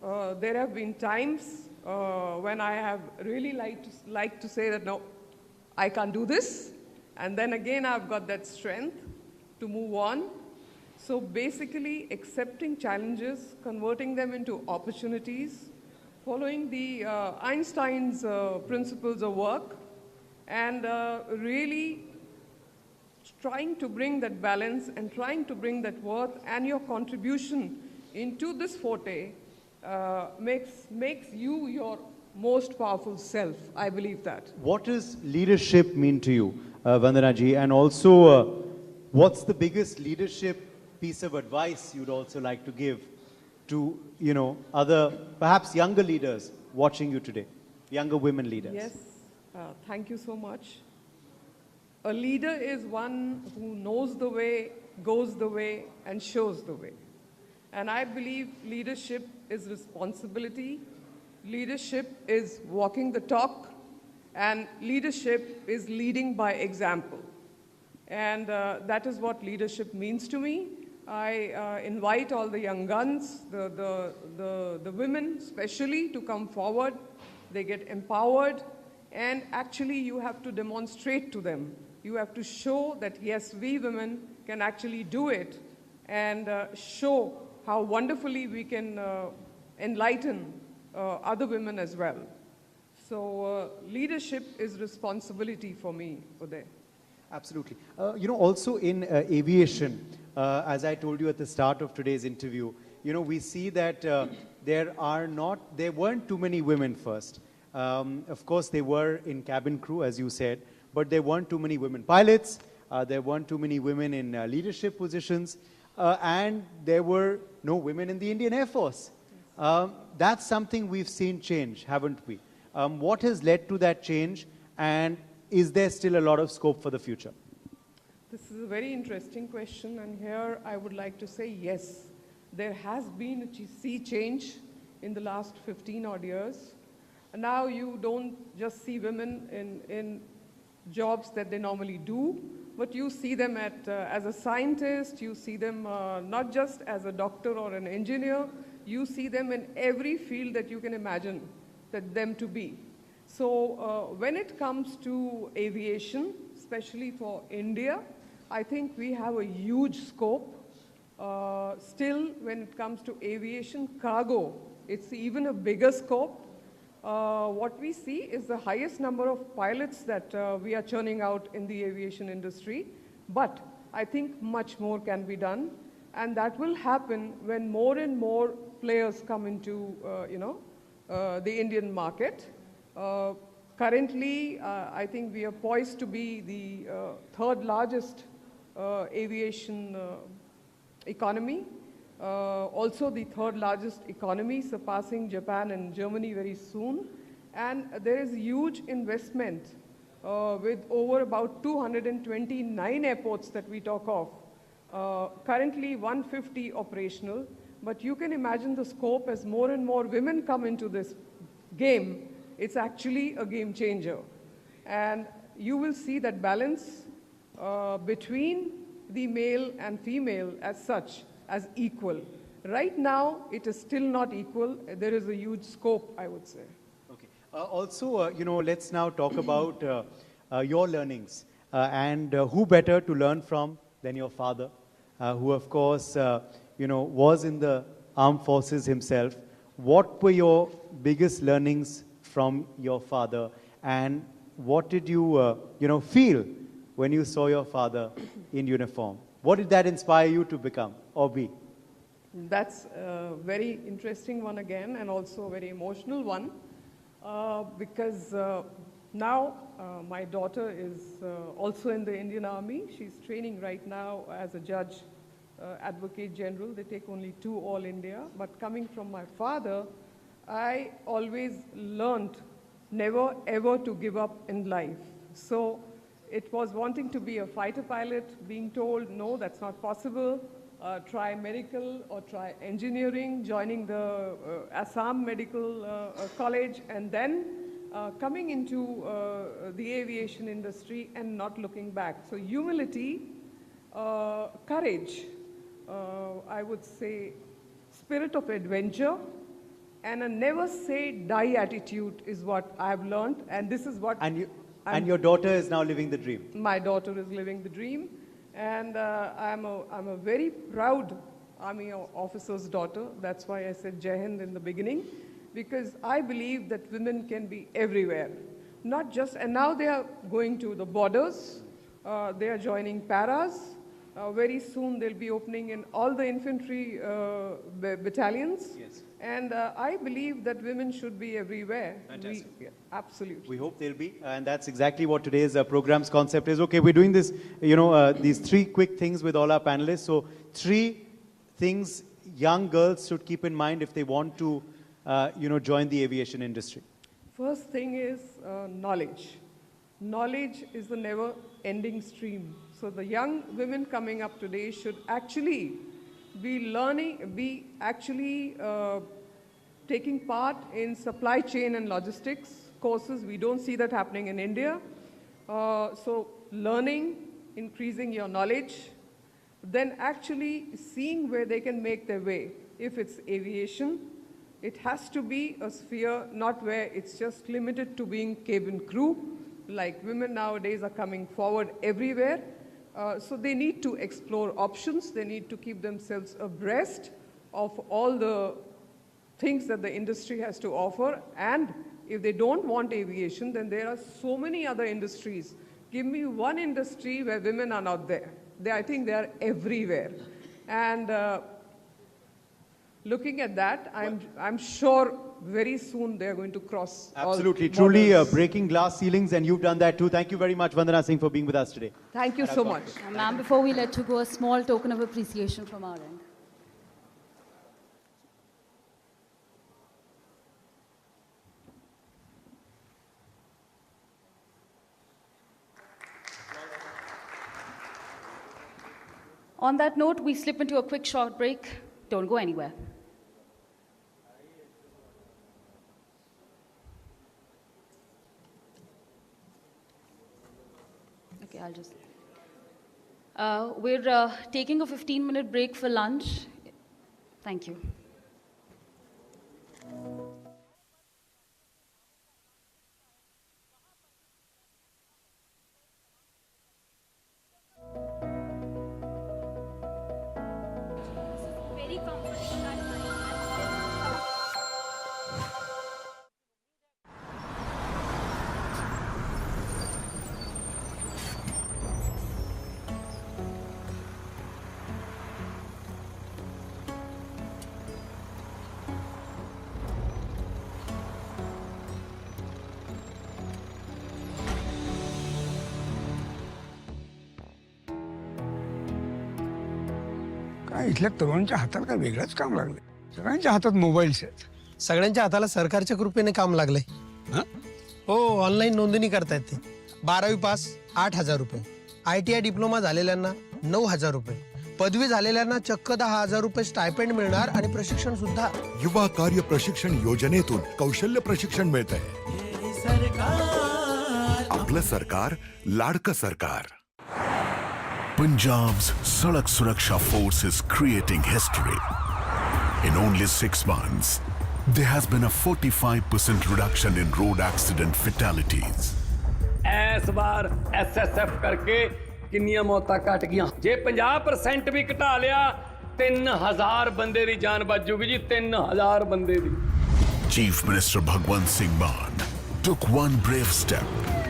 there have been times when I have really liked to say that, no, I can't do this. And then again, I've got that strength to move on. So basically, accepting challenges, converting them into opportunities, following the Einstein's principles of work, and really trying to bring that balance and trying to bring that worth and your contribution into this forte makes you your most powerful self. I believe that. What does leadership mean to you? Vandana ji, and also what's the biggest leadership piece of advice you'd also like to give to, other, perhaps younger leaders watching you today, younger women leaders? Yes, thank you so much. A leader is one who knows the way, goes the way, and shows the way. And I believe leadership is responsibility, leadership is walking the talk, and leadership is leading by example. And that is what leadership means to me. I invite all the young guns, the women especially, to come forward. They get empowered, and actually you have to demonstrate to them. You have to show that yes, we women can actually do it, and show how wonderfully we can enlighten other women as well. So leadership is responsibility for me, Uday. Absolutely. Also in aviation, as I told you at the start of today's interview, we see that there weren't too many women first. Of course, they were in cabin crew, as you said, but there weren't too many women pilots, there weren't too many women in leadership positions, and there were no women in the Indian Air Force. That's something we've seen change, haven't we? What has led to that change, and is there still a lot of scope for the future? This is a very interesting question, and here I would like to say yes, there has been a sea change in the last 15 odd years. And now you don't just see women in jobs that they normally do, but you see them as a scientist, you see them not just as a doctor or an engineer, you see them in every field that you can imagine them to be. So when it comes to aviation, especially for India, I think we have a huge scope. Still, when it comes to aviation cargo, it's even a bigger scope. What we see is the highest number of pilots that we are churning out in the aviation industry, but I think much more can be done, and that will happen when more and more players come into the Indian market. Currently, I think we are poised to be the third largest aviation economy. Also the third largest economy, surpassing Japan and Germany very soon. And there is huge investment with over about 229 airports that we talk of. Currently 150 operational, but you can imagine the scope as more and more women come into this game. It's actually a game changer. And you will see that balance between the male and female as such, as equal. Right now, it is still not equal. There is a huge scope, I would say. Okay. Also, let's now talk about your learnings. And who better to learn from than your father, who, of course, was in the armed forces himself. What were your biggest learnings from your father? And what did you, feel when you saw your father in uniform? What did that inspire you to become or be? That's a very interesting one again, and also a very emotional one, because now my daughter is also in the Indian Army. She's training right now as a judge, advocate general. They take only 2 all India. But coming from my father, I always learned never ever to give up in life. So it was wanting to be a fighter pilot, being told, no, that's not possible. Try medical or try engineering, joining the Assam Medical College, and then coming into the aviation industry and not looking back. So humility, courage, I would say spirit of adventure, and a never say die attitude is what I've learned, and this is what... And your daughter is now living the dream. My daughter is living the dream, and I'm a very proud Army officer's daughter. That's why I said Jai Hind in the beginning, because I believe that women can be everywhere. Not just, and now they are going to the borders, they are joining paras, Very soon they'll be opening in all the infantry battalions. Yes. And I believe that women should be everywhere. Fantastic. Absolutely. We hope they'll be, and that's exactly what today's program's concept is. Okay, we're doing this, these 3 quick things with all our panelists. So 3 things young girls should keep in mind if they want to, join the aviation industry. First thing is knowledge. Knowledge is the never-ending stream. So the young women coming up today should actually be learning, taking part in supply chain and logistics courses. We don't see that happening in India. So learning, increasing your knowledge, then actually seeing where they can make their way. If it's aviation, it has to be a sphere not where it's just limited to being cabin crew. Like women nowadays are coming forward everywhere. So they need to explore options. They need to keep themselves abreast of all the things that the industry has to offer. And if they don't want aviation, then there are so many other industries. Give me one industry where women are not there. I think they are everywhere. And looking at that, I'm sure very soon they're going to cross. Absolutely, truly breaking glass ceilings, and you've done that too. Thank you very much, Vandana Singh, for being with us today. Thank you so much. Ma'am, before we let you go, a small token of appreciation from our end. On that note, we slip into a quick short break. Don't go anywhere. Okay, I'll just... we're taking a 15-minute break for lunch. Thank you. इथल्या तरुणांच्या हातात काय वेगळंच काम लागले सगळ्यांच्या हातात mobiles आहेत सगळ्यांच्या हाताला सरकारच्या कृपेने काम लागलंय हो ऑनलाईन नोंदणी करतायत ते 12वी पास 8,000 रुपये ITI डिप्लोमा झालेल्यांना 9,000 रुपये पदवी झालेल्यांना चक्क 10,000 रुपये स्टायपेंड मिळणार आणि प्रशिक्षण सुद्धा युवा कार्य प्रशिक्षण योजनेतून कौशल्य प्रशिक्षण मिळतंय आपलं सरकार लाडकं सरकार Punjab's Sadak Suraksha Force is creating history. In only 6 months, there has been a 45% reduction in road accident fatalities. इस बार SSF करके किन्नियां मौतां घट गईयां जे 50% भी घटा लिया 3000 बंदे दी जान बच जूगी जी 3000 बंदे दी Chief Minister Bhagwant Singh Mann took one brave step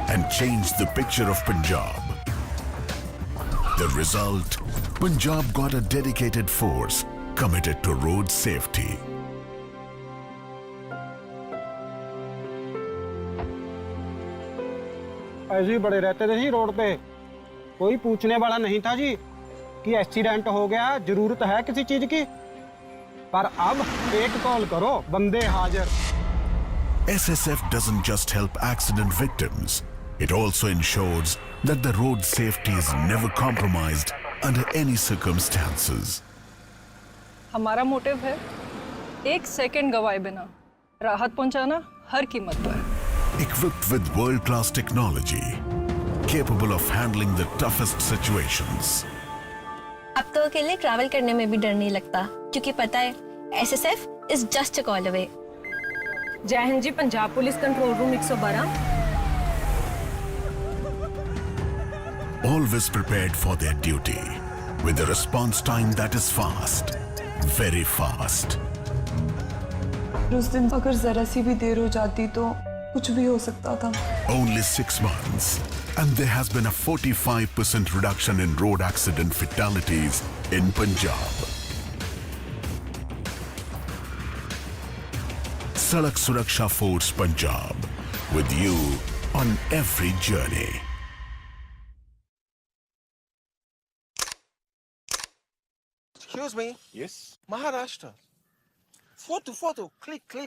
and changed the picture of Punjab. The result, Punjab got a dedicated force committed to road safety. ऐसे ही बड़े रहते थे जी रोड पे कोई पूछने वाला नहीं था जी कि एक्सीडेंट हो गया जरूरत है किसी चीज की पर अब एक कॉल करो बंदे हाजिर SSF doesn't just help accident victims. It also ensures that the road safety is never compromised under any circumstances. हमारा मोटिव है 1 सेकंड गवाए बिना राहत पहुंचाना हर कीमत पर. Equipped with world-class technology, capable of handling the toughest situations. अब तो अकेले ट्रैवल करने में भी डर नहीं लगता क्योंकि पता है SSF is just a call away. जय हिंद जी Punjab police control room 112. Always prepared for their duty, with a response time that is fast, very fast. उस दिन अगर जरा सी भी देर हो जाती तो कुछ भी हो सकता था. Only 6 months, and there has been a 45% reduction in road accident fatalities in Punjab. Sadak Suraksha Force Punjab, with you on every journey. Excuse me. Yes. Maharashtra. Photo. Click.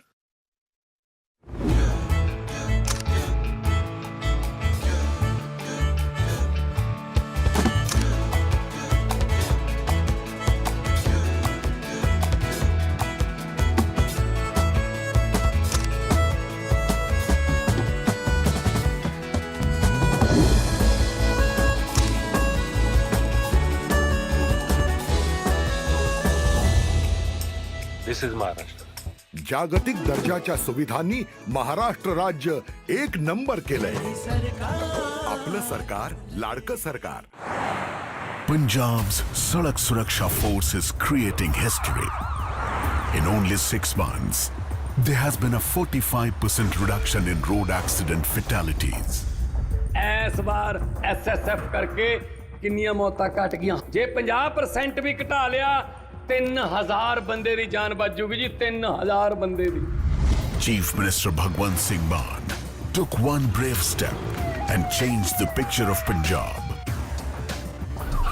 This is Maharashtra. जागतिक दर्जाच्या सुविधांनी महाराष्ट्र राज्य एक number केलंय. आपलं सरकार लाडकं सरकार. Punjab's Sadak Suraksha Force is creating history. In only 6 months, there has been a 45% reduction in road accident fatalities. ਇਸ ਵਾਰ SSF ਕਰਕੇ ਕਿੰਨੀਆਂ ਮੌਤਾਂ ਘਟ ਗਈਆਂ ਜੇ 50% ਵੀ ਘਟਾ ਲਿਆ 3000 ਬੰਦੇ ਦੀ ਜਾਨ ਬਚ ਜੂਗੀ ਜੀ 3000 ਬੰਦੇ ਦੀ Chief Minister Bhagwant Singh Mann took one brave step and changed the picture of Punjab.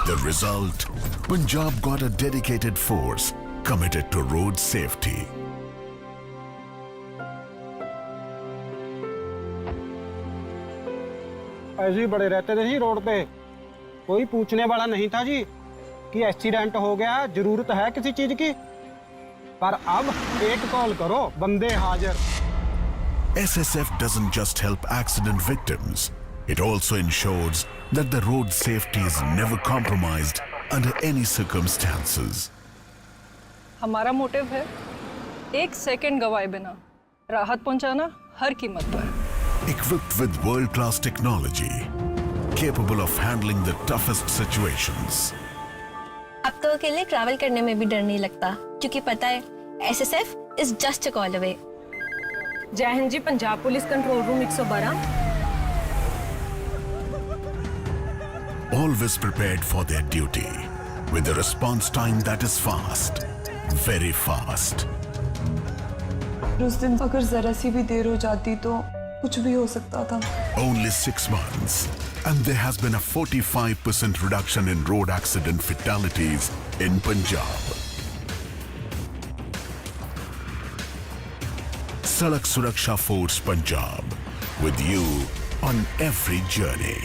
The result, Punjab got a dedicated force committed to road safety. ऐसे ही बड़े रहते थे जी रोड पे, कोई पूछने वाला नहीं था जी कि एक्सीडेंट हो गया, जरूरत है किसी चीज की, पर अब एक कॉल करो, बंदे हाजिर. SSF doesn't just help accident victims, it also ensures that the road safety is never compromised under any circumstances. हमारा मोटिव है एक सेकंड गवाए बिना राहत पहुंचाना हर कीमत पर. Equipped with world-class technology, capable of handling the toughest situations. अब तो अकेले ट्रैवल करने में भी डर नहीं लगता क्योंकि पता है SSF is just a call away. जय हिंद जी. Punjab police control room 112. Always prepared for their duty, with a response time that is fast, very fast. उस दिन अगर जरा सी भी देर हो जाती तो कुछ भी हो सकता था. Only 6 months, and there has been a 45% reduction in road accident fatalities in Punjab. Sadak Suraksha Force Punjab, with you on every journey.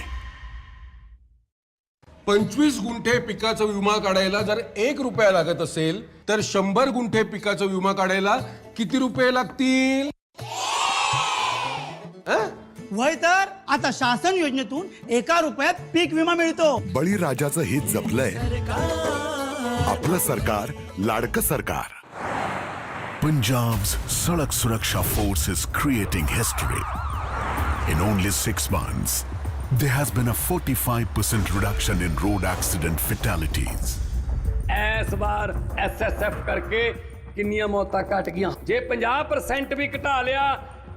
25 गुंठे पिकाचा विमा काढायला जर 1 रुपया लागत असेल तर 100 गुंठे पिकाचा विमा काढायला किती रुपये लागतील? वय तर आता शासन योजनेतून 1 रुपयात पीक विमा मिळतो. बळीराजाचं हित जपलंय. आपलं सरकार लाडकं सरकार. Punjab's Sadak Suraksha Force is creating history. In only 6 months, there has been a 45% reduction in road accident fatalities. ਇਸ ਵਾਰ ਐਸਐਸਐਫ ਕਰਕੇ ਕਿੰਨੀਆਂ ਮੌਤਾਂ ਘਟ ਗਈਆਂ ਜੇ 50% ਵੀ ਘਟਾ ਲਿਆ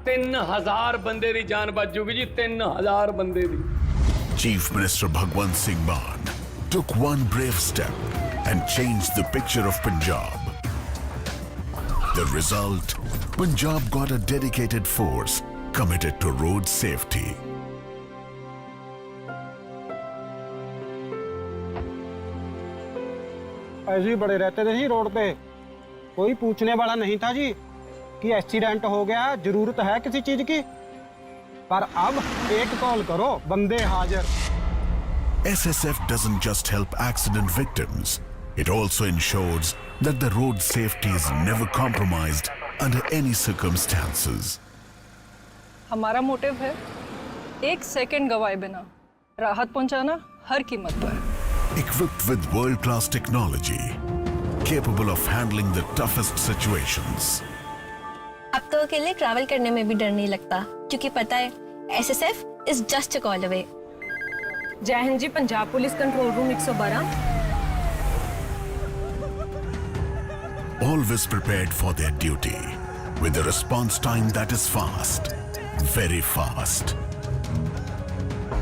3000 ਬੰਦੇ ਦੀ ਜਾਨ ਬਚ ਜੂਗੀ ਜੀ 3000 ਬੰਦੇ ਦੀ. Chief Minister Bhagwant Singh Mann took one brave step and changed the picture of Punjab. The result, Punjab got a dedicated force committed to road safety. ऐसे ही बड़े रहते थे जी रोड पे, कोई पूछने वाला नहीं था जी कि एक्सीडेंट हो गया, जरूरत है किसी चीज की, पर अब एक कॉल करो, बंदे हाजिर. SSF doesn't just help accident victims, it also ensures that the road safety is never compromised under any circumstances. हमारा मोटिव है एक सेकंड गवाए बिना राहत पहुंचाना हर कीमत पर. Equipped with world-class technology, capable of handling the toughest situations. अब तो अकेले ट्रैवल करने में भी डर नहीं लगता क्योंकि पता है SSF is just a call away. जय हिंद जी. Punjab police control room 112. Always prepared for their duty, with a response time that is fast, very fast.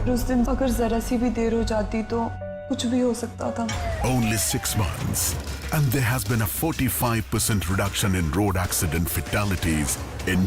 उस दिन अगर जरा सी भी देर हो जाती तो कुछ भी हो सकता था. Only 6 months, and there has been a 45% reduction in road accident fatalities